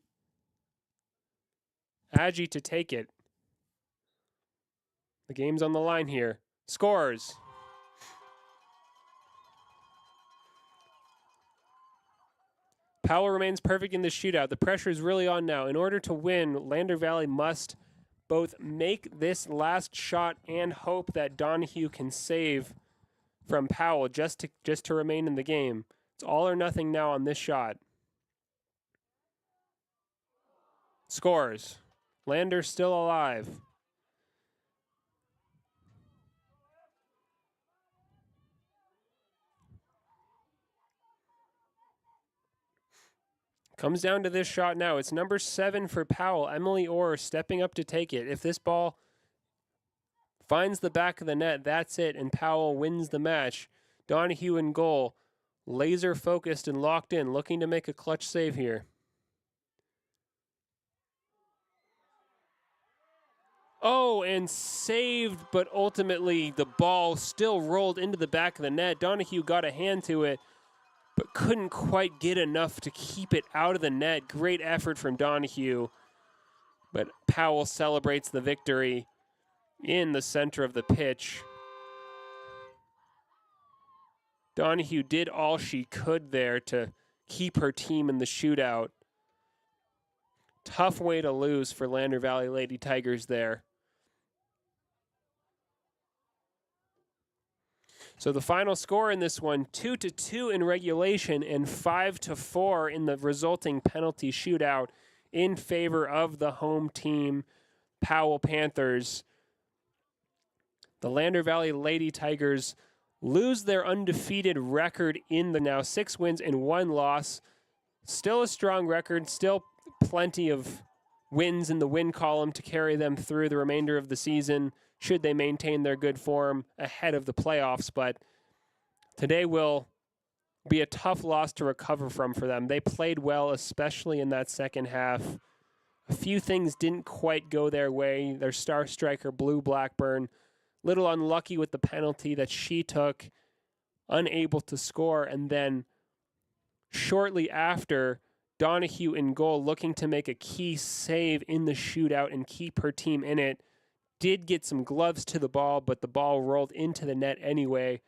Aggie to take it. The game's on the line here. Scores. Powell remains perfect in the shootout. The pressure is really on now. In order to win, Lander Valley must both make this last shot and hope that Donahue can save from Powell just to remain in the game. It's all or nothing now on this shot. Scores. Lander still alive. Comes down to this shot now. It's number 7 for Powell. Emily Orr stepping up to take it. If this ball finds the back of the net, that's it, and Powell wins the match. Donahue in goal. Laser focused and locked in, looking to make a clutch save here. Oh, and saved, but ultimately the ball still rolled into the back of the net. Donahue got a hand to it, but couldn't quite get enough to keep it out of the net. Great effort from Donahue, but Powell celebrates the victory in the center of the pitch. Donahue did all she could there to keep her team in the shootout. Tough way to lose for Lander Valley Lady Tigers there. So the final score in this one, 2-2 in regulation and 5-4 in the resulting penalty shootout in favor of the home team, Powell Panthers. The Lander Valley Lady Tigers lose their undefeated record in the now 6 wins and 1 loss. Still a strong record, still plenty of wins in the win column to carry them through the remainder of the season, should they maintain their good form ahead of the playoffs. But Today will be a tough loss to recover from for them. They played well, especially in that second half. A few things didn't quite go their way. Their star striker, Blue Blackburn, little unlucky with the penalty that she took, unable to score. And then shortly after, Donahue in goal, looking to make a key save in the shootout and keep her team in it, did get some gloves to the ball, but the ball rolled into the net anyway,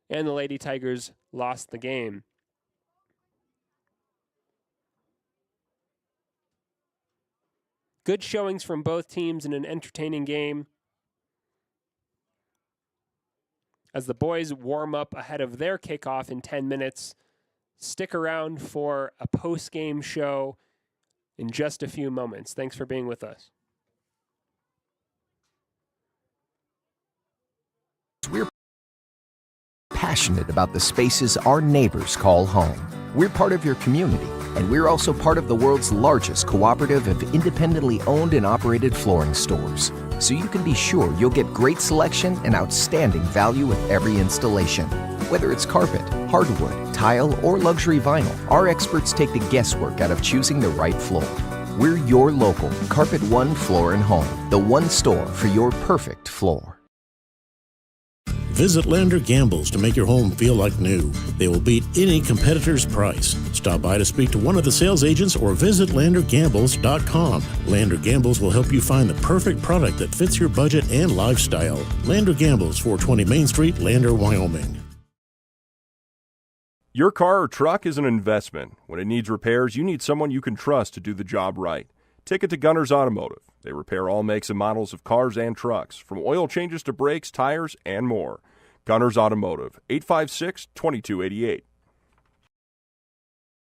and the Lady Tigers lost the game. Good showings from both teams in an entertaining game. As the boys warm up ahead of their kickoff in 10 minutes, stick around for a post-game show in just a few moments. Thanks for being with us. We're passionate about the spaces our neighbors call home. We're part of your community, and we're also part of the world's largest cooperative of independently owned and operated flooring stores. So you can be sure you'll get great selection and outstanding value with every installation. Whether it's carpet, hardwood, tile, or luxury vinyl, our experts take the guesswork out of choosing the right floor. We're your local Carpet One Floor and Home, the one store for your perfect floor. Visit Lander Gamble's to make your home feel like new. They will beat any competitor's price. Stop by to speak to one of the sales agents or visit LanderGambles.com. Lander Gambles will help you find the perfect product that fits your budget and lifestyle. Lander Gambles, 420 Main Street, Lander, Wyoming. Your car or truck is an investment. When it needs repairs, you need someone you can trust to do the job right. Take it to Gunner's Automotive. They repair all makes and models of cars and trucks, from oil changes to brakes, tires, and more. Gunner's Automotive, 856-2288.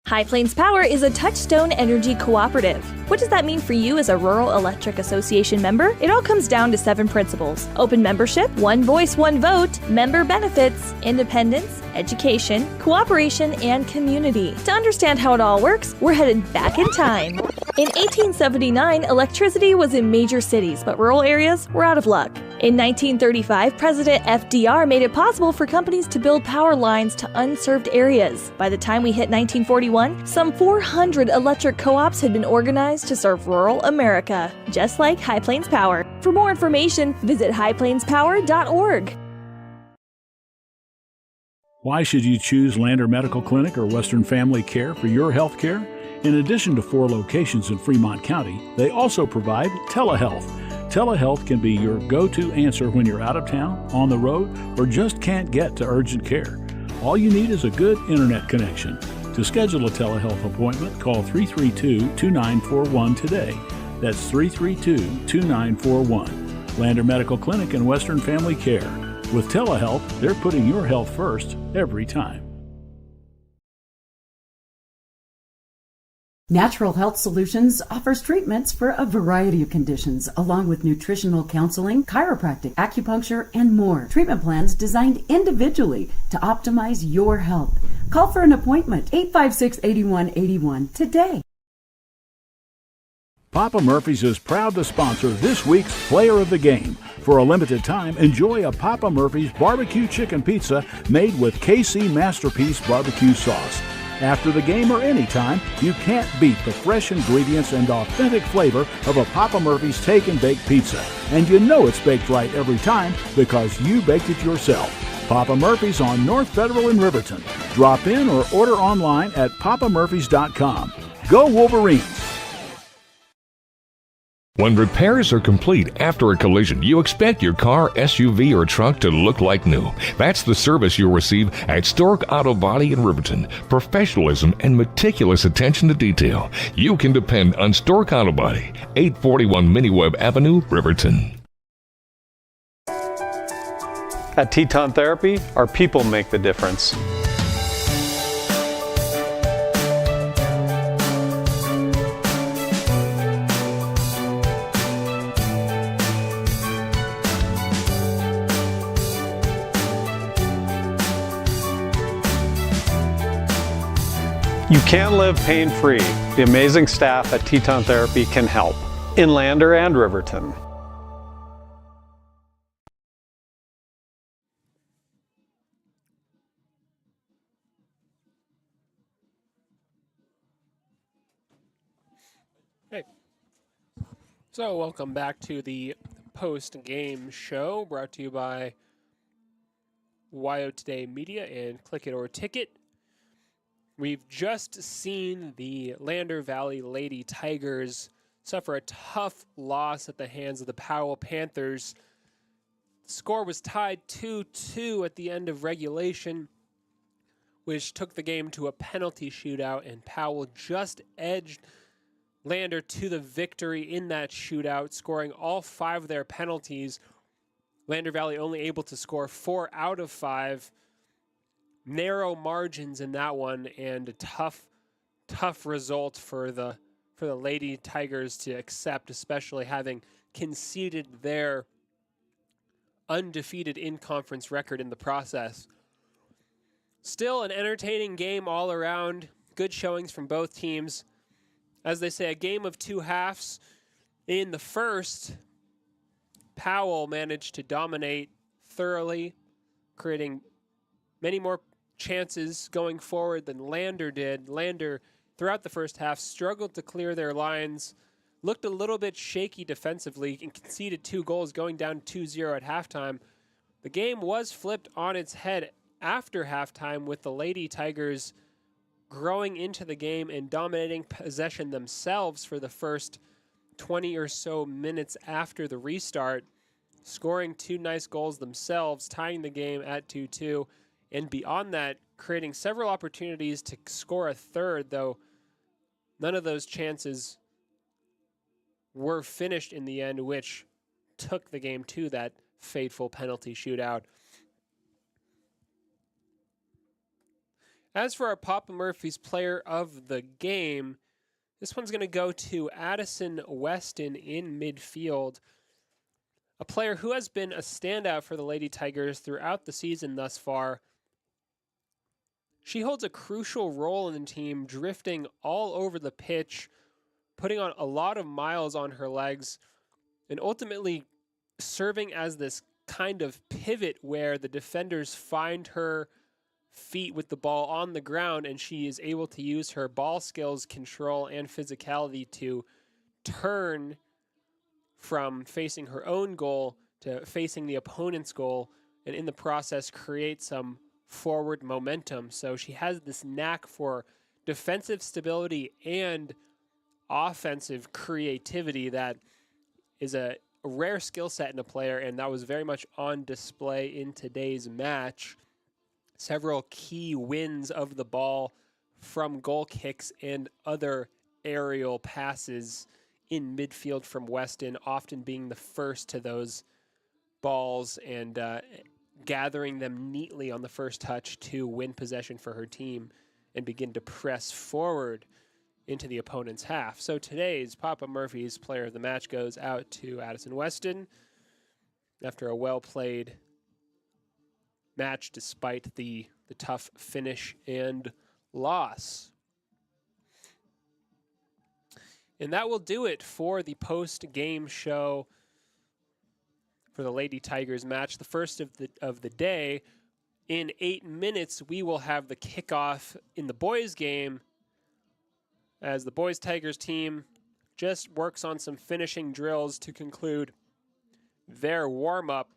High Plains Power is a Touchstone Energy cooperative. What does that mean for you as a Rural Electric Association member? It all comes down to 7 principles: open membership, one voice, one vote, member benefits, independence, education, cooperation, and community. To understand how it all works, we're headed back in time. In 1879, electricity was in major cities, but rural areas were out of luck. In 1935, President FDR made it possible for companies to build power lines to unserved areas. By the time we hit 1941, some 400 electric co-ops had been organized to serve rural America, just like High Plains Power. For more information, visit highplainspower.org. Why should you choose Lander Medical Clinic or Western Family Care for your health care? In addition to 4 locations in Fremont County, they also provide telehealth. Telehealth can be your go-to answer when you're out of town, on the road, or just can't get to urgent care. All you need is a good internet connection. To schedule a telehealth appointment, call 332-2941 today. That's 332-2941. Lander Medical Clinic and Western Family Care. With telehealth, they're putting your health first every time. Natural Health Solutions offers treatments for a variety of conditions, along with nutritional counseling, chiropractic, acupuncture, and more. Treatment plans designed individually to optimize your health. Call for an appointment, 856-8181 today. Papa Murphy's is proud to sponsor this week's Player of the Game. For a limited time, enjoy a Papa Murphy's barbecue chicken pizza made with KC Masterpiece barbecue sauce. After the game or anytime, you can't beat the fresh ingredients and authentic flavor of a Papa Murphy's Take and Bake pizza. And you know it's baked right every time because you baked it yourself. Papa Murphy's on North Federal in Riverton. Drop in or order online at papamurphys.com. Go Wolverines! When repairs are complete after a collision, you expect your car, SUV, or truck to look like new. That's the service you'll receive at Stork Auto Body in Riverton. Professionalism and meticulous attention to detail. You can depend on Stork Auto Body, 841 Miniweb Avenue, Riverton. At Teton Therapy, our people make the difference. You can live pain-free. The amazing staff at Teton Therapy can help. In Lander and Riverton. Hey. So, welcome back to the post-game show brought to you by WYO Today Media and Click It or Ticket. We've just seen the Lander Valley Lady Tigers suffer a tough loss at the hands of the Powell Panthers. The score was tied 2-2 at the end of regulation, which took the game to a penalty shootout, and Powell just edged Lander to the victory in that shootout, scoring all 5 of their penalties. Lander Valley only able to score 4 out of 5. Narrow margins in that one, and a tough result for the Lady Tigers to accept, especially having conceded their undefeated in-conference record in the process. Still an entertaining game all around. Good showings from both teams. As they say, a game of 2 halves. In the first, Powell managed to dominate thoroughly, creating many more chances going forward than Lander did. Lander, throughout the first half, struggled to clear their lines, looked a little bit shaky defensively, and conceded 2 goals, going down 2-0 at halftime. The game was flipped on its head after halftime, with the Lady Tigers growing into the game and dominating possession themselves for the first 20 or so minutes after the restart, scoring 2 nice goals themselves, tying the game at 2-2, and beyond that, creating several opportunities to score a third, though none of those chances were finished in the end, which took the game to that fateful penalty shootout. As for our Papa Murphy's player of the game, this one's going to go to Addison Weston in midfield, a player who has been a standout for the Lady Tigers throughout the season thus far. She holds a crucial role in the team, drifting all over the pitch, putting on a lot of miles on her legs, and ultimately serving as this kind of pivot where the defenders find her feet with the ball on the ground, and she is able to use her ball skills, control, and physicality to turn from facing her own goal to facing the opponent's goal, and in the process create some forward momentum. So she has this knack for defensive stability and offensive creativity that is a rare skill set in a player, and that was very much on display in today's match. Several key wins of the ball from goal kicks and other aerial passes in midfield from Weston, often being the first to those balls and gathering them neatly on the first touch to win possession for her team and begin to press forward into the opponent's half. So today's Papa Murphy's player of the match goes out to Addison Weston after a well-played match despite the tough finish and loss. And that will do it for the post-game show for the Lady Tigers match, the first of the day. In 8 minutes, we will have the kickoff in the boys' game as the boys Tigers team just works on some finishing drills to conclude their warm-up.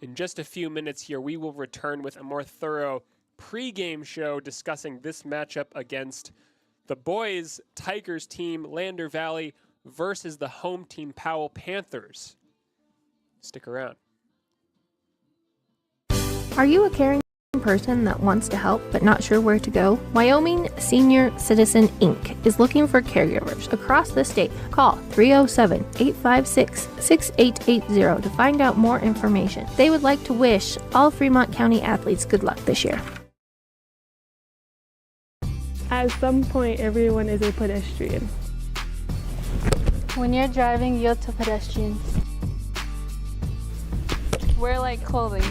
In just a few minutes here, we will return with a more thorough pre-game show discussing this matchup against the boys Tigers team, Lander Valley, versus the home team, Powell Panthers. Stick around. Are you a caring person that wants to help but not sure where to go? Wyoming Senior Citizen Inc. is looking for caregivers across the state. Call 307-856-6880 to find out more information. They would like to wish all Fremont County athletes good luck this year. At some point, everyone is a pedestrian. When you're driving, yield to pedestrians. Wear light clothing.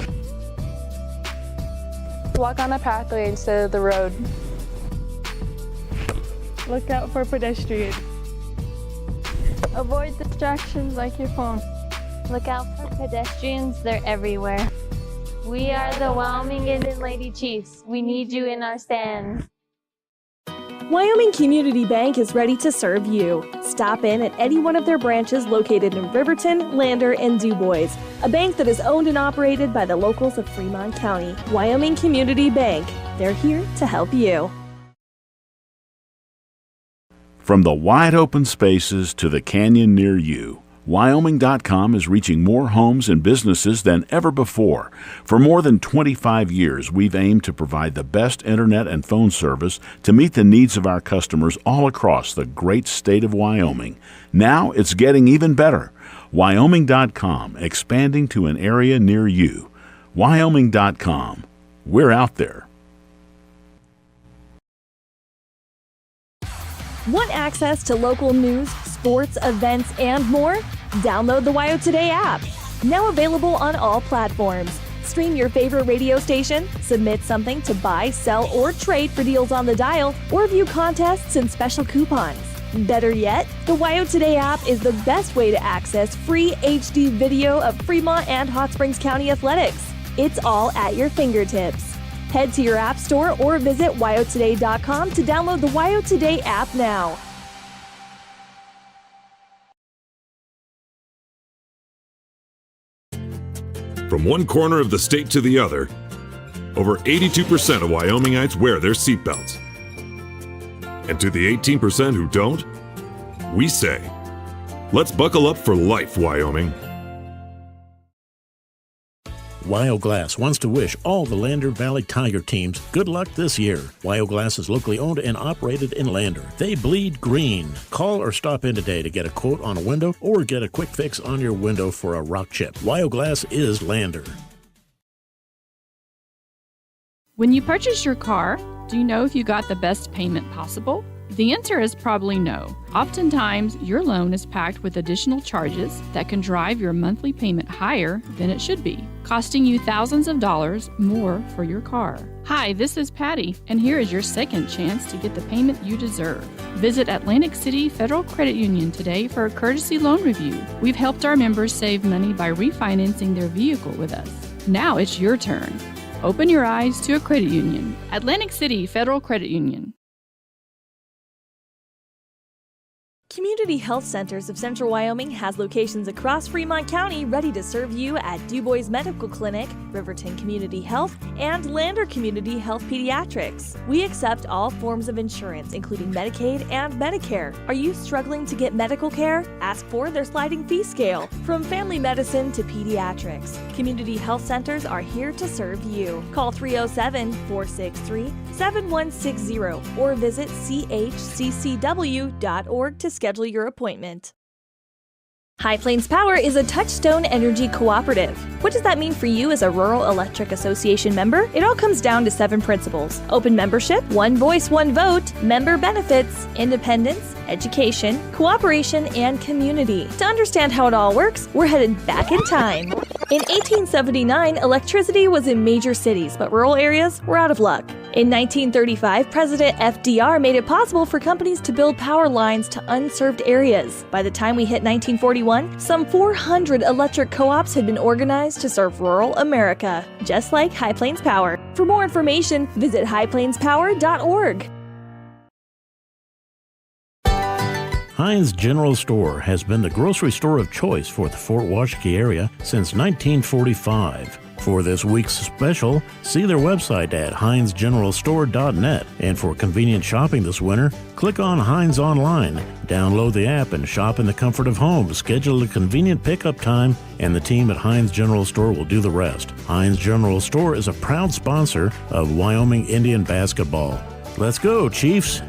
Walk on a pathway instead of the road. Look out for pedestrians. Avoid distractions like your phone. Look out for pedestrians, they're everywhere. We are the Wyoming Indian Lady Chiefs. We need you in our stands. Wyoming Community Bank is ready to serve you. Stop in at any one of their branches located in Riverton, Lander, and DuBois. A bank that is owned and operated by the locals of Fremont County. Wyoming Community Bank. They're here to help you. From the wide open spaces to the canyon near you, Wyoming.com is reaching more homes and businesses than ever before. For more than 25 years, we've aimed to provide the best internet and phone service to meet the needs of our customers all across the great state of Wyoming. Now it's getting even better. Wyoming.com, expanding to an area near you. Wyoming.com. We're out there. Want access to local news, sports, events, and more? Download the WYO Today app. Now available on all platforms. Stream your favorite radio station, submit something to buy, sell, or trade for deals on the dial, or view contests and special coupons. Better yet, the WYO Today app is the best way to access free HD video of Fremont and Hot Springs County athletics. It's all at your fingertips. Head to your app store or visit wyotoday.com to download the WYO Today app now. From one corner of the state to the other, over 82% of Wyomingites wear their seatbelts. And to the 18% who don't, we say, let's buckle up for life, Wyoming. WYO Glass wants to wish all the Lander Valley Tiger teams good luck this year. WYO Glass is locally owned and operated in Lander. They bleed green. Call or stop in today to get a quote on a window or get a quick fix on your window for a rock chip. WYO Glass is Lander. When you purchase your car, do you know if you got the best payment possible? The answer is probably no. Oftentimes, your loan is packed with additional charges that can drive your monthly payment higher than it should be, costing you thousands of dollars more for your car. Hi, this is Patty, and here is your second chance to get the payment you deserve. Visit Atlantic City Federal Credit Union today for a courtesy loan review. We've helped our members save money by refinancing their vehicle with us. Now it's your turn. Open your eyes to a credit union. Atlantic City Federal Credit Union. Community Health Centers of Central Wyoming has locations across Fremont County ready to serve you at DuBois Medical Clinic, Riverton Community Health, and Lander Community Health Pediatrics. We accept all forms of insurance, including Medicaid and Medicare. Are you struggling to get medical care? Ask for their sliding fee scale. From family medicine to pediatrics, Community Health Centers are here to serve you. Call 307-463-7160 or visit chccw.org to schedule your appointment. High Plains Power is a Touchstone Energy Cooperative. What does that mean for you as a Rural Electric Association member? It all comes down to 7 principles: open membership, one voice, one vote, member benefits, independence, education, cooperation, and community. To understand how it all works, we're headed back in time. In 1879, electricity was in major cities, but rural areas were out of luck. In 1935, President FDR made it possible for companies to build power lines to unserved areas. By the time we hit 1941, some 400 electric co-ops had been organized to serve rural America, just like High Plains Power. For more information, visit highplainspower.org. Heinz General Store has been the grocery store of choice for the Fort Washakie area since 1945. For this week's special, see their website at heinzgeneralstore.net. And for convenient shopping this winter, click on Heinz Online, download the app, and shop in the comfort of home. Schedule a convenient pickup time, and the team at Heinz General Store will do the rest. Heinz General Store is a proud sponsor of Wyoming Indian basketball. Let's go, Chiefs!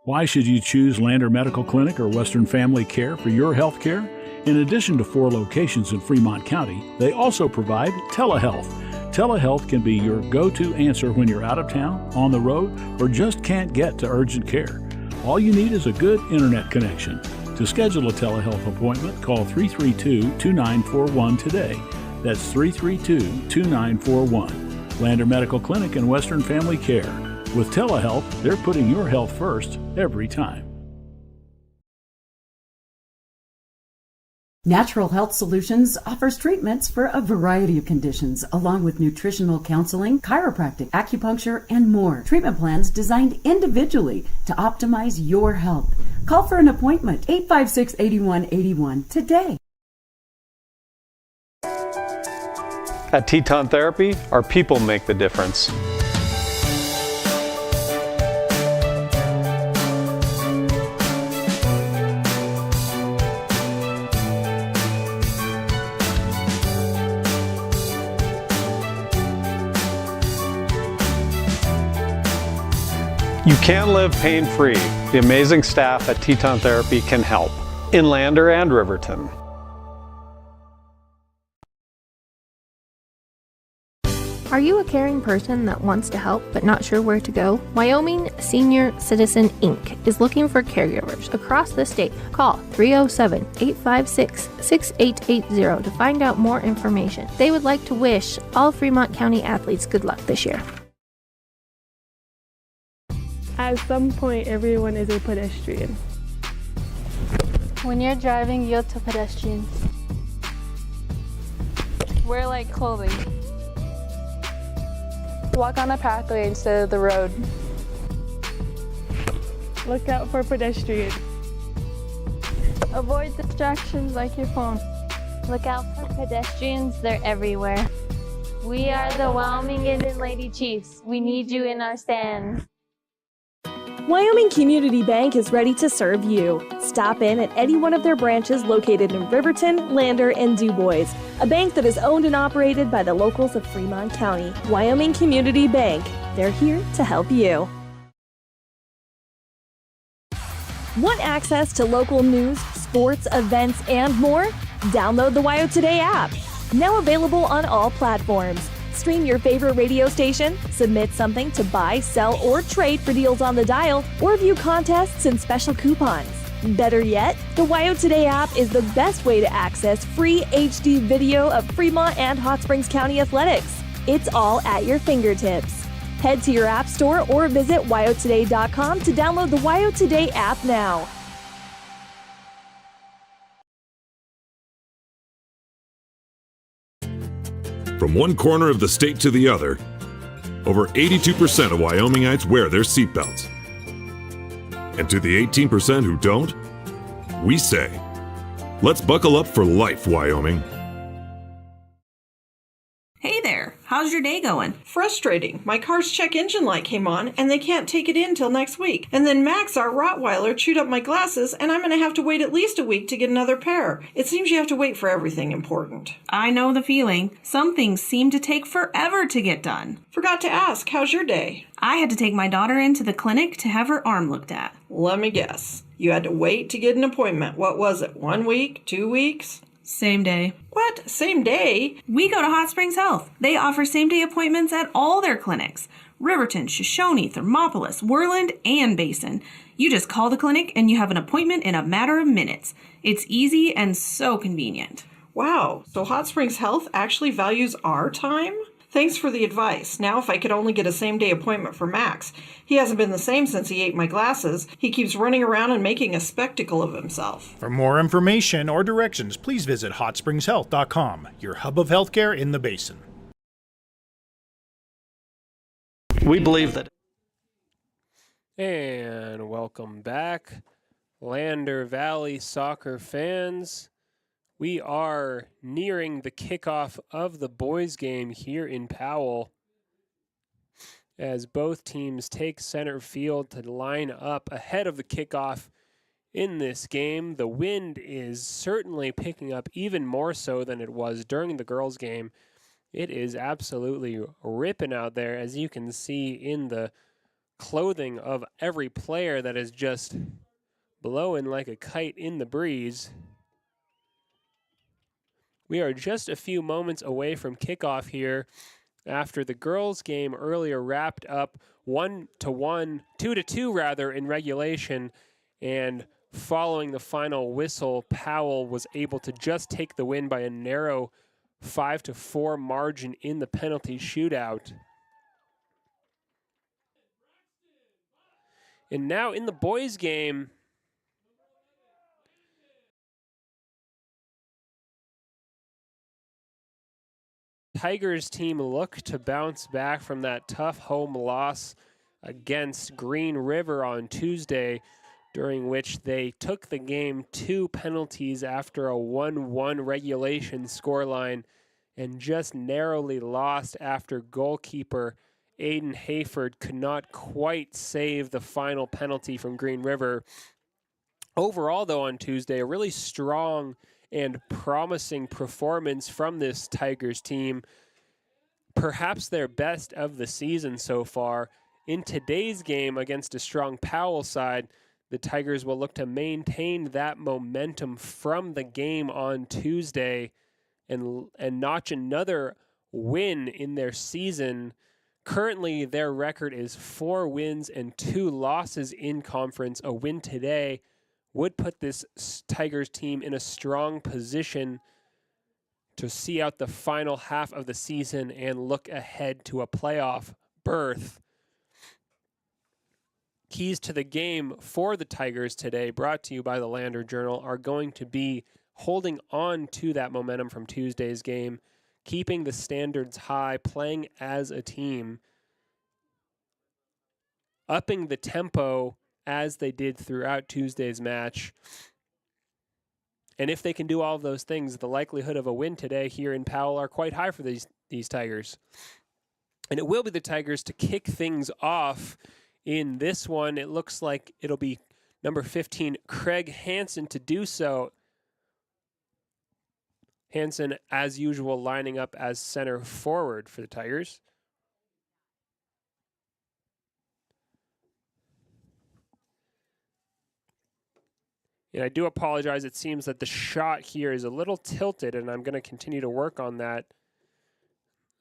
Why should you choose Lander Medical Clinic or Western Family Care for your health care? In addition to 4 locations in Fremont County, they also provide telehealth. Telehealth can be your go-to answer when you're out of town, on the road, or just can't get to urgent care. All you need is a good internet connection. To schedule a telehealth appointment, call 332-2941 today. That's 332-2941. Lander Medical Clinic and Western Family Care. With telehealth, they're putting your health first every time. Natural Health Solutions offers treatments for a variety of conditions, along with nutritional counseling, chiropractic, acupuncture, and more. Treatment plans designed individually to optimize your health. Call for an appointment, 856-8181 today. At Teton Therapy, our people make the difference. You can live pain-free. The amazing staff at Teton Therapy can help in Lander and Riverton. Are you a caring person that wants to help but not sure where to go? Wyoming Senior Citizen Inc. is looking for caregivers across the state. Call 307-856-6880 to find out more information. They would like to wish all Fremont County athletes good luck this year. At some point, everyone is a pedestrian. When you're driving, yield to pedestrians. Wear light clothing. Walk on a pathway instead of the road. Look out for pedestrians. Avoid distractions like your phone. Look out for pedestrians, they're everywhere. We are the Wyoming Indian Lady Chiefs. We need you in our stand. Wyoming Community Bank is ready to serve you. Stop in at any one of their branches located in Riverton, Lander, and DuBois. A bank that is owned and operated by the locals of Fremont County. Wyoming Community Bank. They're here to help you. Want access to local news, sports, events, and more? Download the WYO Today app. Now available on all platforms. Stream your favorite radio station, submit something to buy, sell, or trade for deals on the dial, or view contests and special coupons. Better yet, the WYO Today app is the best way to access free HD video of Fremont and Hot Springs County athletics. It's all at your fingertips. Head to your app store or visit wyotoday.com to download the WYO Today app now. From one corner of the state to the other, over 82% of Wyomingites wear their seatbelts. And to the 18% who don't, we say, let's buckle up for life, Wyoming. Hey there, how's your day going? Frustrating. My car's check engine light came on and they can't take it in till next week. And then Max, our Rottweiler, chewed up my glasses and I'm going to have to wait at least a week to get another pair. It seems you have to wait for everything important. I know the feeling. Some things seem to take forever to get done. Forgot to ask, how's your day? I had to take my daughter into the clinic to have her arm looked at. Let me guess. You had to wait to get an appointment. What was it, 1 week, 2 weeks? Same day. What? Same day? We go to Hot Springs Health. They offer same-day appointments at all their clinics. Riverton, Shoshone, Thermopolis, Worland, and Basin. You just call the clinic and you have an appointment in a matter of minutes. It's easy and so convenient. Wow, so Hot Springs Health actually values our time? Thanks for the advice. Now if I could only get a same-day appointment for Max. He hasn't been the same since he ate my glasses. He keeps running around and making a spectacle of himself. For more information or directions, please visit hotspringshealth.com, your hub of healthcare in the Basin. We believe that. And welcome back, Lander Valley soccer fans. We are nearing the kickoff of the boys' game here in Powell as both teams take center field to line up ahead of the kickoff in this game. The wind is certainly picking up even more so than it was during the girls' game. It is absolutely ripping out there, as you can see in the clothing of every player that is just blowing like a kite in the breeze. We are just a few moments away from kickoff here after the girls' game earlier wrapped up 1-1, 2-2 rather, in regulation. And following the final whistle, Powell was able to just take the win by a narrow 5-4 margin in the penalty shootout. And now in the boys' game, Tigers team look to bounce back from that tough home loss against Green River on Tuesday, during which they took the game 2 penalties after a 1-1 regulation scoreline and just narrowly lost after goalkeeper Aiden Hayford could not quite save the final penalty from Green River. Overall, though, on Tuesday, a really strong and promising performance from this Tigers team, perhaps their best of the season so far. In today's game against a strong Powell side, the Tigers will look to maintain that momentum from the game on Tuesday and notch another win in their season. Currently, their record is 4 wins and 2 losses in conference. A win today would put this Tigers team in a strong position to see out the final half of the season and look ahead to a playoff berth. Keys to the game for the Tigers today, brought to you by the Lander Journal, are going to be holding on to that momentum from Tuesday's game, keeping the standards high, playing as a team, upping the tempo as they did throughout Tuesday's match. And if they can do all of those things, the likelihood of a win today here in Powell are quite high for these Tigers. And it will be the Tigers to kick things off in this one. It looks like it'll be number 15, Craig Hansen, to do so. Hansen, as usual, lining up as center forward for the Tigers. And I do apologize. It seems that the shot here is a little tilted, and I'm going to continue to work on that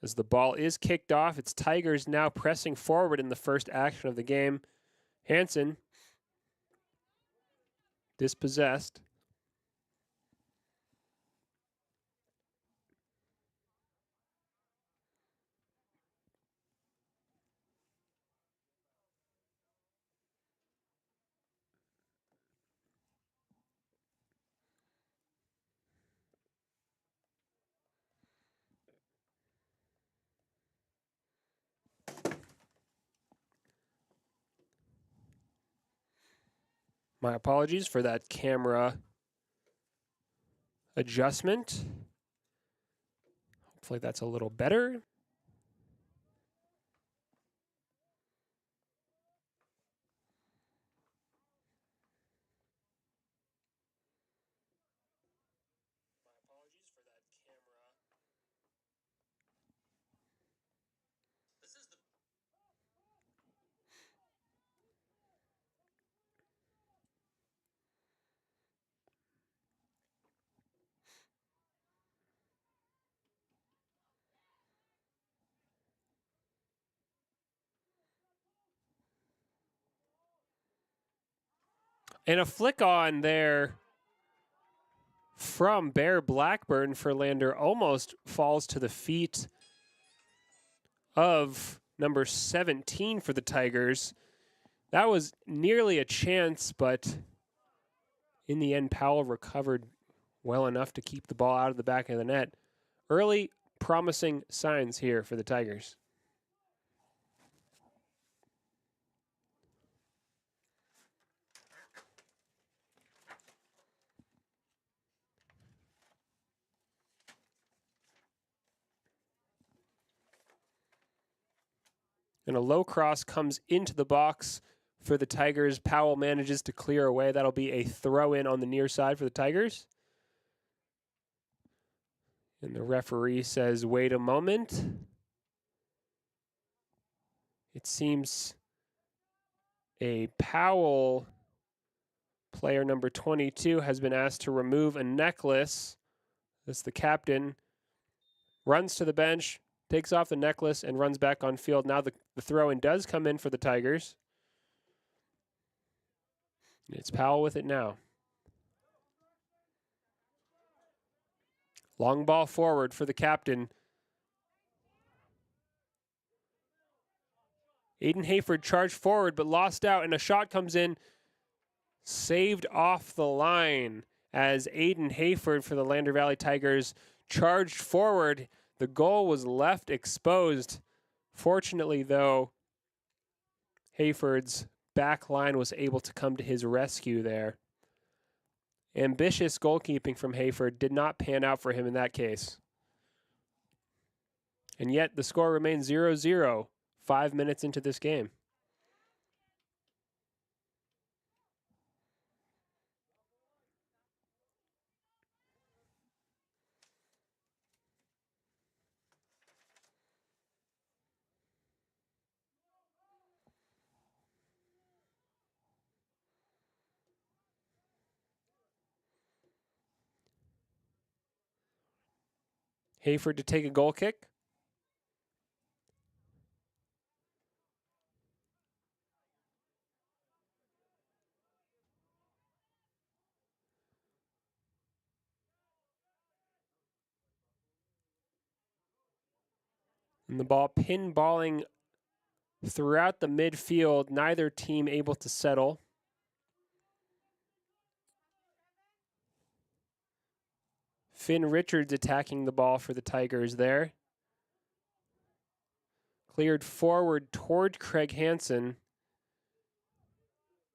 as the ball is kicked off. It's Tigers now pressing forward in the first action of the game. Hansen, dispossessed. My apologies for that camera adjustment. Hopefully that's a little better. And a flick on there from Bear Blackburn for Lander almost falls to the feet of number 17 for the Tigers. That was nearly a chance, but in the end, Powell recovered well enough to keep the ball out of the back of the net. Early promising signs here for the Tigers. And a low cross comes into the box for the Tigers. Powell manages to clear away. That'll be a throw in on the near side for the Tigers. And the referee says, wait a moment. It seems a Powell player, number 22, has been asked to remove a necklace. That's the captain. Runs to the bench, takes off the necklace, and runs back on field. Now the throw-in does come in for the Tigers. It's Powell with it now. Long ball forward for the captain. Aiden Hayford charged forward but lost out, and a shot comes in. Saved off the line as Aiden Hayford for the Lander Valley Tigers charged forward. The goal was left exposed. Fortunately, though, Hayford's back line was able to come to his rescue there. Ambitious goalkeeping from Hayford did not pan out for him in that case. And yet the score remains 0-0 5 minutes into this game. Hayford to take a goal kick. And the ball pinballing throughout the midfield, neither team able to settle. Finn Richards attacking the ball for the Tigers there. Cleared forward toward Craig Hansen.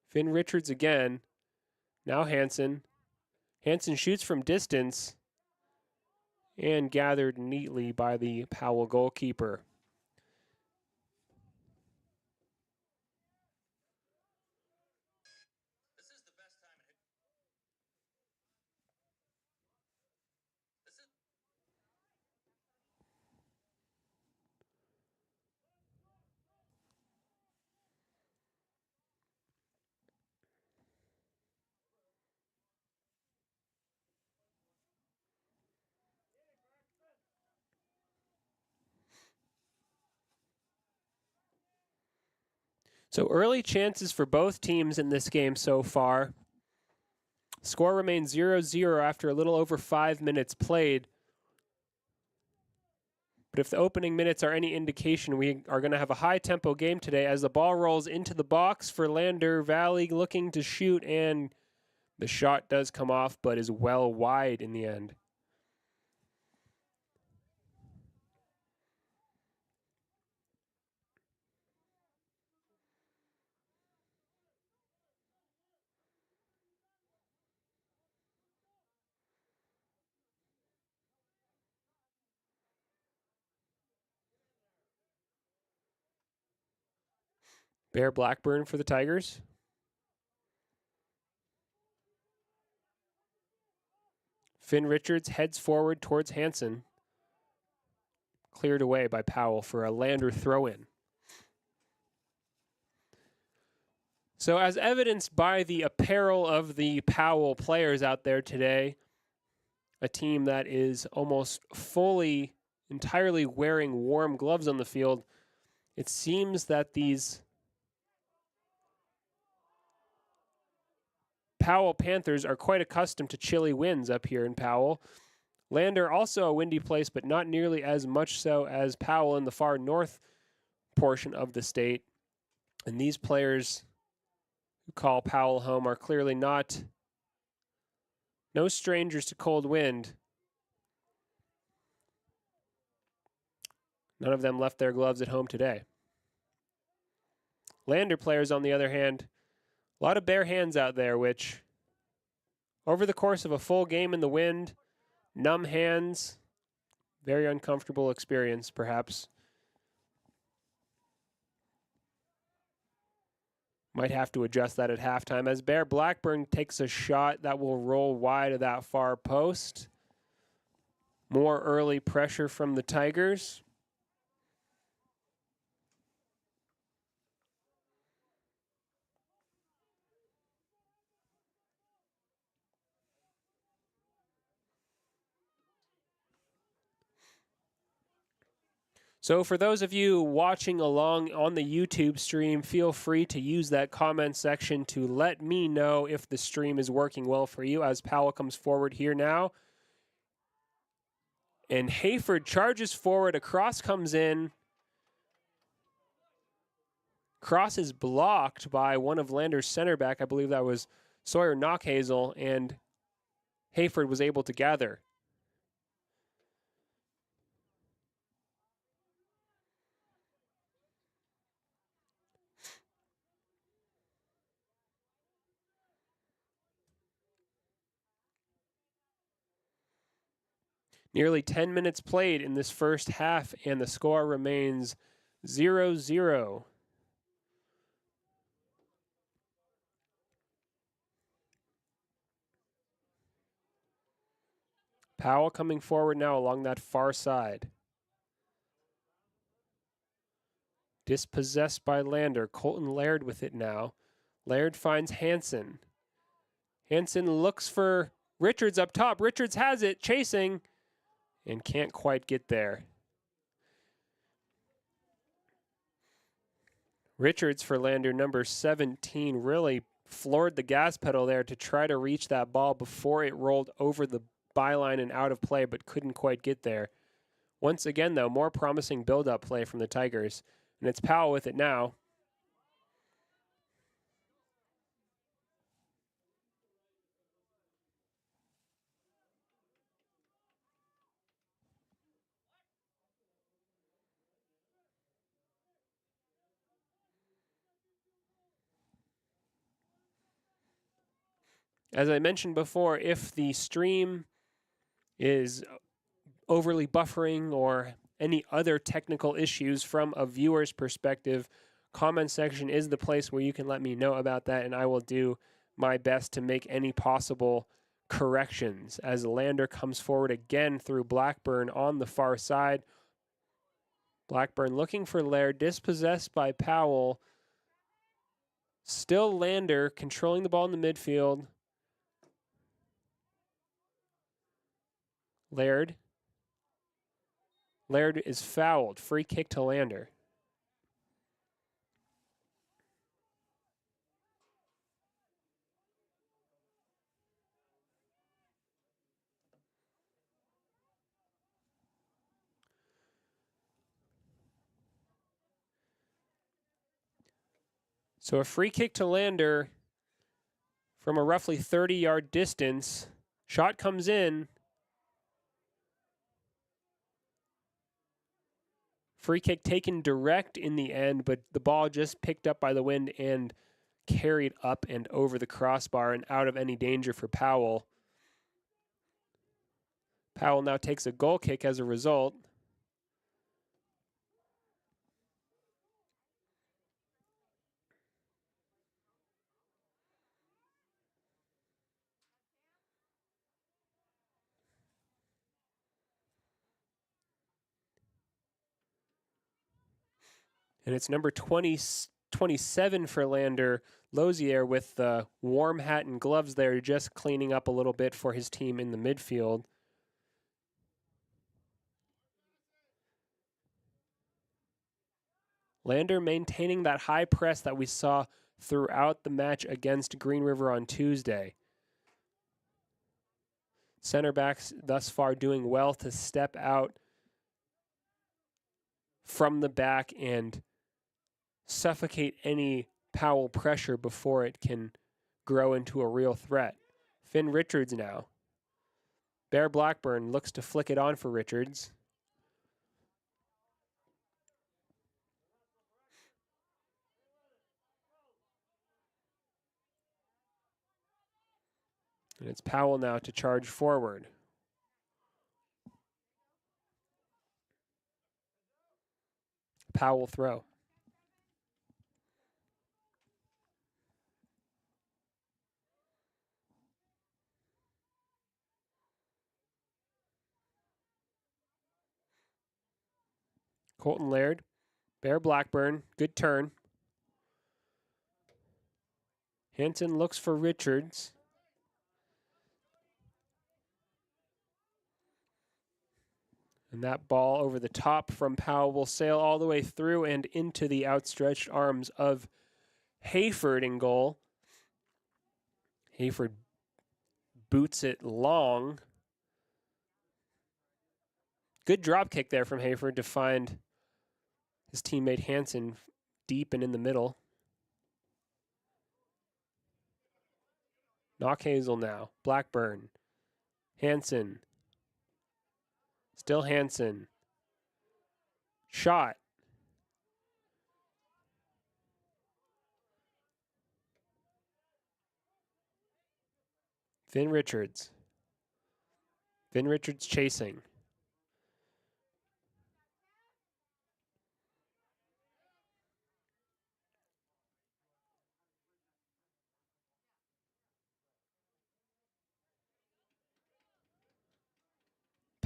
Finn Richards again. Now Hansen. Hansen shoots from distance and gathered neatly by the Powell goalkeeper. So early chances for both teams in this game so far. Score remains 0-0 after a little over 5 minutes played. But if the opening minutes are any indication, we are going to have a high-tempo game today as the ball rolls into the box for Lander Valley looking to shoot, and the shot does come off but is well wide in the end. Bear Blackburn for the Tigers. Finn Richards heads forward towards Hansen. Cleared away by Powell for a Lander throw-in. So as evidenced by the apparel of the Powell players out there today, a team that is almost fully, entirely wearing warm gloves on the field, it seems that these Powell Panthers are quite accustomed to chilly winds up here in Powell. Lander also a windy place, but not nearly as much so as Powell in the far north portion of the state. And these players who call Powell home are clearly no strangers to cold wind. None of them left their gloves at home today. Lander players, on the other hand, a lot of bare hands out there, which over the course of a full game in the wind, numb hands, very uncomfortable experience, perhaps. Might have to adjust that at halftime as Bear Blackburn takes a shot that will roll wide of that far post. More early pressure from the Tigers. So for those of you watching along on the YouTube stream, feel free to use that comment section to let me know if the stream is working well for you as Powell comes forward here now. And Hayford charges forward, a cross comes in. Cross is blocked by one of Lander's center back, I believe that was Sawyer Knockhazel, and Hayford was able to gather. Nearly 10 minutes played in this first half, and the score remains 0-0. Powell coming forward now along that far side. Dispossessed by Lander. Colton Laird with it now. Laird finds Hansen. Hansen looks for Richards up top. Richards has it, chasing, and can't quite get there. Richards for Lander, number 17, really floored the gas pedal there to try to reach that ball before it rolled over the byline and out of play, but couldn't quite get there. Once again, though, more promising build-up play from the Tigers, and it's Powell with it now. As I mentioned before, if the stream is overly buffering or any other technical issues from a viewer's perspective, comment section is the place where you can let me know about that, and I will do my best to make any possible corrections as Lander comes forward again through Blackburn on the far side. Blackburn looking for Laird, dispossessed by Powell. Still Lander controlling the ball in the midfield. Laird is fouled. Free kick to Lander. So a free kick to Lander from a roughly 30-yard distance. Shot comes in. Free kick taken direct in the end, but the ball just picked up by the wind and carried up and over the crossbar and out of any danger for Powell. Powell now takes a goal kick as a result. And it's number 27 for Lander, Lozier, with the warm hat and gloves there, just cleaning up a little bit for his team in the midfield. Lander maintaining that high press that we saw throughout the match against Green River on Tuesday. Center backs thus far doing well to step out from the back and suffocate any Powell pressure before it can grow into a real threat. Finn Richards now. Bear Blackburn looks to flick it on for Richards. And it's Powell now to charge forward. Powell throw. Colton Laird, Bear Blackburn, good turn. Hansen looks for Richards. And that ball over the top from Powell will sail all the way through and into the outstretched arms of Hayford in goal. Hayford boots it long. Good drop kick there from Hayford to find his teammate Hansen deep and in the middle. Knockhazel now. Blackburn. Hansen. Still Hansen. Shot. Finn Richards. Finn Richards chasing.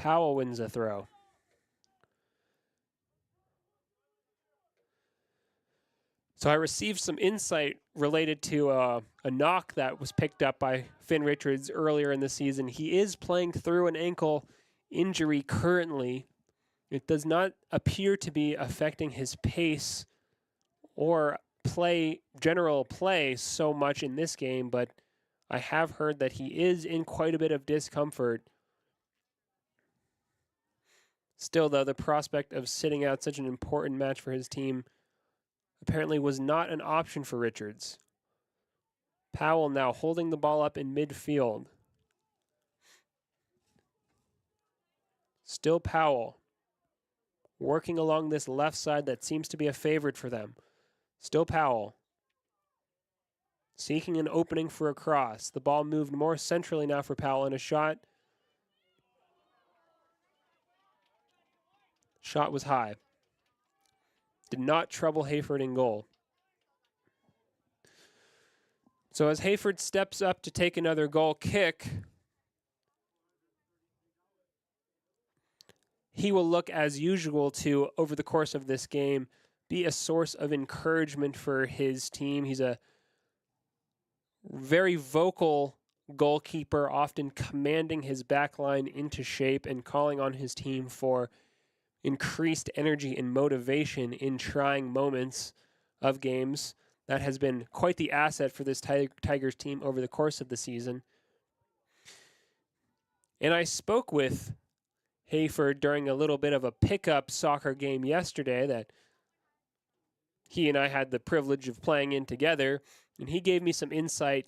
Powell wins a throw. So I received some insight related to a knock that was picked up by Finn Richards earlier in the season. He is playing through an ankle injury currently. It does not appear to be affecting his pace or general play so much in this game, but I have heard that he is in quite a bit of discomfort. Still, though, the prospect of sitting out such an important match for his team apparently was not an option for Richards. Powell now holding the ball up in midfield. Still Powell working along this left side that seems to be a favorite for them. Still Powell seeking an opening for a cross. The ball moved more centrally now for Powell, and a shot. Shot was high. Did not trouble Hayford in goal. So as Hayford steps up to take another goal kick, he will look as usual to, over the course of this game, be a source of encouragement for his team. He's a very vocal goalkeeper, often commanding his back line into shape and calling on his team for increased energy and motivation in trying moments of games. That has been quite the asset for this Tigers team over the course of the season. And I spoke with Hayford during a little bit of a pickup soccer game yesterday that he and I had the privilege of playing in together, and he gave me some insight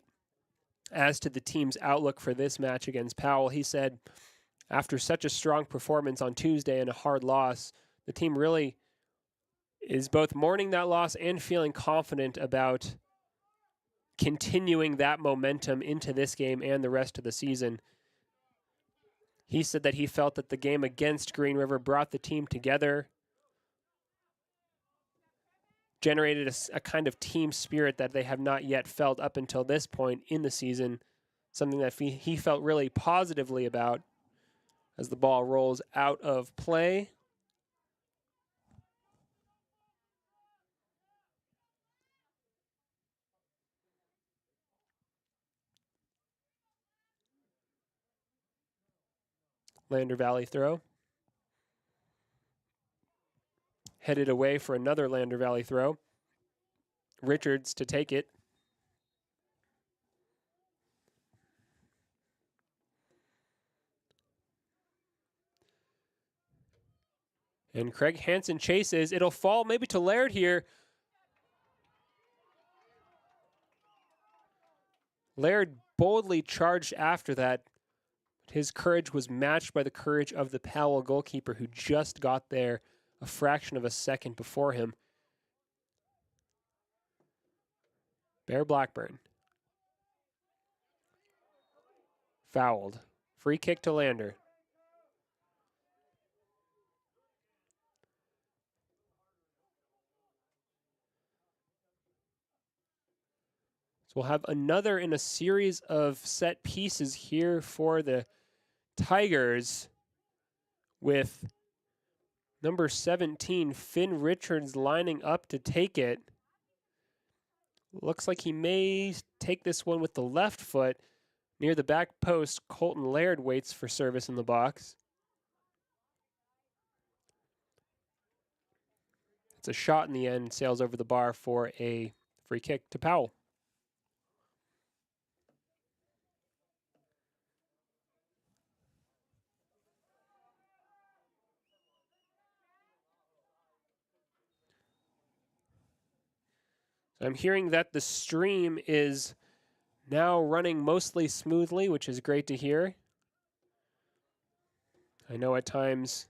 as to the team's outlook for this match against Powell. He said, after such a strong performance on Tuesday and a hard loss, the team really is both mourning that loss and feeling confident about continuing that momentum into this game and the rest of the season. He said that he felt that the game against Green River brought the team together, generated a kind of team spirit that they have not yet felt up until this point in the season, something that he felt really positively about as the ball rolls out of play. Lander Valley throw. Headed away for another Lander Valley throw. Richards to take it. And Craig Hansen chases. It'll fall maybe to Laird here. Laird boldly charged after that. His courage was matched by the courage of the Powell goalkeeper who just got there a fraction of a second before him. Bear Blackburn. Fouled. Free kick to Lander. So we'll have another in a series of set pieces here for the Tigers with number 17, Finn Richards, lining up to take it. Looks like he may take this one with the left foot. Near the back post, Colton Laird waits for service in the box. It's a shot in the end, sails over the bar for a free kick to Powell. I'm hearing that the stream is now running mostly smoothly, which is great to hear. I know at times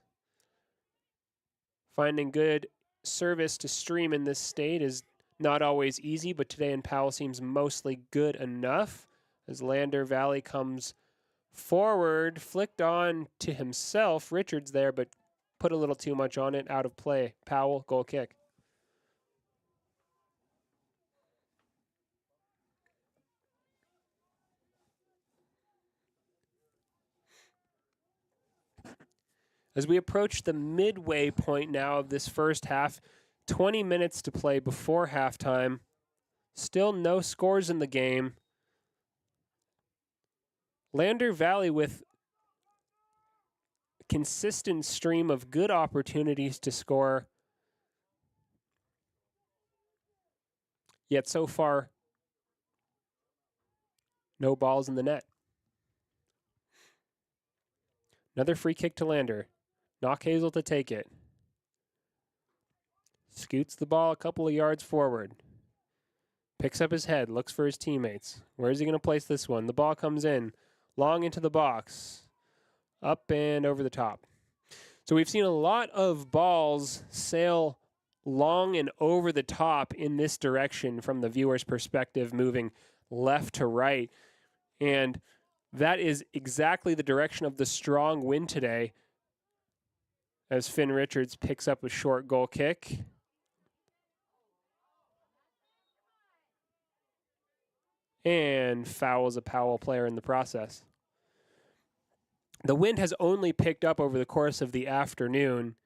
finding good service to stream in this state is not always easy, but today in Powell seems mostly good enough as Lander Valley comes forward, flicked on to himself. Richards there, but put a little too much on it, out of play. Powell, goal kick. As we approach the midway point now of this first half, 20 minutes to play before halftime. Still no scores in the game. Lander Valley with a consistent stream of good opportunities to score. Yet so far, no balls in the net. Another free kick to Lander. Knock Hazel to take it. Scoots the ball a couple of yards forward. Picks up his head, looks for his teammates. Where is he going to place this one? The ball comes in, long into the box. Up and over the top. So we've seen a lot of balls sail long and over the top in this direction from the viewer's perspective, moving left to right. And that is exactly the direction of the strong wind today, as Finn Richards picks up a short goal kick. And fouls a Powell player in the process. The wind has only picked up over the course of the afternoon.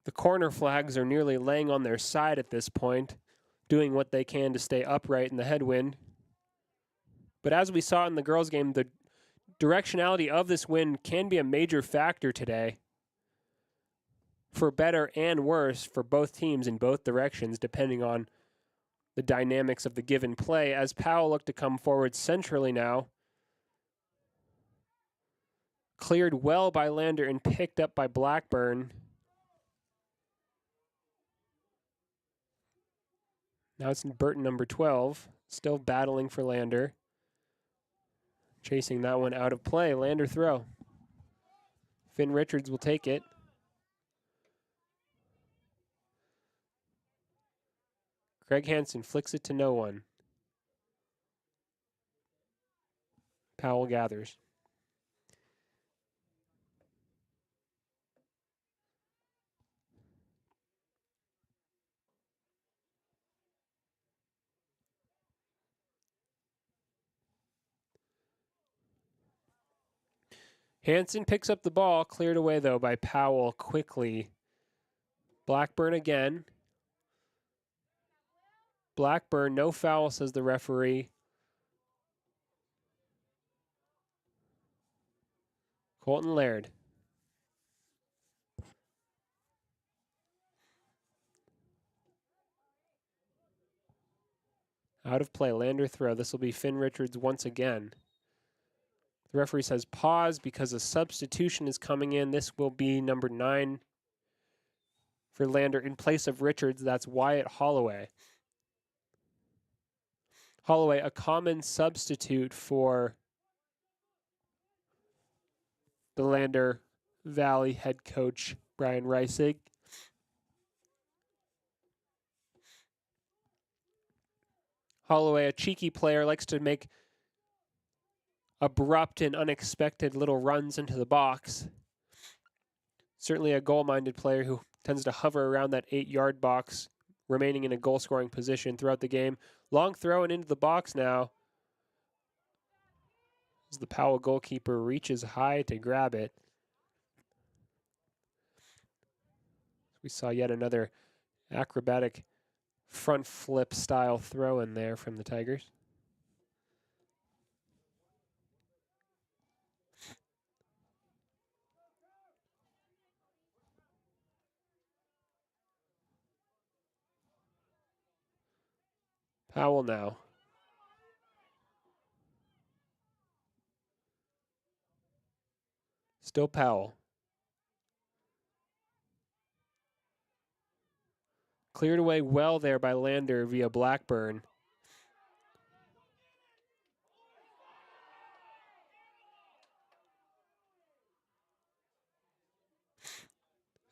The corner flags are nearly laying on their side at this point, doing what they can to stay upright in the headwind. But as we saw in the girls' game, the directionality of this wind can be a major factor today, for better and worse for both teams in both directions, depending on the dynamics of the given play, as Powell looked to come forward centrally now. Cleared well by Lander and picked up by Blackburn. Now it's Burton, number 12, still battling for Lander. Chasing that one out of play. Lander throw. Finn Richards will take it. Craig Hansen flicks it to no one. Powell gathers. Hansen picks up the ball, cleared away though by Powell quickly. Blackburn again. Blackburn, no foul, says the referee. Colton Laird. Out of play, Lander throw. This will be Finn Richards once again. The referee says pause because a substitution is coming in. This will be number 9 for Lander in place of Richards. That's Wyatt Holloway. Holloway, a common substitute for the Lander Valley head coach, Brian Reisig. Holloway, a cheeky player, likes to make abrupt and unexpected little runs into the box. Certainly a goal-minded player who tends to hover around that 8-yard box, remaining in a goal-scoring position throughout the game. Long throw and into the box now, as the Powell goalkeeper reaches high to grab it. We saw yet another acrobatic front flip style throw in there from the Tigers. Powell now. Still Powell. Cleared away well there by Lander via Blackburn.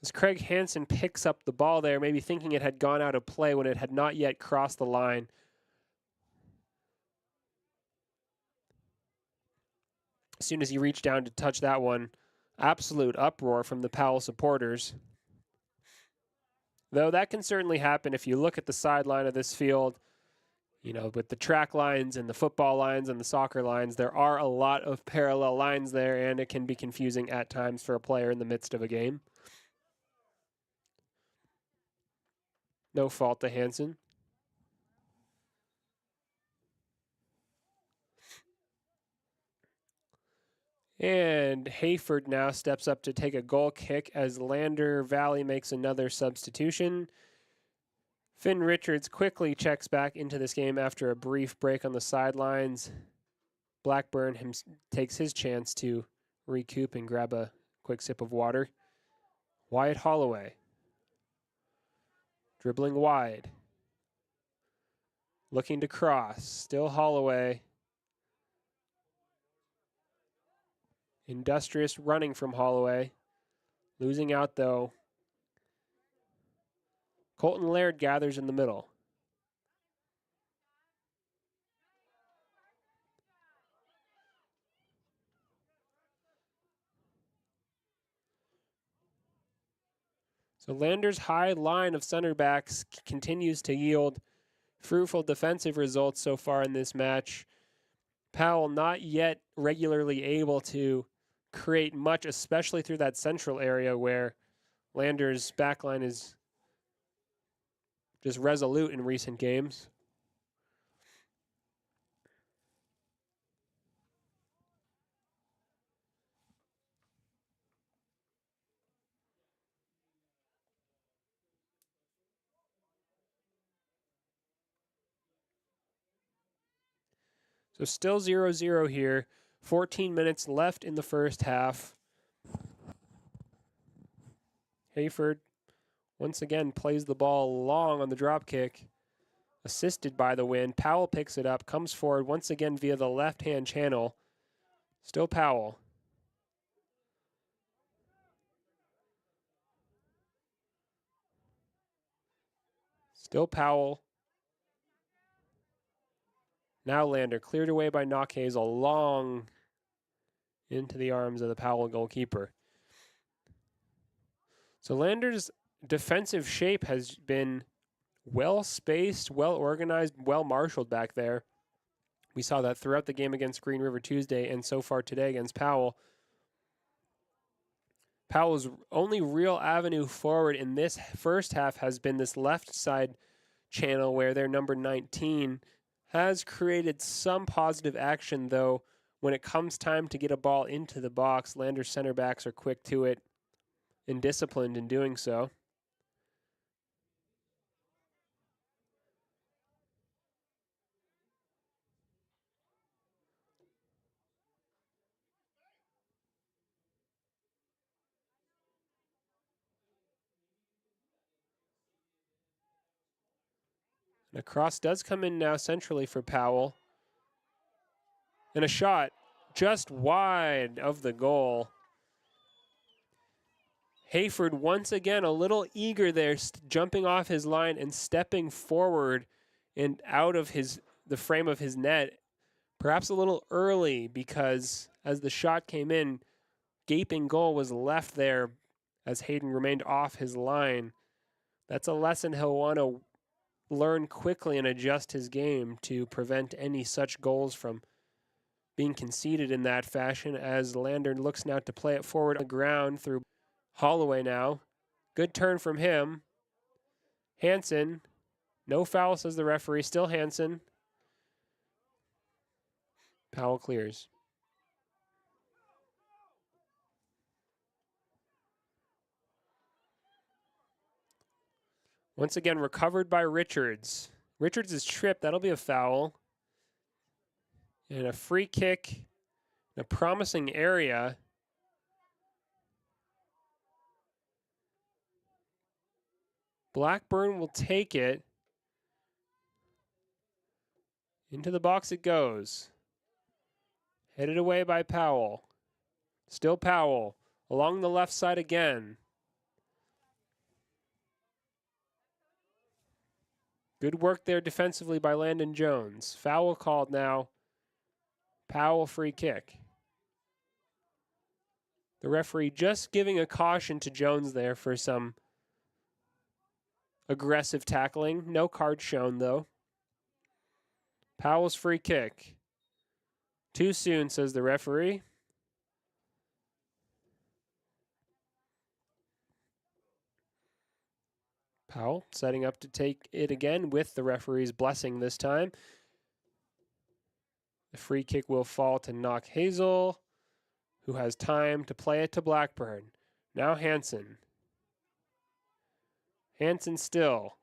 As Craig Hansen picks up the ball there, maybe thinking it had gone out of play when it had not yet crossed the line. As soon as he reached down to touch that one, absolute uproar from the Powell supporters. Though that can certainly happen if you look at the sideline of this field. You know, with the track lines and the football lines and the soccer lines, there are a lot of parallel lines there, and it can be confusing at times for a player in the midst of a game. No fault to Hansen. And Hayford now steps up to take a goal kick as Lander Valley makes another substitution. Finn Richards quickly checks back into this game after a brief break on the sidelines. Blackburn takes his chance to recoup and grab a quick sip of water. Wyatt Holloway. Dribbling wide. Looking to cross. Still Holloway. Industrious running from Holloway. Losing out, though. Colton Laird gathers in the middle. So Lander's high line of center backs continues to yield fruitful defensive results so far in this match. Powell not yet regularly able to create much, especially through that central area where Lander's backline is just resolute in recent games. So still 0-0 here. 14 minutes left in the first half. Hayford once again plays the ball long on the drop kick, assisted by the wind. Powell picks it up, comes forward once again via the left-hand channel. Still Powell. Still Powell. Now Lander, cleared away by Knockhazel, long into the arms of the Powell goalkeeper. So Lander's defensive shape has been well-spaced, well-organized, well-marshaled back there. We saw that throughout the game against Green River Tuesday and so far today against Powell. Powell's only real avenue forward in this first half has been this left side channel where their number 19 has created some positive action, though when it comes time to get a ball into the box, Lander's center backs are quick to it and disciplined in doing so. And a cross does come in now centrally for Powell. And a shot just wide of the goal. Hayford once again a little eager there, jumping off his line and stepping forward and out of the frame of his net. Perhaps a little early because as the shot came in, gaping goal was left there as Hayden remained off his line. That's a lesson he'll want to learn quickly and adjust his game to prevent any such goals from being conceded in that fashion, as Lander looks now to play it forward on the ground through Holloway now. Good turn from him. Hansen. No foul, says the referee. Still Hansen. Powell clears. Once again, recovered by Richards. Richards is tripped. That'll be a foul. And a free kick in a promising area. Blackburn will take it. Into the box it goes. Headed away by Powell. Still Powell. Along the left side again. Good work there defensively by Landon Jones. Foul called now. Powell free kick. The referee just giving a caution to Jones there for some aggressive tackling. No card shown though. Powell's free kick. Too soon, says the referee. Powell setting up to take it again with the referee's blessing this time. The free kick will fall to Knock Hazel, who has time to play it to Blackburn. Now Hansen. Hansen still.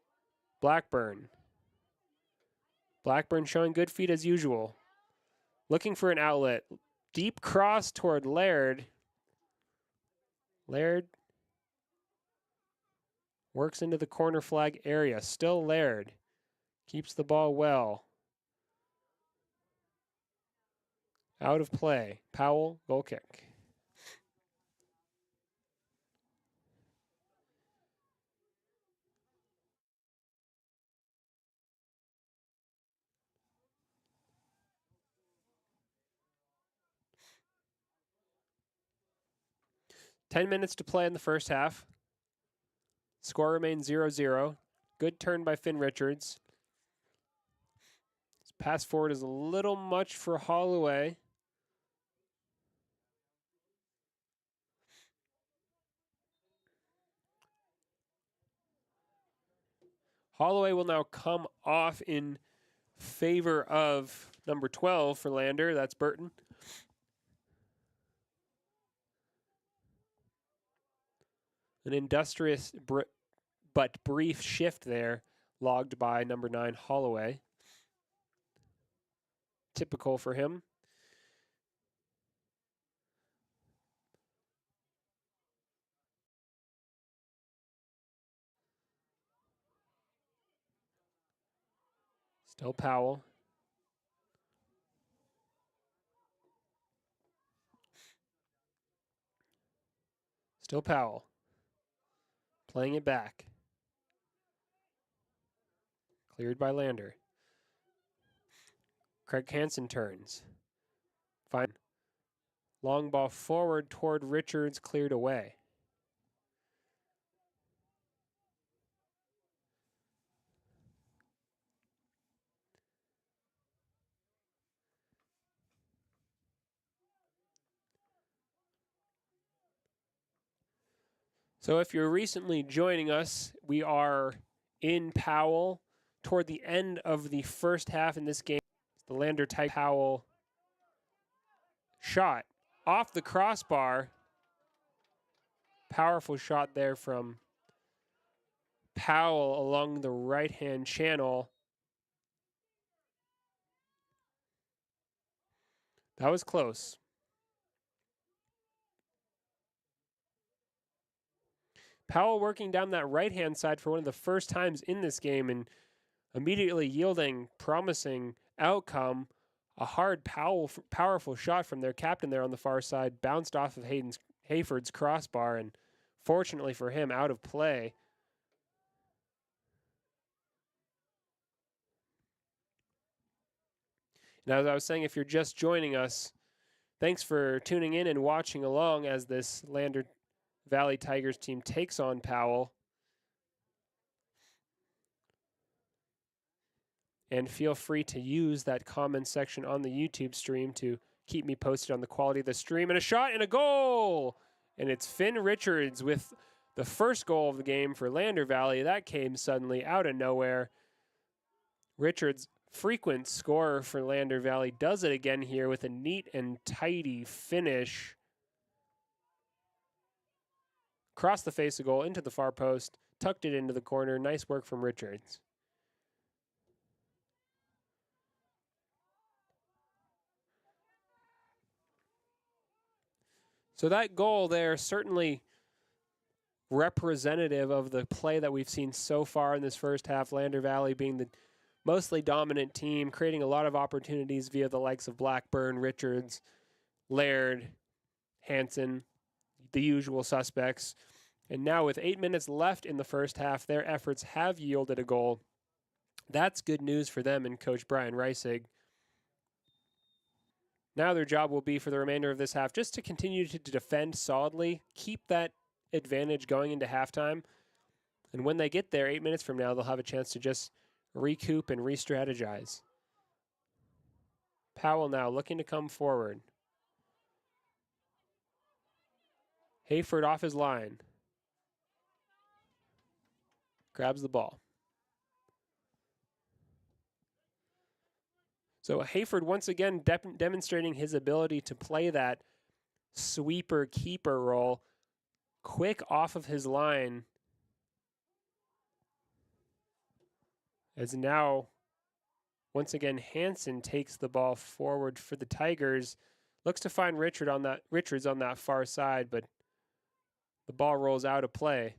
Blackburn. Blackburn showing good feet as usual. Looking for an outlet. Deep cross toward Laird. Laird works into the corner flag area. Still Laird. Keeps the ball well. Out of play. Powell, goal kick. Ten minutes to play in the first half. Score remains 0-0. Good turn by Finn Richards. His pass forward is a little much for Holloway. Holloway will now come off in favor of number 12 for Lander. That's Burton. An industrious but brief shift there, logged by number 9 Holloway. Typical for him. Still Powell. Still Powell. Playing it back. Cleared by Lander. Craig Hansen turns. Fine. Long ball forward toward Richards, cleared away. So if you're recently joining us, we are in Powell toward the end of the first half in this game. The Lander type Powell shot off the crossbar. Powerful shot there from Powell along the right-hand channel. That was close. Powell working down that right-hand side for one of the first times in this game and immediately yielding promising outcome. A hard powerful shot from their captain there on the far side, bounced off of Hayford's crossbar, and fortunately for him, out of play. And as I was saying, if you're just joining us, thanks for tuning in and watching along as this Lander Valley Tigers team takes on Powell. And feel free to use that comment section on the YouTube stream to keep me posted on the quality of the stream. And a shot and a goal! And it's Finn Richards with the first goal of the game for Lander Valley. That came suddenly out of nowhere. Richards, frequent scorer for Lander Valley, does it again here with a neat and tidy finish. Across the face of goal, into the far post, tucked it into the corner. Nice work from Richards. So that goal there certainly representative of the play that we've seen so far in this first half. Lander Valley being the mostly dominant team, creating a lot of opportunities via the likes of Blackburn, Richards, Laird, Hansen, the usual suspects. And now with 8 minutes left in the first half, their efforts have yielded a goal. That's good news for them and Coach Brian Reisig. Now their job will be for the remainder of this half just to continue to defend solidly, keep that advantage going into halftime. And when they get there, 8 minutes from now, they'll have a chance to just recoup and re-strategize. Powell now looking to come forward. Hayford off his line. Grabs the ball. So Hayford once again demonstrating his ability to play that sweeper keeper role quick off of his line. As now, once again, Hansen takes the ball forward for the Tigers. Looks to find Richards on that far side, but the ball rolls out of play.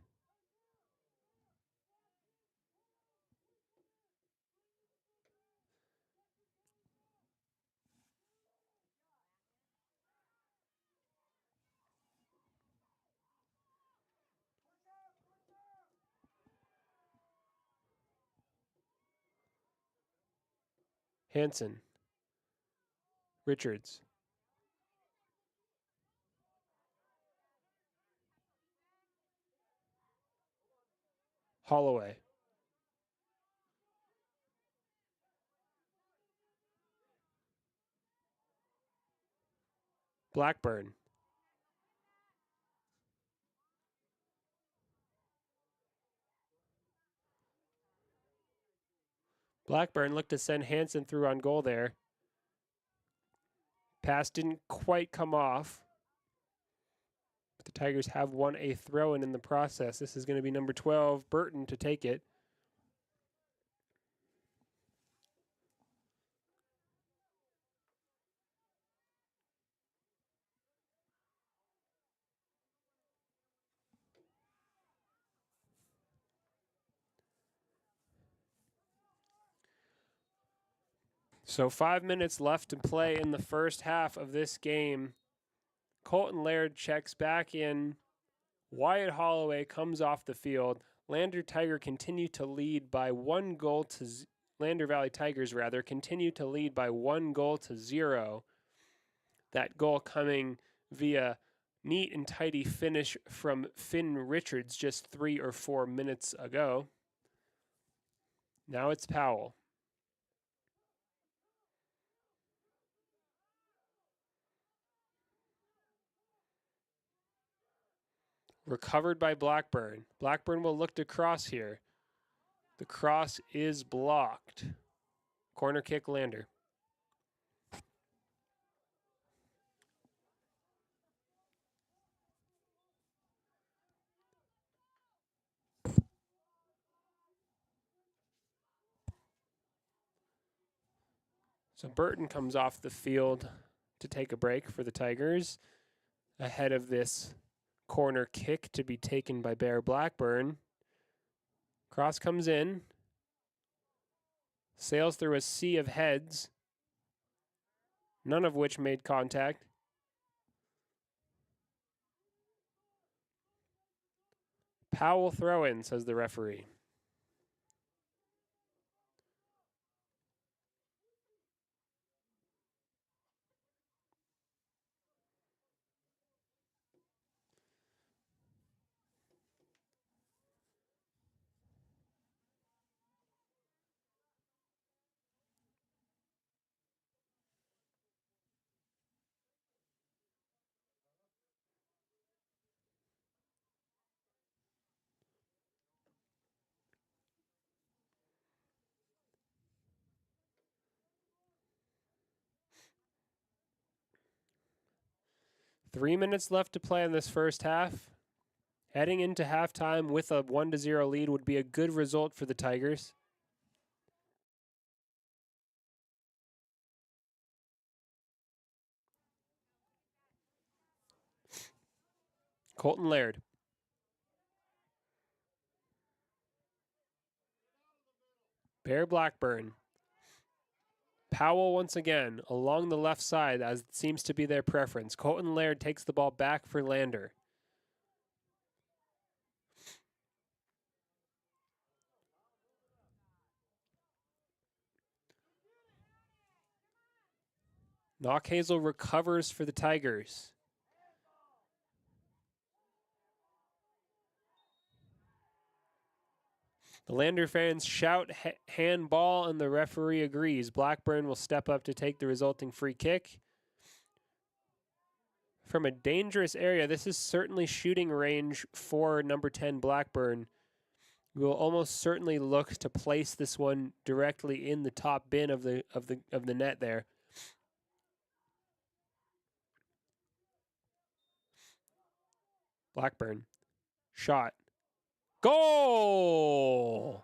Hansen. Richards. Holloway. Blackburn. Blackburn looked to send Hansen through on goal there. Pass didn't quite come off. But the Tigers have won a throw-in in the process. This is going to be number 12, Burton, to take it. So 5 minutes left to play in the first half of this game. Colton Laird checks back in. Wyatt Holloway comes off the field. Lander Valley Tigers continue to lead by 1 goal to 0. That goal coming via neat and tidy finish from Finn Richards just 3 or 4 minutes ago. Now it's Powell. Recovered by Blackburn. Blackburn will look to cross here. The cross is blocked. Corner kick, Lander. So Burton comes off the field to take a break for the Tigers ahead of this corner kick to be taken by Bear Blackburn. Cross comes in, sails through a sea of heads, none of which made contact. Powell throw in, says the referee. Three minutes left to play in this first half. Heading into halftime with a 1-0 lead would be a good result for the Tigers. Colton Laird. Bear Blackburn. Powell once again along the left side, as it seems to be their preference. Colton Laird takes the ball back for Lander. Knockhazel recovers for the Tigers. The Lander fans shout handball, and the referee agrees. Blackburn will step up to take the resulting free kick. From a dangerous area, this is certainly shooting range for number 10 Blackburn. We will almost certainly look to place this one directly in the top bin of the net there. Blackburn shot. Goal!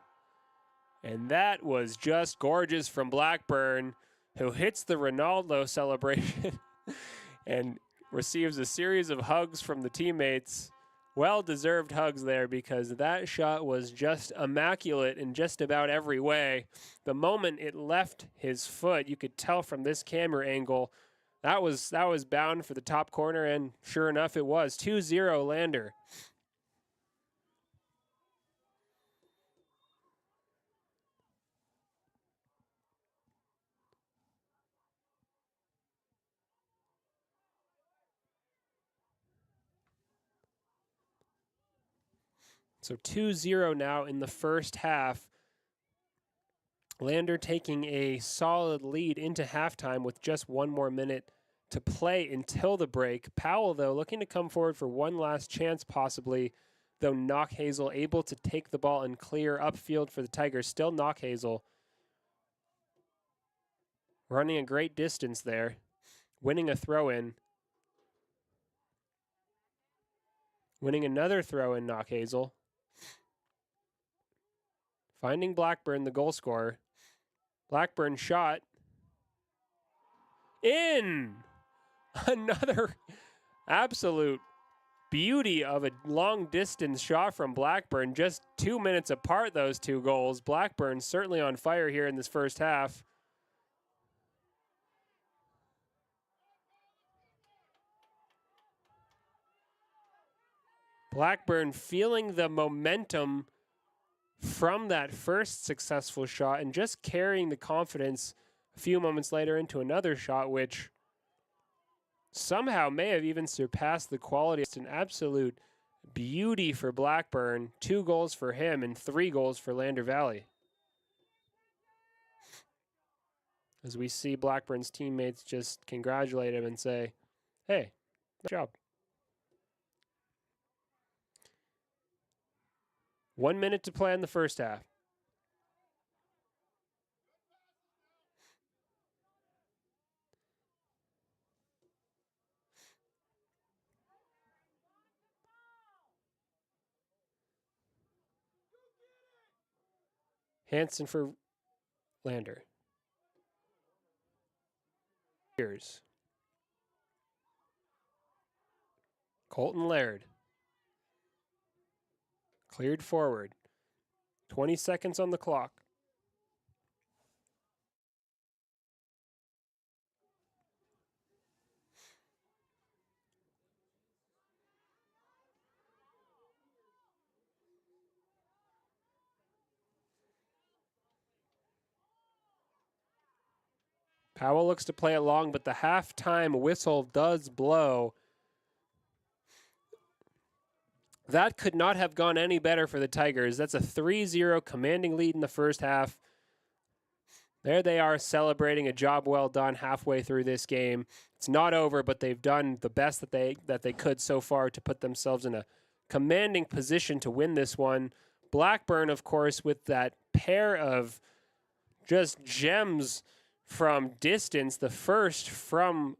And that was just gorgeous from Blackburn, who hits the Ronaldo celebration and receives a series of hugs from the teammates. Well-deserved hugs there, because that shot was just immaculate in just about every way. The moment it left his foot, you could tell from this camera angle, that was bound for the top corner, and sure enough it was. 2-0 Lander. So 2-0 now in the first half. Lander taking a solid lead into halftime with just one more minute to play until the break. Powell, though, looking to come forward for one last chance possibly, though Knockhazel able to take the ball and clear upfield for the Tigers. Still Knockhazel running a great distance there, winning a throw-in. Winning another throw-in, Knockhazel. Finding Blackburn, the goal scorer. Blackburn shot. In! Another absolute beauty of a long-distance shot from Blackburn. Just 2 minutes apart, those two goals. Blackburn certainly on fire here in this first half. Blackburn feeling the momentum from that first successful shot and just carrying the confidence a few moments later into another shot, which somehow may have even surpassed the quality. It's an absolute beauty for Blackburn. 2 goals for him and 3 goals for Lander Valley. As we see Blackburn's teammates just congratulate him and say, hey, good job. 1 minute to play in the first half. Hansen for Lander. Here's Colton Laird. Cleared forward. 20 seconds on the clock. Powell looks to play it long, but the halftime whistle does blow. That could not have gone any better for the Tigers. That's a 3-0 commanding lead in the first half. There they are celebrating a job well done halfway through this game. It's not over, but they've done the best that they could so far to put themselves in a commanding position to win this one. Blackburn, of course, with that pair of just gems from distance. The first from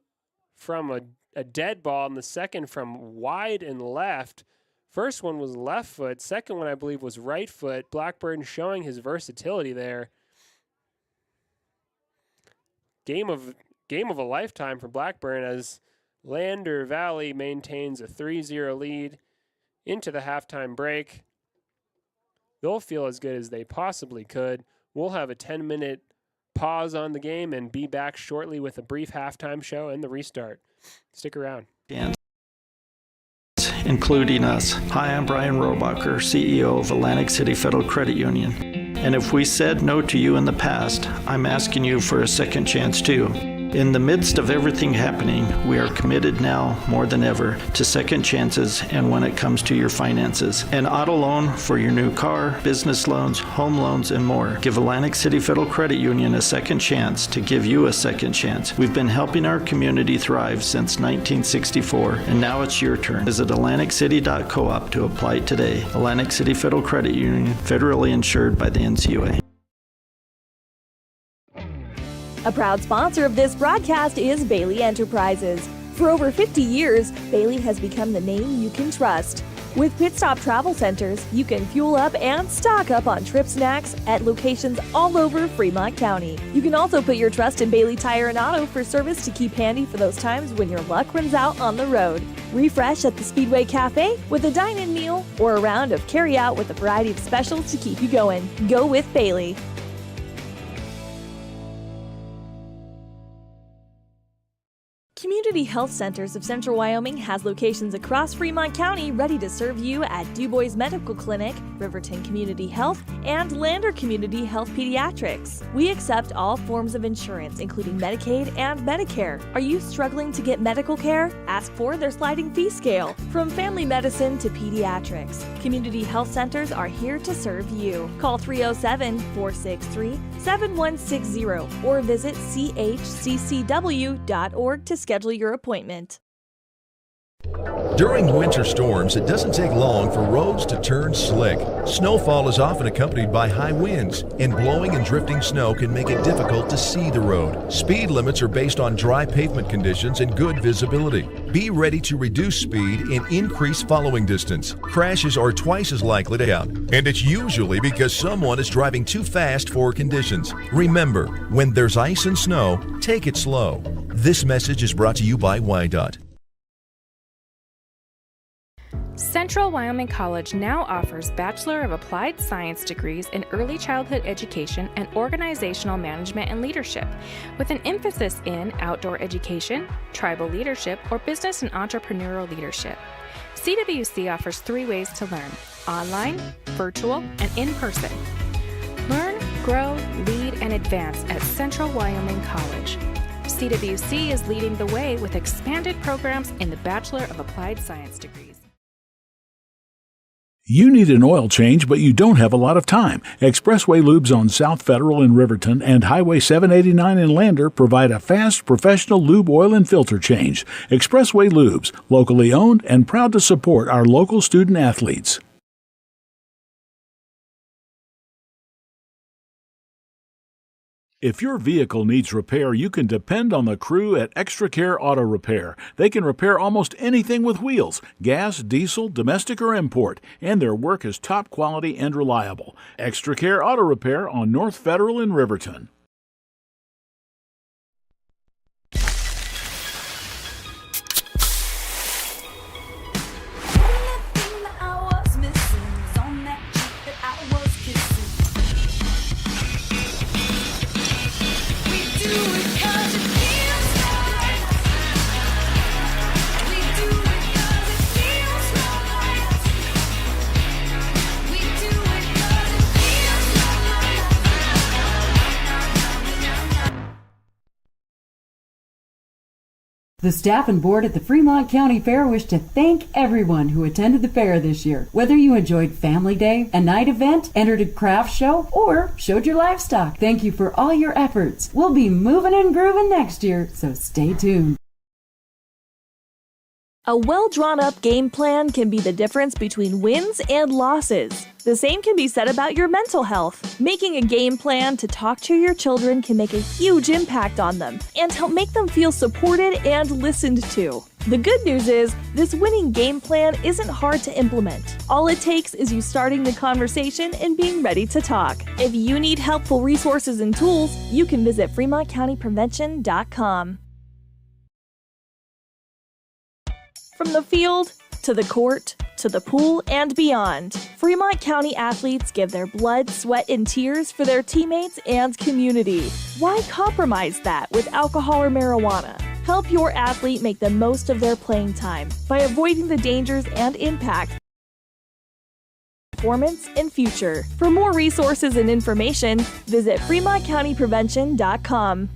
a dead ball and the second from wide and left. First one was left foot. Second one, I believe, was right foot. Blackburn showing his versatility there. Game of a lifetime for Blackburn as Lander Valley maintains a 3-0 lead into the halftime break. They'll feel as good as they possibly could. We'll have a 10-minute pause on the game and be back shortly with a brief halftime show and the restart. Stick around. Including us. Hi, I'm Brian Robacher, CEO of Atlantic City Federal Credit Union. And if we said no to you in the past, I'm asking you for a second chance too. In the midst of everything happening, we are committed now more than ever to second chances and when it comes to your finances. An auto loan for your new car, business loans, home loans, and more. Give Atlantic City Federal Credit Union a second chance to give you a second chance. We've been helping our community thrive since 1964, and now it's your turn. Visit AtlanticCity.coop to apply today. Atlantic City Federal Credit Union, federally insured by the NCUA. A proud sponsor of this broadcast is Bailey Enterprises. For over 50 years, Bailey has become the name you can trust. With Pit Stop Travel Centers, you can fuel up and stock up on trip snacks at locations all over Fremont County. You can also put your trust in Bailey Tire and Auto for service to keep handy for those times when your luck runs out on the road. Refresh at the Speedway Cafe with a dine-in meal or a round of carry-out with a variety of specials to keep you going. Go with Bailey. Community Health Centers of Central Wyoming has locations across Fremont County ready to serve you at Du Bois Medical Clinic, Riverton Community Health, and Lander Community Health Pediatrics. We accept all forms of insurance, including Medicaid and Medicare. Are you struggling to get medical care? Ask for their sliding fee scale. From family medicine to pediatrics, Community Health Centers are here to serve you. Call 307-463-7160 or visit chccw.org to schedule your appointment. During winter storms, it doesn't take long for roads to turn slick. Snowfall is often accompanied by high winds, and blowing and drifting snow can make it difficult to see the road. Speed limits are based on dry pavement conditions and good visibility. Be ready to reduce speed and increase following distance. Crashes are twice as likely to happen, and it's usually because someone is driving too fast for conditions. Remember, when there's ice and snow, take it slow. This message is brought to you by WYDOT. Central Wyoming College now offers Bachelor of Applied Science degrees in Early Childhood Education and Organizational Management and Leadership, with an emphasis in outdoor education, tribal leadership, or business and entrepreneurial leadership. CWC offers 3 ways to learn: online, virtual, and in person. Learn, grow, lead, and advance at Central Wyoming College. CWC is leading the way with expanded programs in the Bachelor of Applied Science degrees. You need an oil change, but you don't have a lot of time. Expressway Lubes on South Federal in Riverton and Highway 789 in Lander provide a fast, professional lube, oil, and filter change. Expressway Lubes, locally owned and proud to support our local student athletes. If your vehicle needs repair, you can depend on the crew at Extra Care Auto Repair. They can repair almost anything with wheels, gas, diesel, domestic, or import, and their work is top quality and reliable. Extra Care Auto Repair on North Federal in Riverton. The staff and board at the Fremont County Fair wish to thank everyone who attended the fair this year. Whether you enjoyed Family Day, a night event, entered a craft show, or showed your livestock, thank you for all your efforts. We'll be moving and grooving next year, so stay tuned. A well-drawn-up game plan can be the difference between wins and losses. The same can be said about your mental health. Making a game plan to talk to your children can make a huge impact on them and help make them feel supported and listened to. The good news is, this winning game plan isn't hard to implement. All it takes is you starting the conversation and being ready to talk. If you need helpful resources and tools, you can visit FremontCountyPrevention.com. From the field, to the court, to the pool, and beyond, Fremont County athletes give their blood, sweat, and tears for their teammates and community. Why compromise that with alcohol or marijuana? Help your athlete make the most of their playing time by avoiding the dangers and impact performance and future. For more resources and information, visit FremontCountyPrevention.com.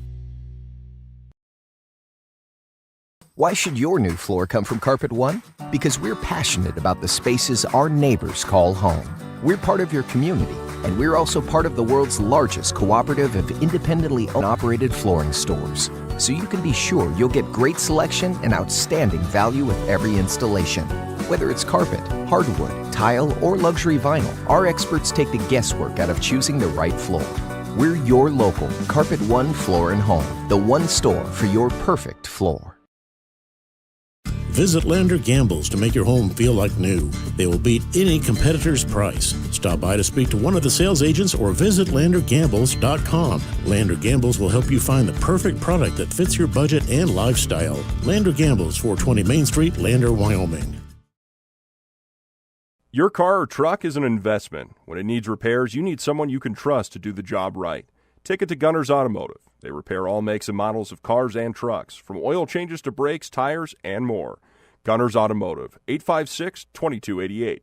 Why should your new floor come from Carpet One? Because we're passionate about the spaces our neighbors call home. We're part of your community, and we're also part of the world's largest cooperative of independently owned and operated flooring stores. So you can be sure you'll get great selection and outstanding value with every installation. Whether it's carpet, hardwood, tile, or luxury vinyl, our experts take the guesswork out of choosing the right floor. We're your local Carpet One Floor and Home, the one store for your perfect floor. Visit Lander Gambles to make your home feel like new. They will beat any competitor's price. Stop by to speak to one of the sales agents or visit LanderGambles.com. Lander Gambles will help you find the perfect product that fits your budget and lifestyle. Lander Gambles, 420 Main Street, Lander, Wyoming. Your car or truck is an investment. When it needs repairs, you need someone you can trust to do the job right. Take it to Gunner's Automotive. They repair all makes and models of cars and trucks, from oil changes to brakes, tires, and more. Gunner's Automotive, 856-2288.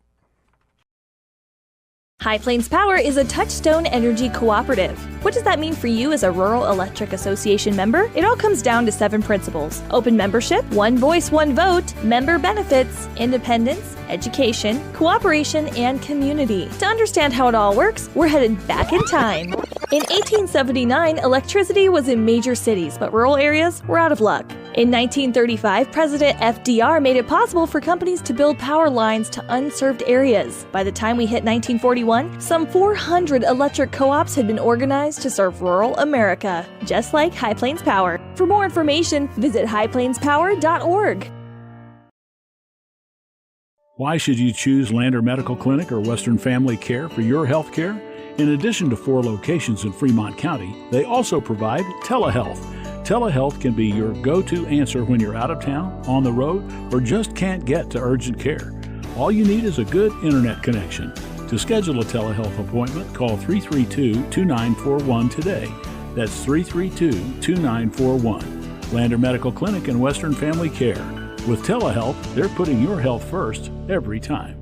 High Plains Power is a Touchstone Energy cooperative. What does that mean for you as a Rural Electric Association member? It all comes down to 7 principles: open membership, one voice, one vote, member benefits, independence, education, cooperation, and community. To understand how it all works, we're headed back in time. In 1879, electricity was in major cities, but rural areas were out of luck. In 1935, President FDR made it possible for companies to build power lines to unserved areas. By the time we hit 1941, some 400 electric co-ops had been organized to serve rural America, just like High Plains Power. For more information, visit highplainspower.org. Why should you choose Lander Medical Clinic or Western Family Care for your health care? In addition to 4 locations in Fremont County, they also provide telehealth. Telehealth can be your go-to answer when you're out of town, on the road, or just can't get to urgent care. All you need is a good internet connection. To schedule a telehealth appointment, call 332-2941 today. That's 332-2941. Lander Medical Clinic and Western Family Care. With telehealth, they're putting your health first every time.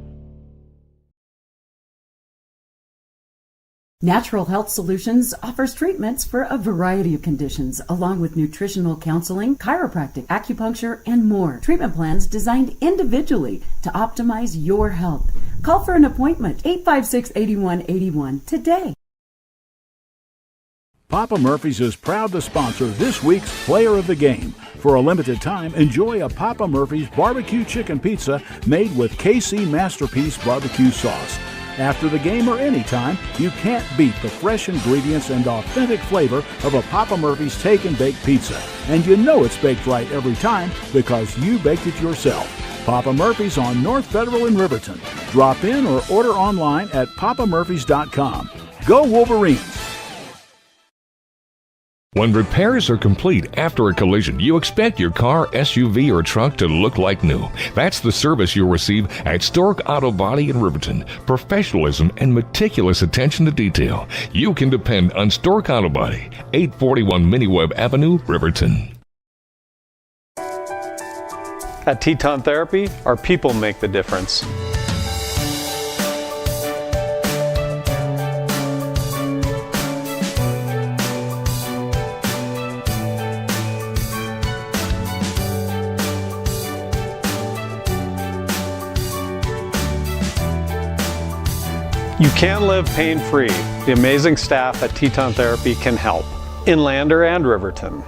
Natural Health Solutions offers treatments for a variety of conditions, along with nutritional counseling, chiropractic, acupuncture, and more. Treatment plans designed individually to optimize your health. Call for an appointment, 856-8181 today. Papa Murphy's is proud to sponsor this week's Player of the Game. For a limited time, enjoy a Papa Murphy's barbecue chicken pizza made with KC Masterpiece barbecue sauce. After the game or anytime, you can't beat the fresh ingredients and authentic flavor of a Papa Murphy's Take and Bake pizza. And you know it's baked right every time because you baked it yourself. Papa Murphy's on North Federal in Riverton. Drop in or order online at papamurphys.com. Go Wolverines! When repairs are complete after a collision, you expect your car, SUV, or truck to look like new. That's the service you'll receive at Stork Auto Body in Riverton. Professionalism and meticulous attention to detail. You can depend on Stork Auto Body, 841 Miniweb Avenue, Riverton. At Teton Therapy, our people make the difference. You can live pain-free. The amazing staff at Teton Therapy can help in Lander and Riverton.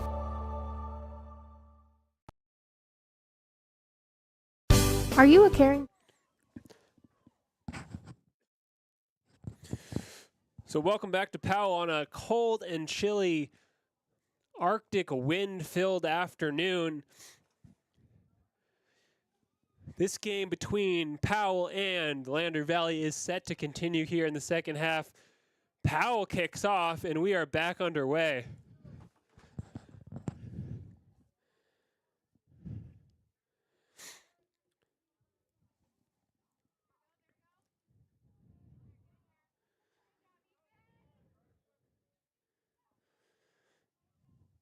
Are you a caring? So welcome back to Powell on a cold and chilly Arctic wind-filled afternoon. This game between Powell and Lander Valley is set to continue here in the second half. Powell kicks off, and we are back underway.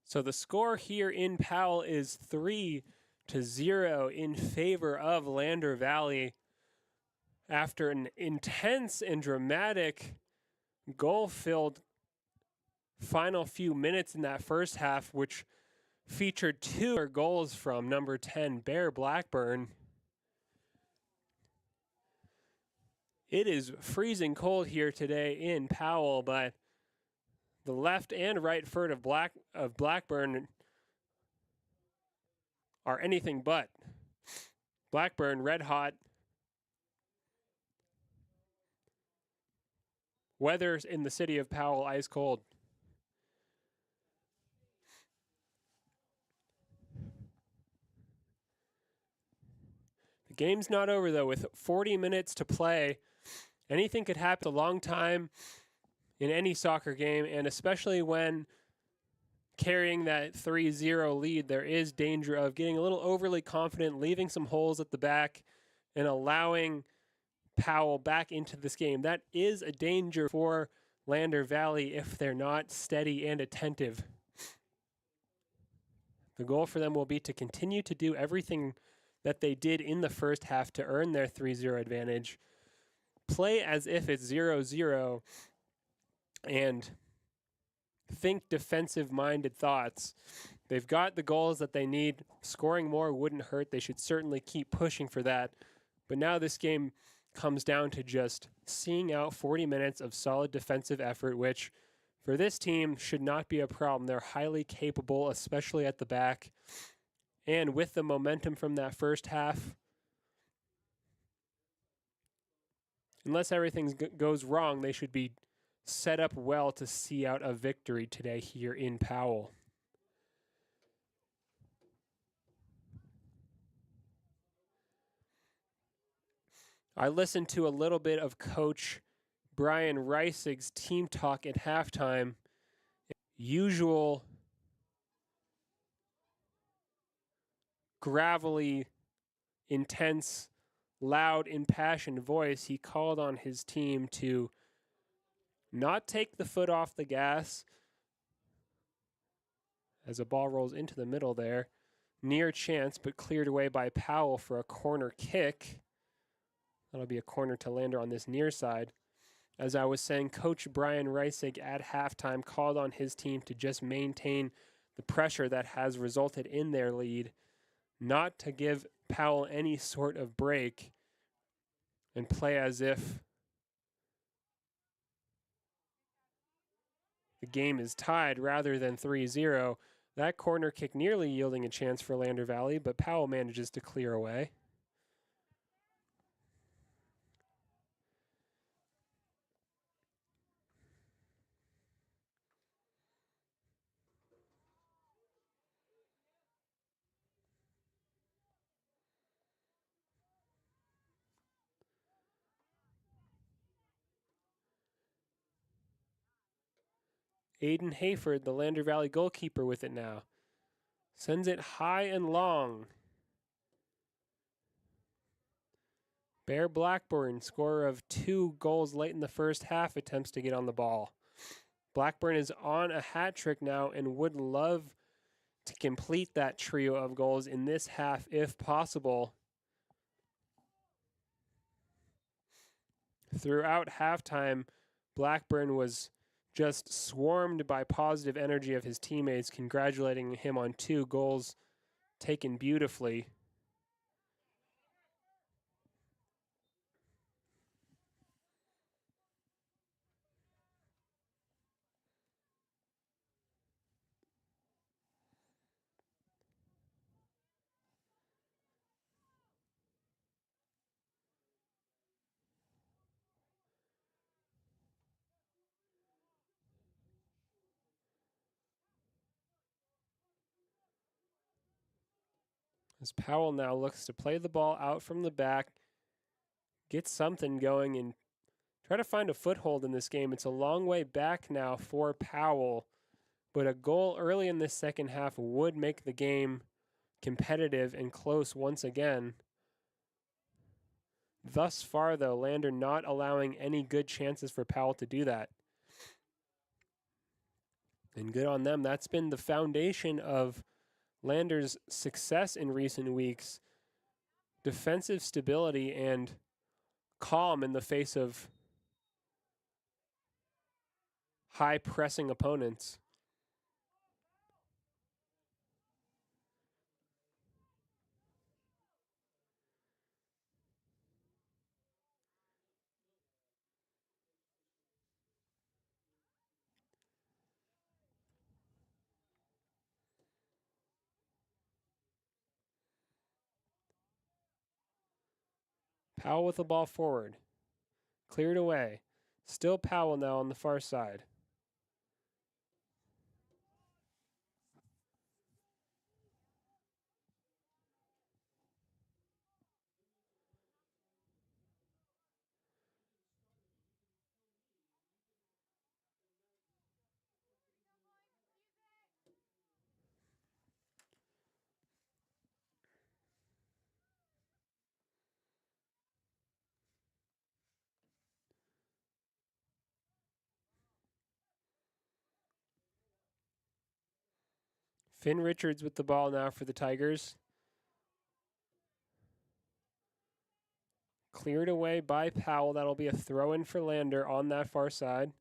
So the score here in Powell is 3-0 in favor of Lander Valley after an intense and dramatic goal-filled final few minutes in that first half, which featured 2 goals from number 10, Bear Blackburn. It is freezing cold here today in Powell, but the left and right foot of Blackburn are anything but. Blackburn red hot. Weather in the city of Powell ice cold. The game's not over though. With 40 minutes to play, anything could happen. A long time in any soccer game, and especially when carrying that 3-0 lead, there is danger of getting a little overly confident, leaving some holes at the back, and allowing Powell back into this game. That is a danger for Lander Valley if they're not steady and attentive. The goal for them will be to continue to do everything that they did in the first half to earn their 3-0 advantage. Play as if it's 0-0 and think defensive-minded thoughts. They've got the goals that they need. Scoring more wouldn't hurt. They should certainly keep pushing for that. But now this game comes down to just seeing out 40 minutes of solid defensive effort, which for this team should not be a problem. They're highly capable, especially at the back. And with the momentum from that first half, unless everything goes wrong, they should be set up well to see out a victory today here in Powell. I listened to a little bit of Coach Brian Reisig's team talk at halftime. Usual gravelly, intense, loud, impassioned voice. He called on his team to not take the foot off the gas as a ball rolls into the middle there. Near chance, but cleared away by Powell for a corner kick. That'll be a corner to Lander on this near side. As I was saying, Coach Brian Reisig at halftime called on his team to just maintain the pressure that has resulted in their lead, not to give Powell any sort of break, and play as if the game is tied rather than 3-0. That corner kick nearly yielding a chance for Lander Valley, but Powell manages to clear away. Aiden Hayford, the Lander Valley goalkeeper, with it now. Sends it high and long. Bear Blackburn, scorer of 2 goals late in the first half, attempts to get on the ball. Blackburn is on a hat trick now and would love to complete that trio of goals in this half if possible. Throughout halftime, Blackburn was just swarmed by positive energy of his teammates, congratulating him on 2 goals taken beautifully. As Powell now looks to play the ball out from the back, get something going, and try to find a foothold in this game. It's a long way back now for Powell, but a goal early in this second half would make the game competitive and close once again. Thus far, though, Lander not allowing any good chances for Powell to do that. And good on them. That's been the foundation of Lander's success in recent weeks. Defensive stability and calm in the face of high pressing opponents. Powell with the ball forward. Cleared away. Still Powell now on the far side. Finn Richards with the ball now for the Tigers. Cleared away by Powell. That'll be a throw-in for Lander on that far side.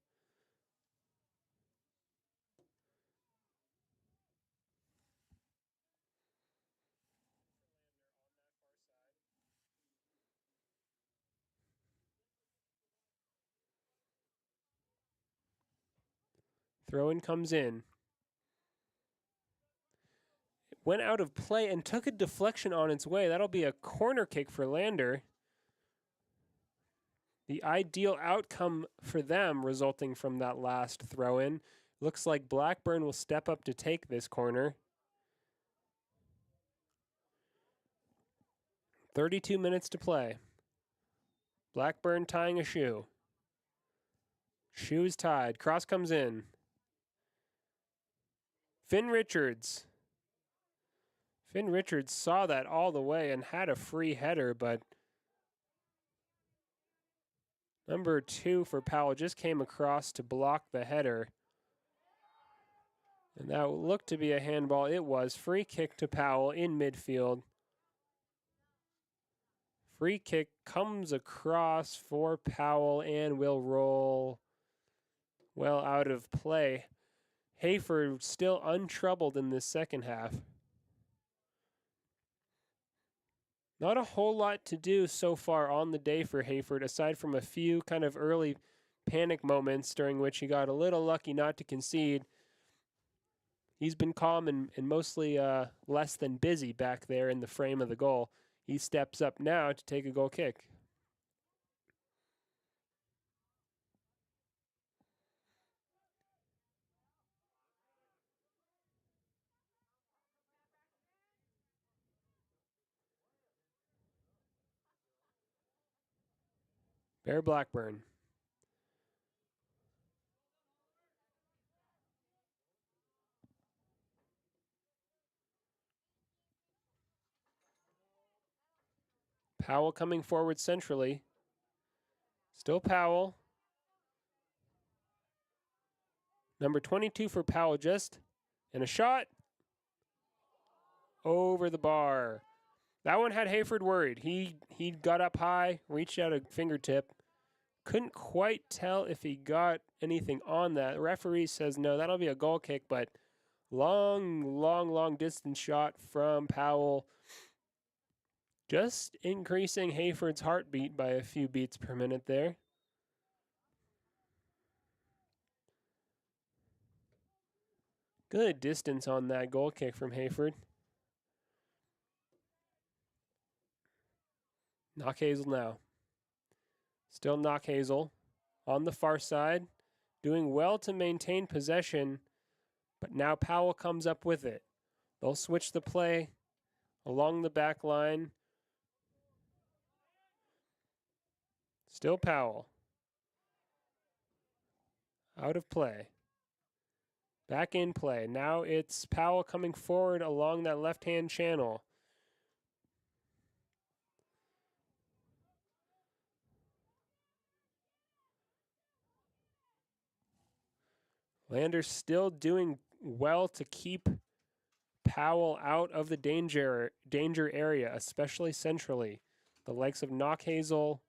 Throw-in comes in. It went out of play and took a deflection on its way. That'll be a corner kick for Lander. The ideal outcome for them resulting from that last throw-in. Looks like Blackburn will step up to take this corner. 32 minutes to play. Blackburn tying a shoe. Shoe's tied. Cross comes in. Finn Richards. Finn Richards saw that all the way and had a free header, but number 2 for Powell just came across to block the header. And that looked to be a handball. It was. Free kick to Powell in midfield. Free kick comes across for Powell and will roll well out of play. Hayford still untroubled in this second half. Not a whole lot to do so far on the day for Hayford, aside from a few kind of early panic moments during which he got a little lucky not to concede. He's been calm and mostly less than busy back there in the frame of the goal. He steps up now to take a goal kick. Bear Blackburn. Powell coming forward centrally. Still Powell. Number 22 for Powell just. And a shot. Over the bar. That one had Hayford worried. He got up high, reached out a fingertip. Couldn't quite tell if he got anything on that. The referee says no, that'll be a goal kick, but long distance shot from Powell. Just increasing Hayford's heartbeat by a few beats per minute there. Good distance on that goal kick from Hayford. Knockhazel now. Still Knockhazel on the far side, doing well to maintain possession, but now Powell comes up with it. They'll switch the play along the back line. Still Powell. Out of play. Back in play. Now it's Powell coming forward along that left-hand channel. Lander's still doing well to keep Powell out of the danger area, especially centrally. The likes of Knockhazel,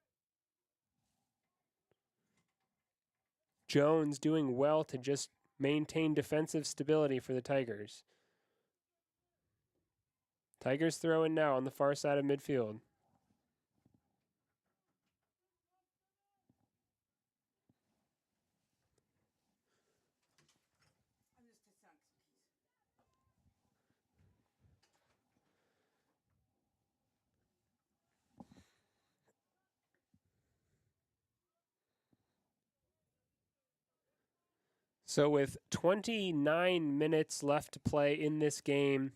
Jones doing well to just maintain defensive stability for the Tigers. Tigers throw in now on the far side of midfield. So with 29 minutes left to play in this game,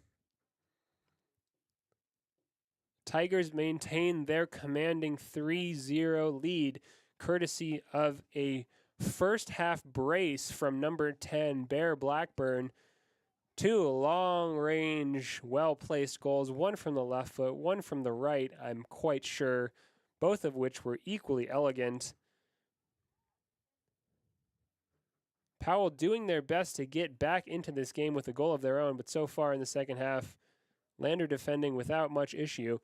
Tigers maintain their commanding 3-0 lead, courtesy of a first half brace from number 10, Bear Blackburn. 2 long-range, well-placed goals, one from the left foot, one from the right, I'm quite sure, both of which were equally elegant. Powell doing their best to get back into this game with a goal of their own, but so far in the second half, Lander defending without much issue.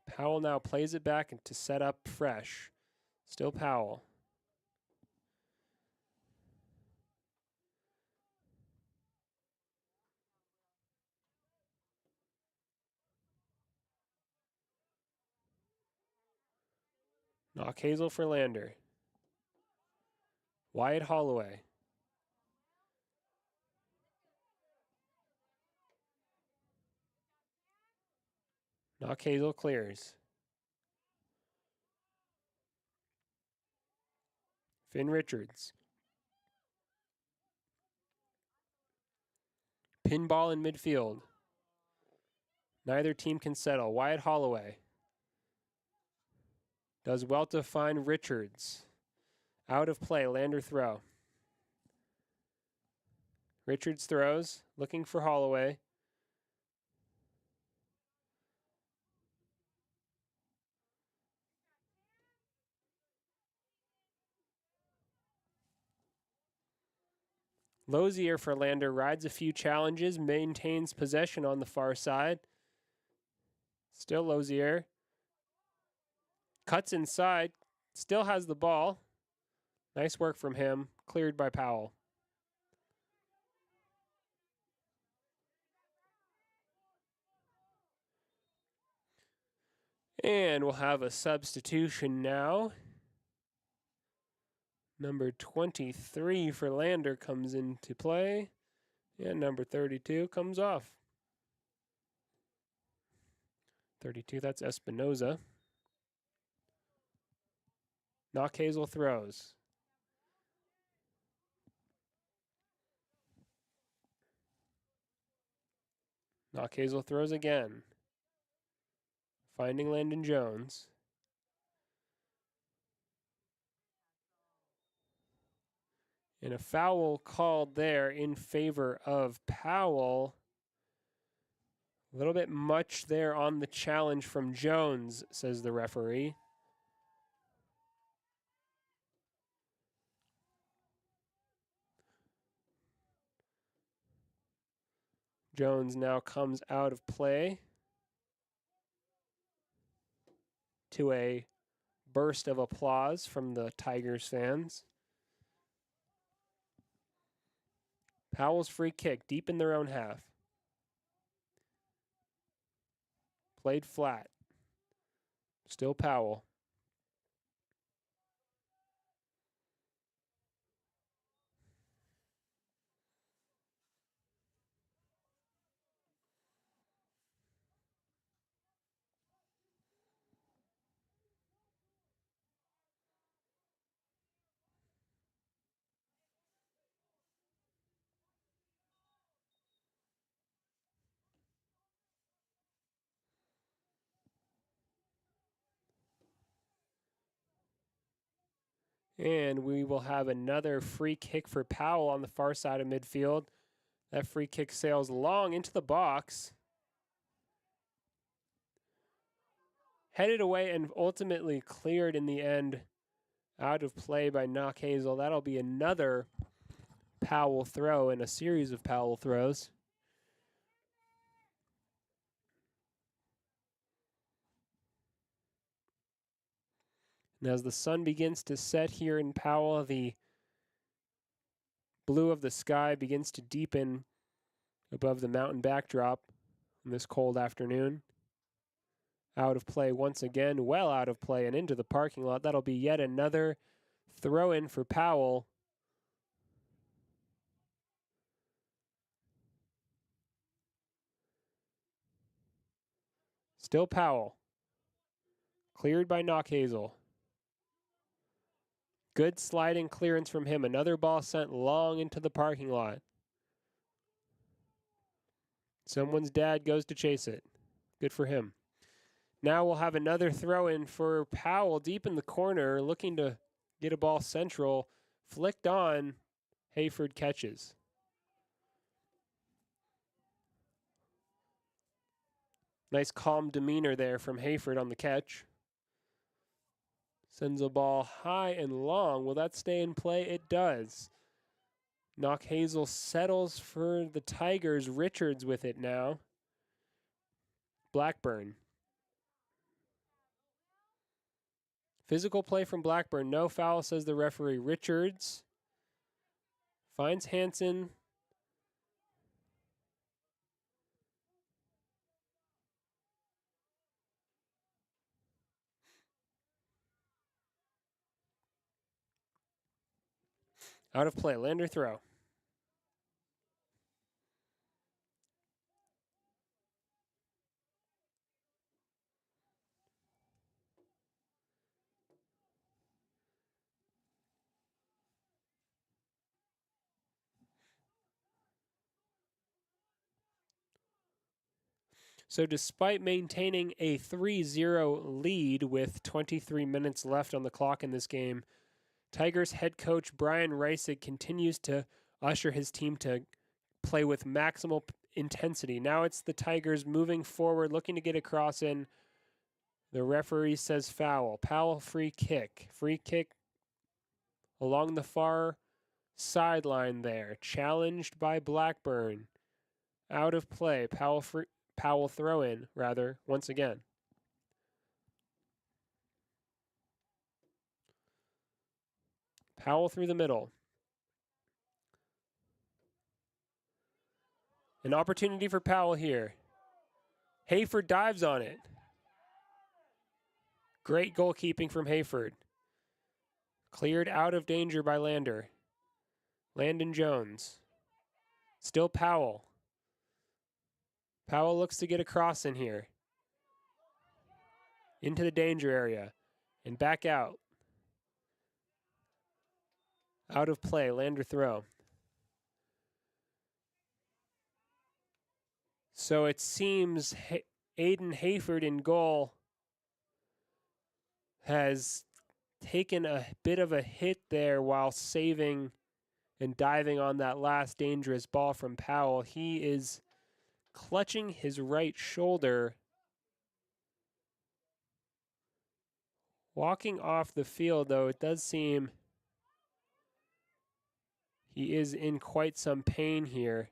Powell now plays it back to set up fresh. Still Powell. Knock Hazel for Lander. Wyatt Holloway. Knock Hazel clears. Finn Richards. Pinball in midfield. Neither team can settle. Wyatt Holloway does well to find Richards. Out of play, Lander throw. Richards throws, looking for Holloway. Lozier for Lander rides a few challenges, maintains possession on the far side. Still Lozier. Cuts inside, still has the ball. Nice work from him, cleared by Powell. And we'll have a substitution now. Number 23 for Lander comes into play. And number 32 comes off. 32, that's Espinoza. Knock Hazel throws. Knock Hazel throws again. Finding Landon Jones. And a foul called there in favor of Powell. A little bit much there on the challenge from Jones, says the referee. Jones now comes out of play to a burst of applause from the Tigers fans. Powell's free kick deep in their own half. Played flat. Still Powell. And we will have another free kick for Powell on the far side of midfield. That free kick sails long into the box. Headed away and ultimately cleared in the end. Out of play by Knock Hazel. That'll be another Powell throw in a series of Powell throws. And as the sun begins to set here in Powell, the blue of the sky begins to deepen above the mountain backdrop on this cold afternoon. Out of play once again, well out of play and into the parking lot. That'll be yet another throw in for Powell. Still Powell. Cleared by Knock Hazel. Good sliding clearance from him. Another ball sent long into the parking lot. Someone's dad goes to chase it. Good for him. Now we'll have another throw in for Powell deep in the corner, looking to get a ball central. Flicked on. Hayford catches. Nice calm demeanor there from Hayford on the catch. Sends a ball high and long. Will that stay in play? It does. Knock Hazel settles for the Tigers. Richards with it now. Blackburn. Physical play from Blackburn. No foul, says the referee. Richards finds Hansen. Out of play. Lander throw. So despite maintaining a 3-0 lead with 23 minutes left on the clock in this game, Tigers head coach Brian Reisig continues to usher his team to play with maximal intensity. Now it's the Tigers moving forward, looking to get a cross in. The referee says foul. Powell free kick. Free kick along the far sideline there. Challenged by Blackburn. Out of play. Powell throw in, rather, once again. Powell through the middle. An opportunity for Powell here. Hayford dives on it. Great goalkeeping from Hayford. Cleared out of danger by Lander. Landon Jones. Still Powell. Powell looks to get a cross in here. Into the danger area. And back out. Out of play. Lander throw. So it seems Aiden Hayford in goal has taken a bit of a hit there while saving and diving on that last dangerous ball from Powell. He is clutching his right shoulder. Walking off the field, though, it does seem he is in quite some pain here.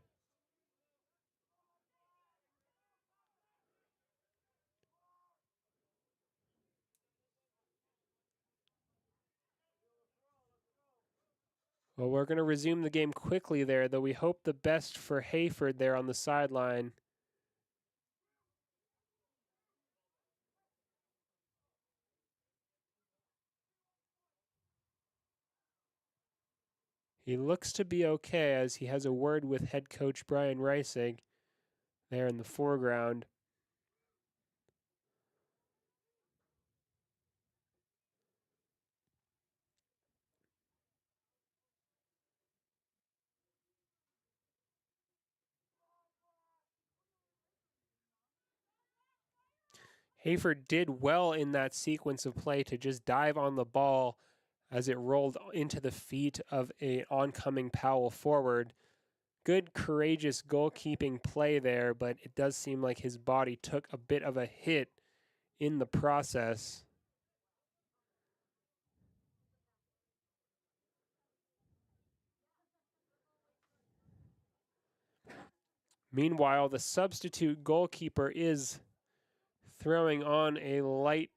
Well, we're going to resume the game quickly there, though we hope the best for Hayford there on the sideline. He looks to be okay as he has a word with head coach Brian Reisig there in the foreground. Hayford did well in that sequence of play to just dive on the ball as it rolled into the feet of an oncoming Powell forward. Good, courageous goalkeeping play there, but it does seem like his body took a bit of a hit in the process. Meanwhile, the substitute goalkeeper is throwing on a light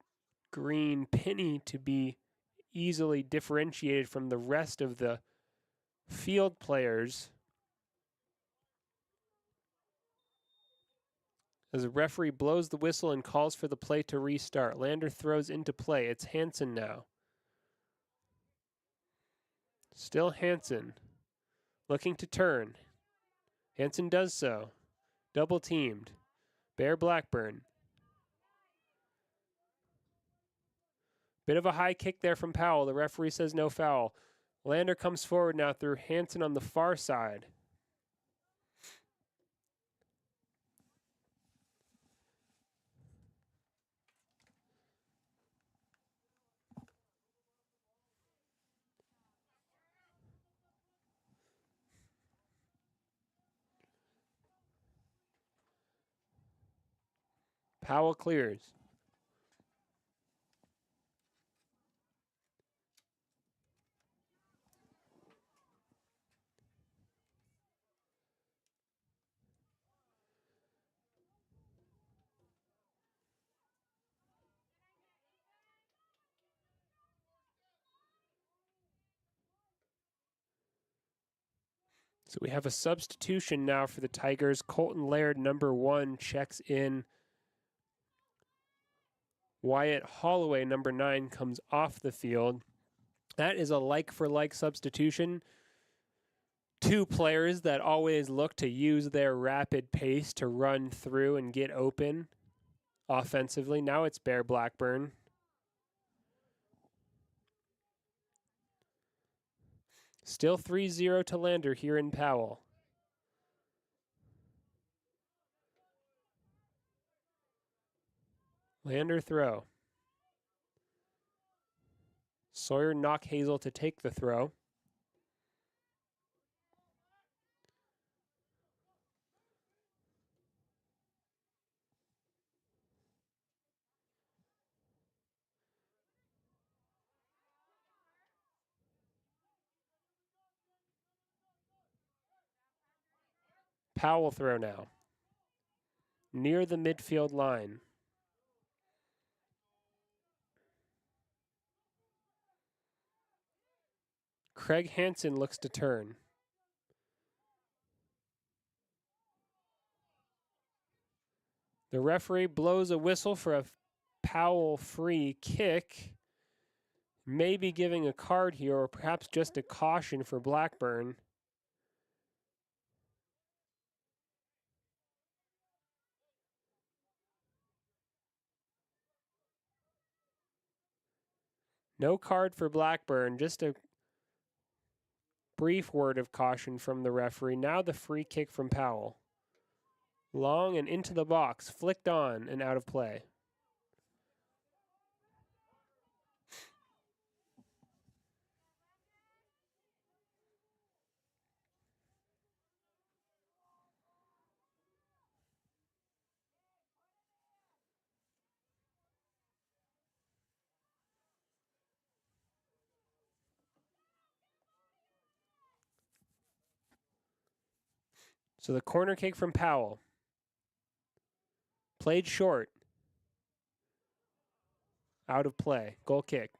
green penny to be easily differentiated from the rest of the field players. As the referee blows the whistle and calls for the play to restart. Lander throws into play. It's Hansen now. Still Hansen. Looking to turn. Hansen does so. Double teamed. Bear Blackburn. Bit of a high kick there from Powell. The referee says no foul. Lander comes forward now through Hansen on the far side. Powell clears. So we have a substitution now for the Tigers. Colton Laird, number 1, checks in. Wyatt Holloway, number 9, comes off the field. That is a like-for-like substitution. 2 players that always look to use their rapid pace to run through and get open offensively. Now it's Bear Blackburn. Still 3-0 to Lander here in Powell. Lander throw. Sawyer Knockhazel to take the throw. Powell throw now. Near the midfield line. Craig Hansen looks to turn. The referee blows a whistle for a Powell free kick. Maybe giving a card here, or perhaps just a caution for Blackburn. No card for Blackburn, just a brief word of caution from the referee. Now the free kick from Powell. Long and into the box, flicked on and out of play. So the corner kick from Powell. Played short. Out of play. Goal kick.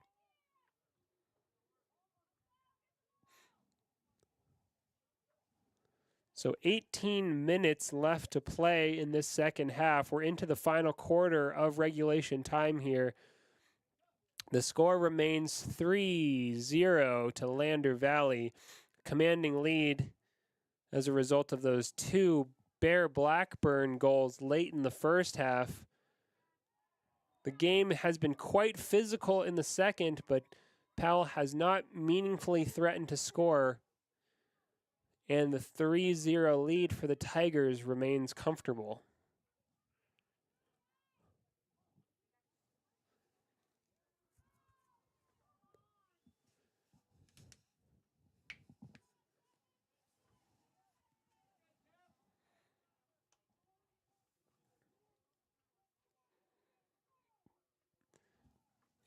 So 18 minutes left to play in this second half. We're into the final quarter of regulation time here. The score remains 3-0 to Lander Valley. Commanding lead as a result of those 2 Bear Blackburn goals late in the first half. The game has been quite physical in the second, but Powell has not meaningfully threatened to score. And the 3-0 lead for the Tigers remains comfortable.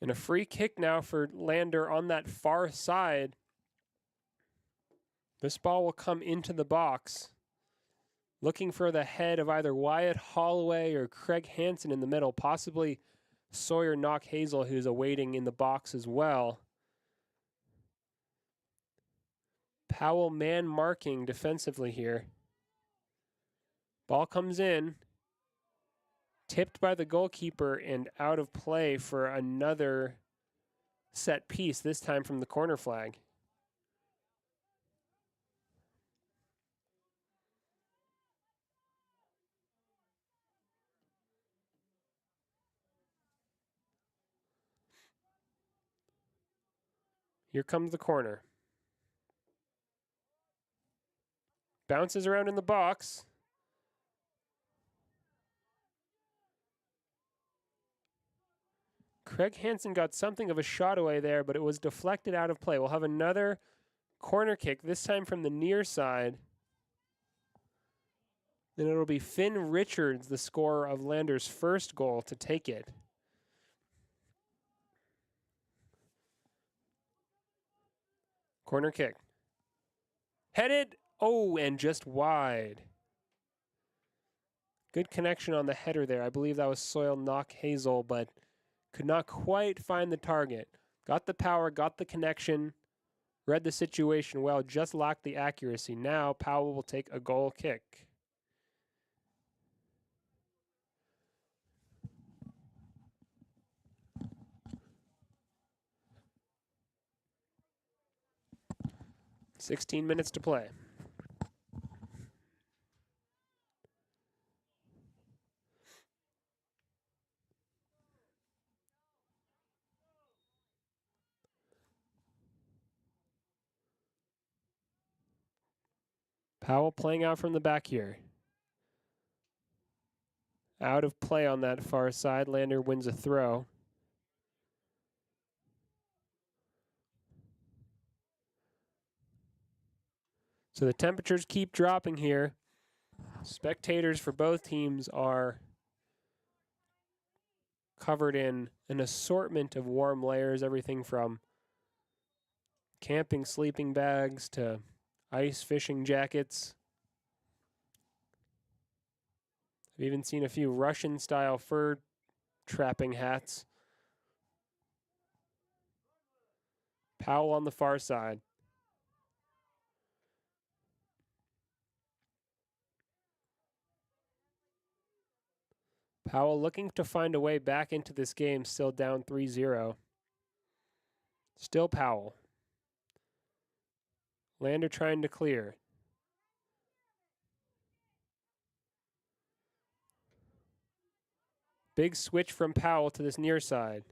And a free kick now for Lander on that far side. This ball will come into the box. Looking for the head of either Wyatt Holloway or Craig Hansen in the middle. Possibly Sawyer Knockhazel, who's awaiting in the box as well. Powell man marking defensively here. Ball comes in. Tipped by the goalkeeper and out of play for another set piece, this time from the corner flag. Here comes the corner. Bounces around in the box. Craig Hansen got something of a shot away there, but it was deflected out of play. We'll have another corner kick, this time from the near side. Then it'll be Finn Richards, the scorer of Lander's first goal, to take it. Corner kick. Headed. Oh, and just wide. Good connection on the header there. I believe that was Soil Knock Hazel, but could not quite find the target. Got the power, got the connection, read the situation well, just lacked the accuracy. Now Powell will take a goal kick. "16 minutes to play. Powell playing out from the back here. Out of play on that far side. Lander wins a throw. So the temperatures keep dropping here. Spectators for both teams are covered in an assortment of warm layers, everything from camping sleeping bags to ice fishing jackets. I've even seen a few Russian-style fur trapping hats. Powell on the far side. Powell looking to find a way back into this game, still down 3-0. Still Powell. Lander trying to clear. Big switch from Powell to this near side.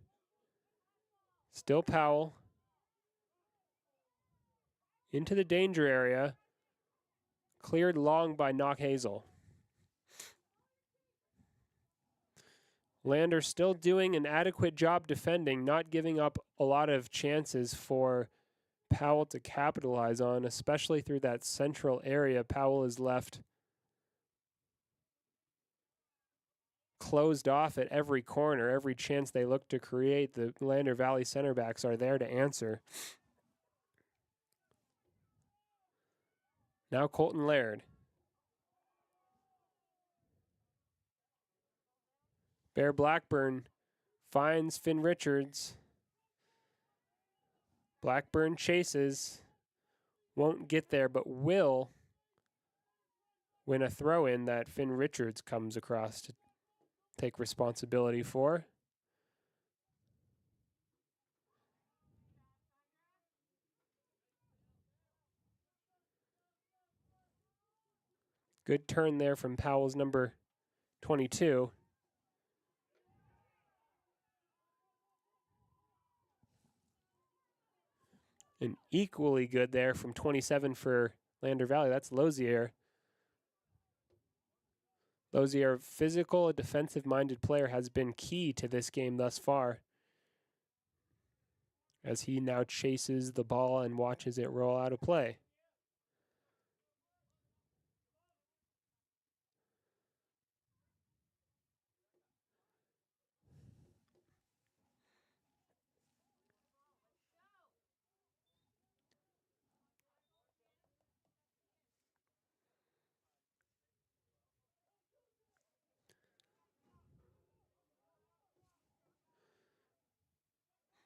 Still Powell. Into the danger area. Cleared long by Knock Hazel. Lander still doing an adequate job defending, not giving up a lot of chances for Powell to capitalize on, especially through that central area. Powell is left closed off at every corner. Every chance they look to create, the Lander Valley center backs are there to answer. Now Colton Laird. Bear Blackburn finds Finn Richards. Blackburn chases. Won't get there, but will win a throw-in that Finn Richards comes across to take responsibility for. Good turn there from Powell's number 22. And equally good there from 27 for Lander Valley. That's Lozier. Lozier, a physical, a defensive-minded player, has been key to this game thus far, as he now chases the ball and watches it roll out of play.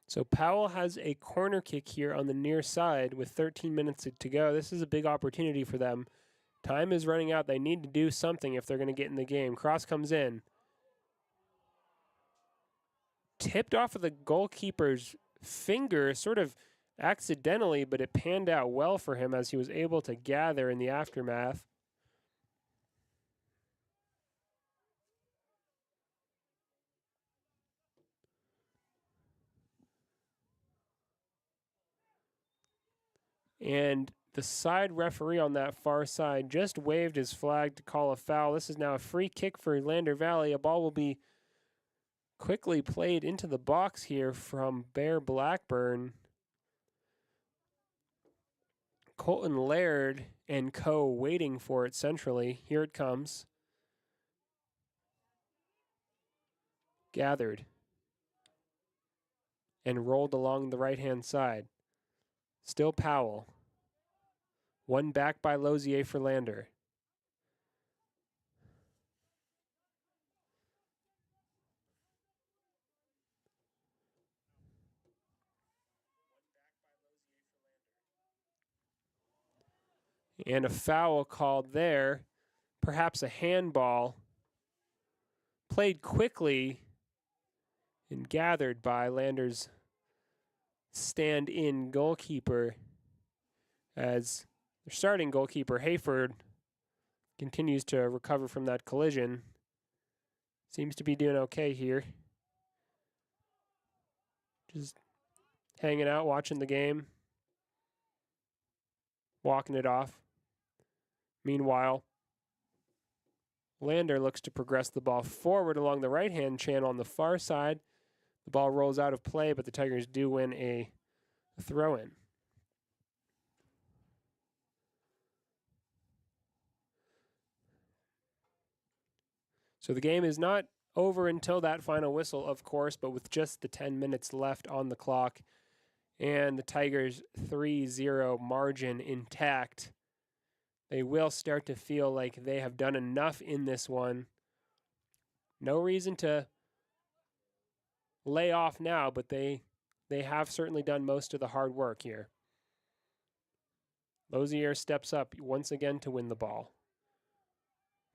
So Powell has a corner kick here on the near side with 13 minutes to go. This is a big opportunity for them. Time is running out. They need to do something if they're going to get in the game. Cross comes in. Tipped off of the goalkeeper's finger, sort of accidentally, but it panned out well for him as he was able to gather in the aftermath. And the side referee on that far side just waved his flag to call a foul. This is now a free kick for Lander Valley. A ball will be quickly played into the box here from Bear Blackburn. Colton Laird and co waiting for it centrally. Here it comes. Gathered and rolled along the right-hand side. Still Powell. One back by Lozier for Lander. And a foul called there. Perhaps a handball. Played quickly and gathered by Lander's stand-in goalkeeper as their starting goalkeeper, Hayford, continues to recover from that collision. Seems to be doing okay here. Just hanging out, watching the game. Walking it off. Meanwhile, Lander looks to progress the ball forward along the right-hand channel on the far side. The ball rolls out of play, but the Tigers do win a throw-in. So the game is not over until that final whistle, of course, but with just the 10 minutes left on the clock and the Tigers' 3-0 margin intact, they will start to feel like they have done enough in this one. No reason to lay off now, but they have certainly done most of the hard work here. Lozier steps up once again to win the ball.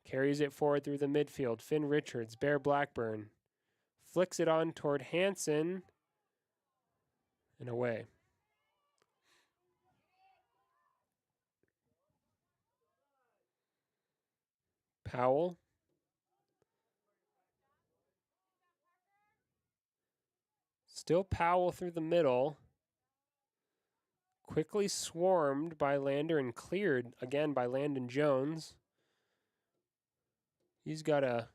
Carries it forward through the midfield. Finn Richards, Bear Blackburn. Flicks it on toward Hansen. And away. Powell. Still Powell through the middle. Quickly swarmed by Lander and cleared again by Landon Jones. He's got a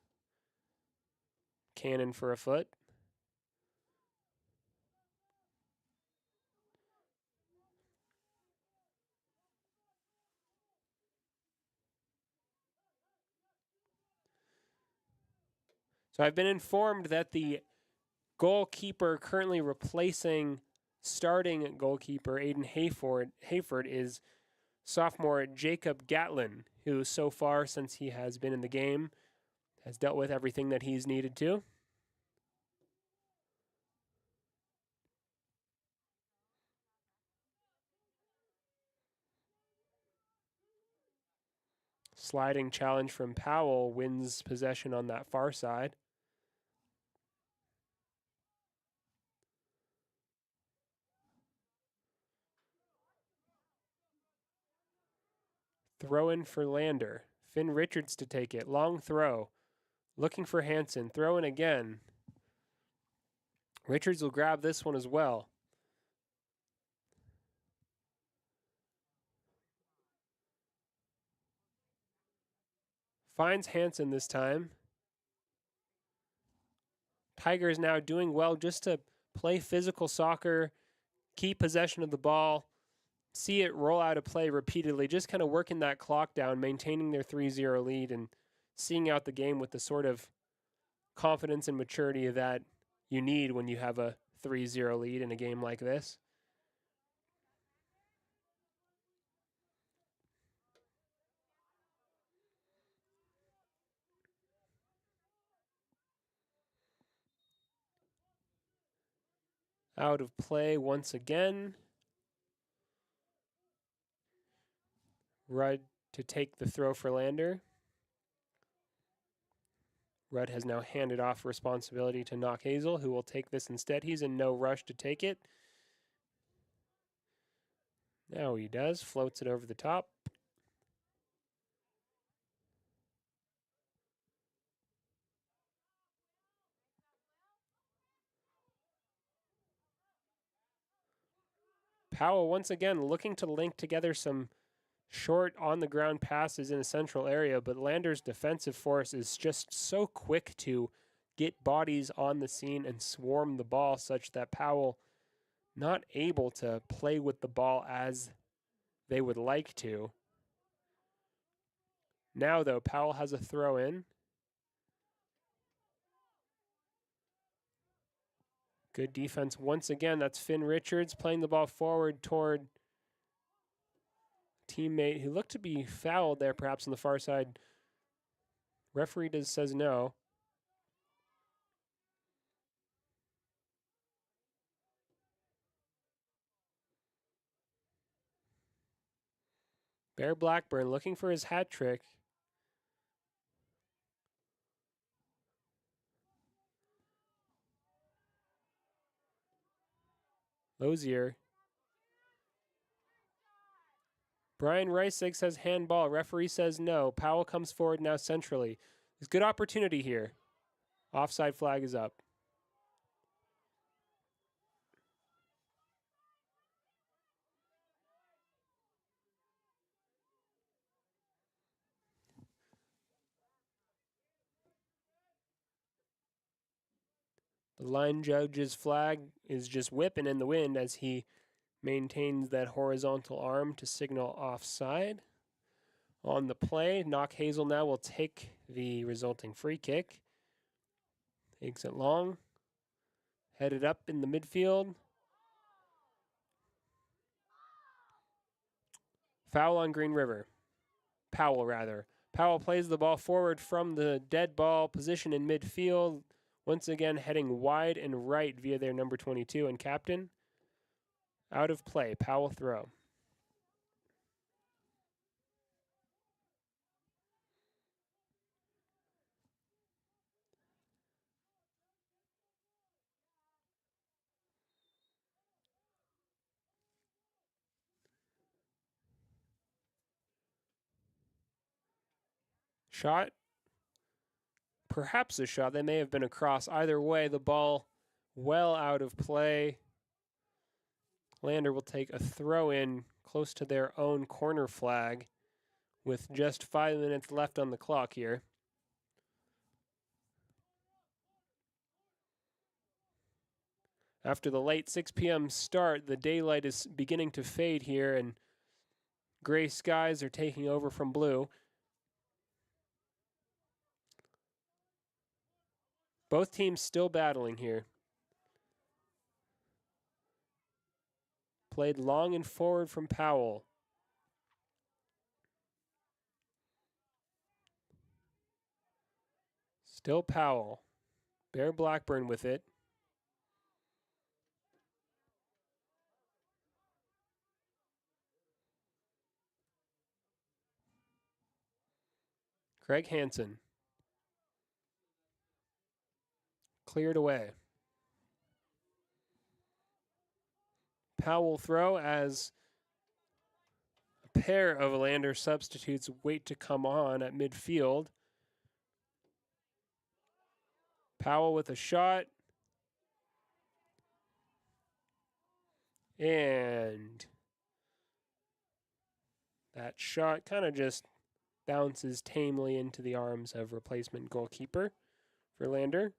cannon for a foot. So I've been informed that the goalkeeper currently replacing starting goalkeeper Aiden Hayford is sophomore Jacob Gatlin, who so far since he has been in the game has dealt with everything that he's needed to. Sliding challenge from Powell wins possession on that far side. Throw in for Lander. Finn Richards to take it. Long throw. Looking for Hansen. Throw in again. Richards will grab this one as well. Finds Hansen this time. Tigers now doing well just to play physical soccer, keep possession of the ball, see it roll out of play repeatedly, just kind of working that clock down, maintaining their 3-0 lead and seeing out the game with the sort of confidence and maturity that you need when you have a 3-0 lead in a game like this. Out of play once again. Rudd to take the throw for Lander. Rudd has now handed off responsibility to Knock Hazel, who will take this instead. He's in no rush to take it. Now he does. Floats it over the top. Powell once again looking to link together some short on-the-ground passes in the central area, but Lander's defensive force is just so quick to get bodies on the scene and swarm the ball such that Powell not able to play with the ball as they would like to. Now, though, Powell has a throw in. Good defense once again. That's Finn Richards playing the ball forward toward teammate who looked to be fouled there, perhaps on the far side. Referee says no. Bear Blackburn looking for his hat trick. Lozier. Brian Reisig says handball. Referee says no. Powell comes forward now centrally. There's good opportunity here. Offside flag is up. The line judge's flag is just whipping in the wind as he maintains that horizontal arm to signal offside. On the play, Knock Hazel now will take the resulting free kick. Takes it long. Headed up in the midfield. Foul on Green River. Powell, rather. Powell plays the ball forward from the dead ball position in midfield. Once again, heading wide and right via their number 22 and captain. Out of play. Powell throw. Shot. Perhaps a shot. They may have been across. Either way, the ball well out of play. Lander will take a throw in close to their own corner flag with just 5 minutes left on the clock here. After the late 6 p.m. start, the daylight is beginning to fade here, and gray skies are taking over from blue. Both teams still battling here. Played long and forward from Powell. Still Powell. Bear Blackburn with it. Craig Hansen. Cleared away. Powell throw as a pair of Lander substitutes wait to come on at midfield. Powell with a shot. And that shot kind of just bounces tamely into the arms of replacement goalkeeper for Lander.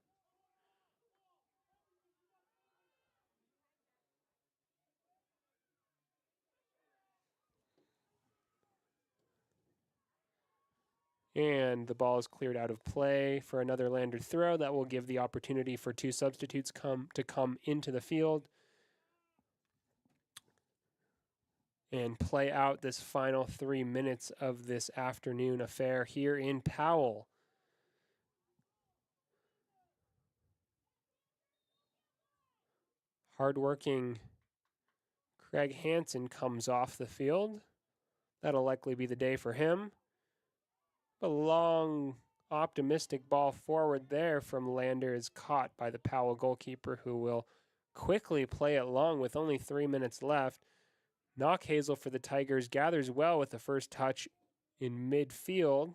And the ball is cleared out of play for another Lander throw. That will give the opportunity for two substitutes to come into the field and play out this final 3 minutes of this afternoon affair here in Powell. Hardworking Craig Hansen comes off the field. That'll likely be the day for him. A long, optimistic ball forward there from Lander is caught by the Powell goalkeeper, who will quickly play it long with only 3 minutes left. Knock Hazel for the Tigers gathers well with the first touch in midfield.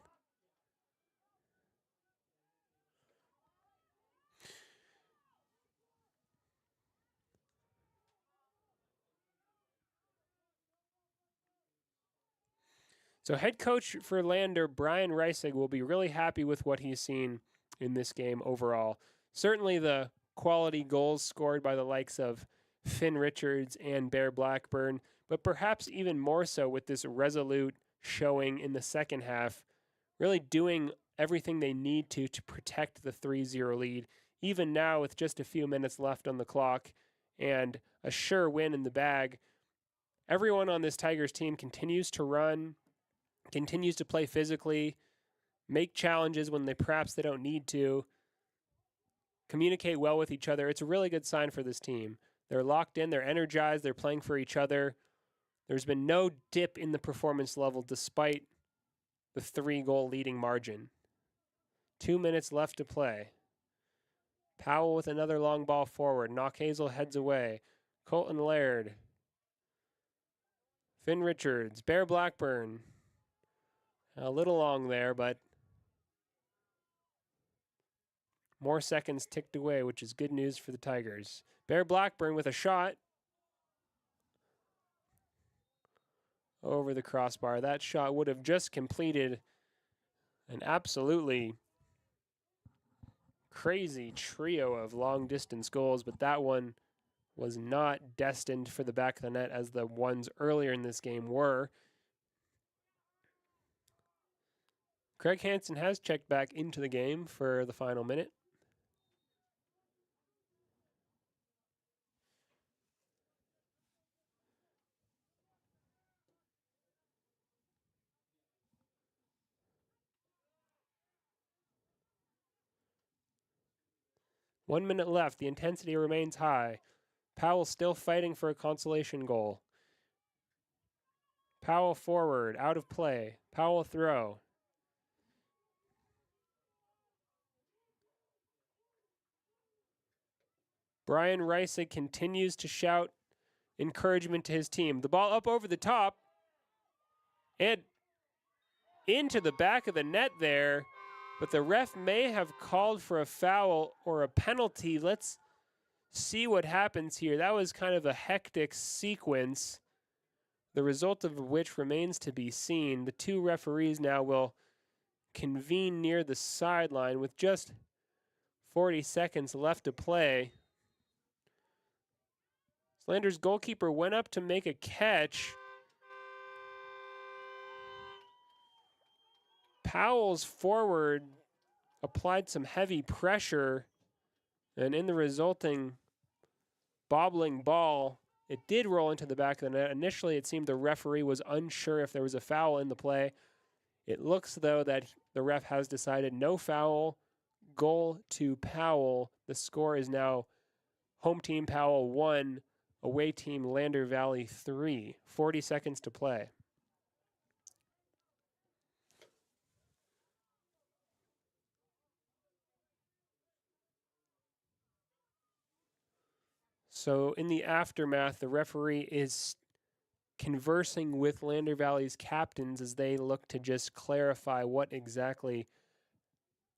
So head coach for Lander, Brian Reisig, will be really happy with what he's seen in this game overall. Certainly the quality goals scored by the likes of Finn Richards and Bear Blackburn, but perhaps even more so with this resolute showing in the second half, really doing everything they need to protect the 3-0 lead, even now with just a few minutes left on the clock and a sure win in the bag. Everyone on this Tigers team continues to run, continues to play physically, make challenges when perhaps they don't need to, communicate well with each other. It's a really good sign for this team. They're locked in, they're energized, they're playing for each other. There's been no dip in the performance level despite the 3-goal leading margin. 2 minutes left to play. Powell with another long ball forward. Knockhazel heads away. Colton Laird. Finn Richards. Bear Blackburn. A little long there, but more seconds ticked away, which is good news for the Tigers. Bear Blackburn with a shot over the crossbar. That shot would have just completed an absolutely crazy trio of long-distance goals, but that one was not destined for the back of the net as the ones earlier in this game were. Craig Hansen has checked back into the game for the final minute. One minute left. The intensity remains high. Powell still fighting for a consolation goal. Powell forward, out of play. Powell throw. Brian Reisig continues to shout encouragement to his team. The ball up over the top and into the back of the net there, but the ref may have called for a foul or a penalty. Let's see what happens here. That was kind of a hectic sequence, the result of which remains to be seen. The two referees now will convene near the sideline with just 40 seconds left to play. Slander's goalkeeper went up to make a catch. Powell's forward applied some heavy pressure, and in the resulting bobbling ball, it did roll into the back of the net. Initially, it seemed the referee was unsure if there was a foul in the play. It looks, though, that the ref has decided no foul, goal to Powell. The score is now home team Powell 1, away team Lander Valley 3. 40 seconds to play. So in the aftermath, the referee is conversing with Lander Valley's captains as they look to just clarify what exactly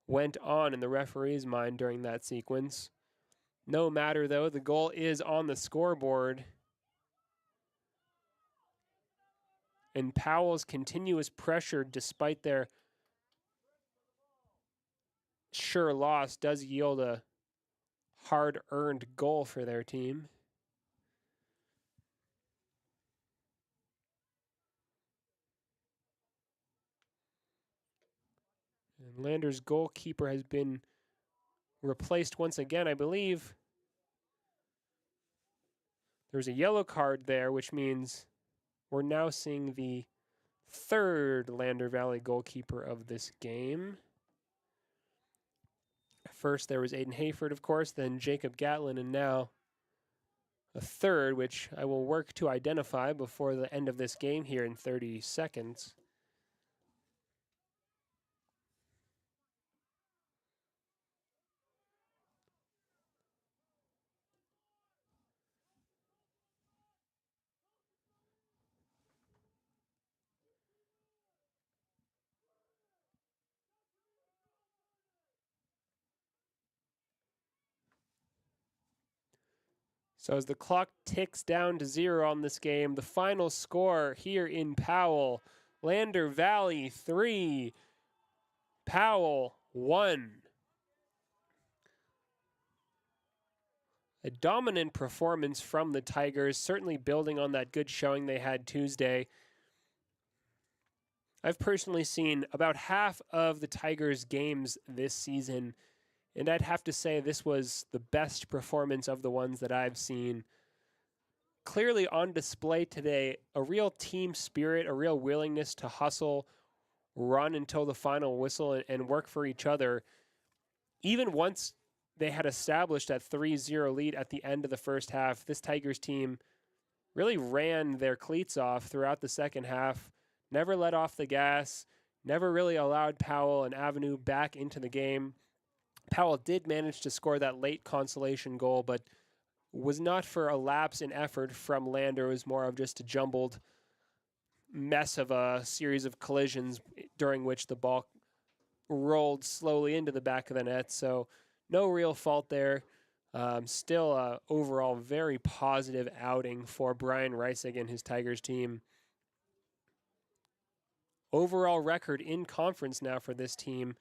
went on in the referee's mind during that sequence. No matter, though, the goal is on the scoreboard. And Powell's continuous pressure, despite their sure loss, does yield a hard-earned goal for their team. And Lander's goalkeeper has been replaced once again, I believe. There's a yellow card there, which means we're now seeing the third Lander Valley goalkeeper of this game. First, there was Aiden Hayford, of course, then Jacob Gatlin, and now a third, which I will work to identify before the end of this game here in 30 seconds. So as the clock ticks down to 0 on this game, the final score here in Powell, Lander Valley 3, Powell 1. A dominant performance from the Tigers, certainly building on that good showing they had Tuesday. I've personally seen about half of the Tigers' games this season, and I'd have to say this was the best performance of the ones that I've seen. Clearly on display today, a real team spirit, a real willingness to hustle, run until the final whistle, and work for each other. Even once they had established that 3-0 lead at the end of the first half, this Tigers team really ran their cleats off throughout the second half, never let off the gas, never really allowed Powell an avenue back into the game. Powell did manage to score that late consolation goal, but was not for a lapse in effort from Lander. It was more of just a jumbled mess of a series of collisions during which the ball rolled slowly into the back of the net. So no real fault there. Still a overall very positive outing for Brian Reisig and his Tigers team. Overall record in conference now for this team,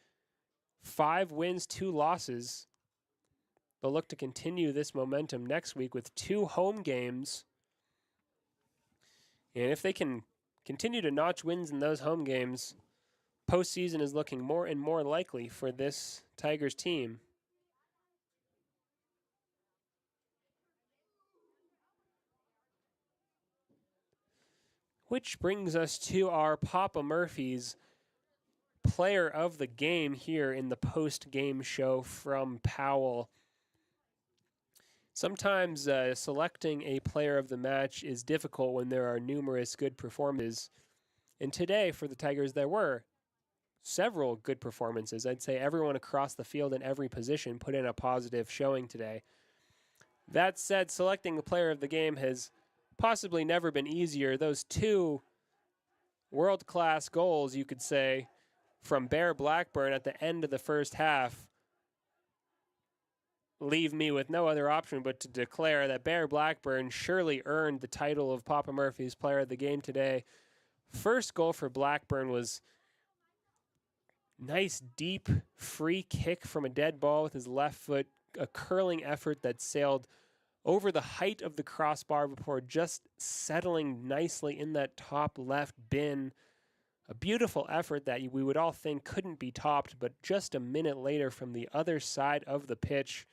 5 wins, 2 losses. They'll look to continue this momentum next week with 2 home games. And if they can continue to notch wins in those home games, postseason is looking more and more likely for this Tigers team. Which brings us to our Papa Murphy's player of the game here in the post-game show from Powell. Sometimes selecting a player of the match is difficult when there are numerous good performances. And today for the Tigers there were several good performances. I'd say everyone across the field in every position put in a positive showing today. That said, selecting the player of the game has possibly never been easier. Those 2 world-class goals, you could say, from Bear Blackburn at the end of the first half leave me with no other option but to declare that Bear Blackburn surely earned the title of Papa Murphy's player of the game today. First goal for Blackburn was nice deep free kick from a dead ball with his left foot, a curling effort that sailed over the height of the crossbar before just settling nicely in that top left bin. A beautiful effort that we would all think couldn't be topped, but just a minute later from the other side of the pitch,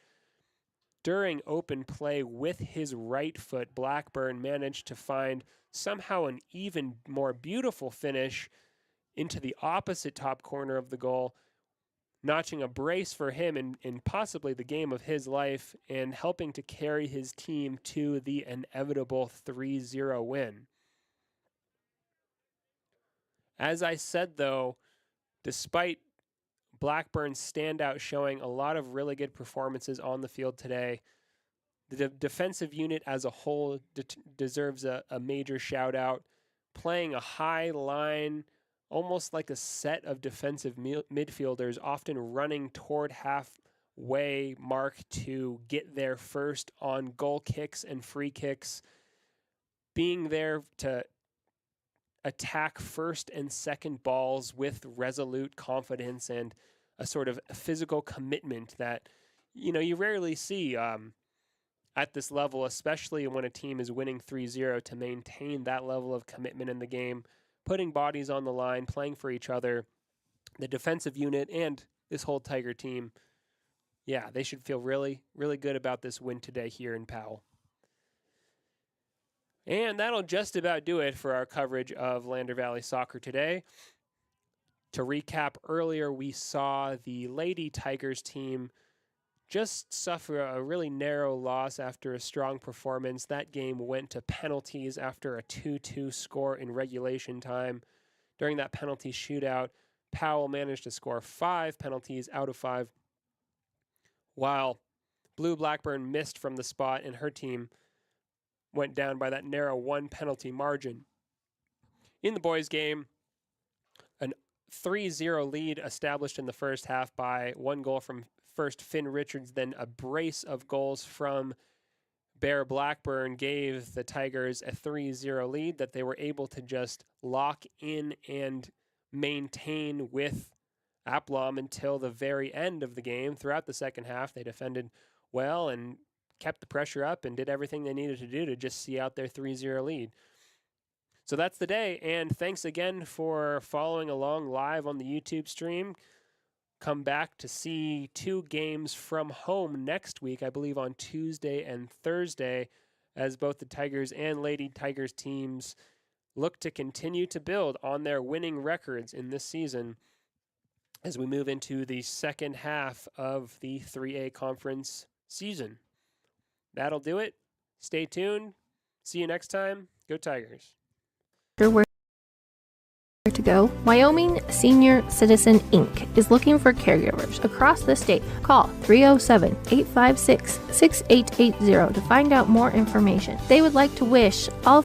during open play with his right foot, Blackburn managed to find somehow an even more beautiful finish into the opposite top corner of the goal, notching a brace for him in possibly the game of his life and helping to carry his team to the inevitable 3-0 win. As I said, though, despite Blackburn's standout showing a lot of really good performances on the field today, the defensive unit as a whole deserves a major shout out, playing a high line, almost like a set of defensive midfielders, often running toward halfway mark to get there first on goal kicks and free kicks, being there to attack first and second balls with resolute confidence and a sort of physical commitment that, you rarely see at this level, especially when a team is winning 3-0, to maintain that level of commitment in the game, putting bodies on the line, playing for each other. The defensive unit and this whole Tiger team, yeah, they should feel really, really good about this win today here in Powell. And that'll just about do it for our coverage of Lander Valley soccer today. To recap, earlier we saw the Lady Tigers team just suffer a really narrow loss after a strong performance. That game went to penalties after a 2-2 score in regulation time. During that penalty shootout, Powell managed to score 5 penalties out of 5, while Blue Blackburn missed from the spot and her team went down by that narrow 1 penalty margin. In the boys' game, an 3-0 lead established in the first half by 1 goal from first Finn Richards, then a brace of goals from Bear Blackburn gave the Tigers a 3-0 lead that they were able to just lock in and maintain with Aplom until the very end of the game. Throughout the second half, they defended well and kept the pressure up and did everything they needed to do to just see out their 3-0 lead. So that's the day, and thanks again for following along live on the YouTube stream. Come back to see 2 games from home next week, I believe on Tuesday and Thursday, as both the Tigers and Lady Tigers teams look to continue to build on their winning records in this season as we move into the second half of the 3A conference season. That'll do it. Stay tuned. See you next time. Go Tigers. Where to go? Wyoming Senior Citizen Inc. is looking for caregivers across the state. Call 307-856-6880 to find out more information. They would like to wish all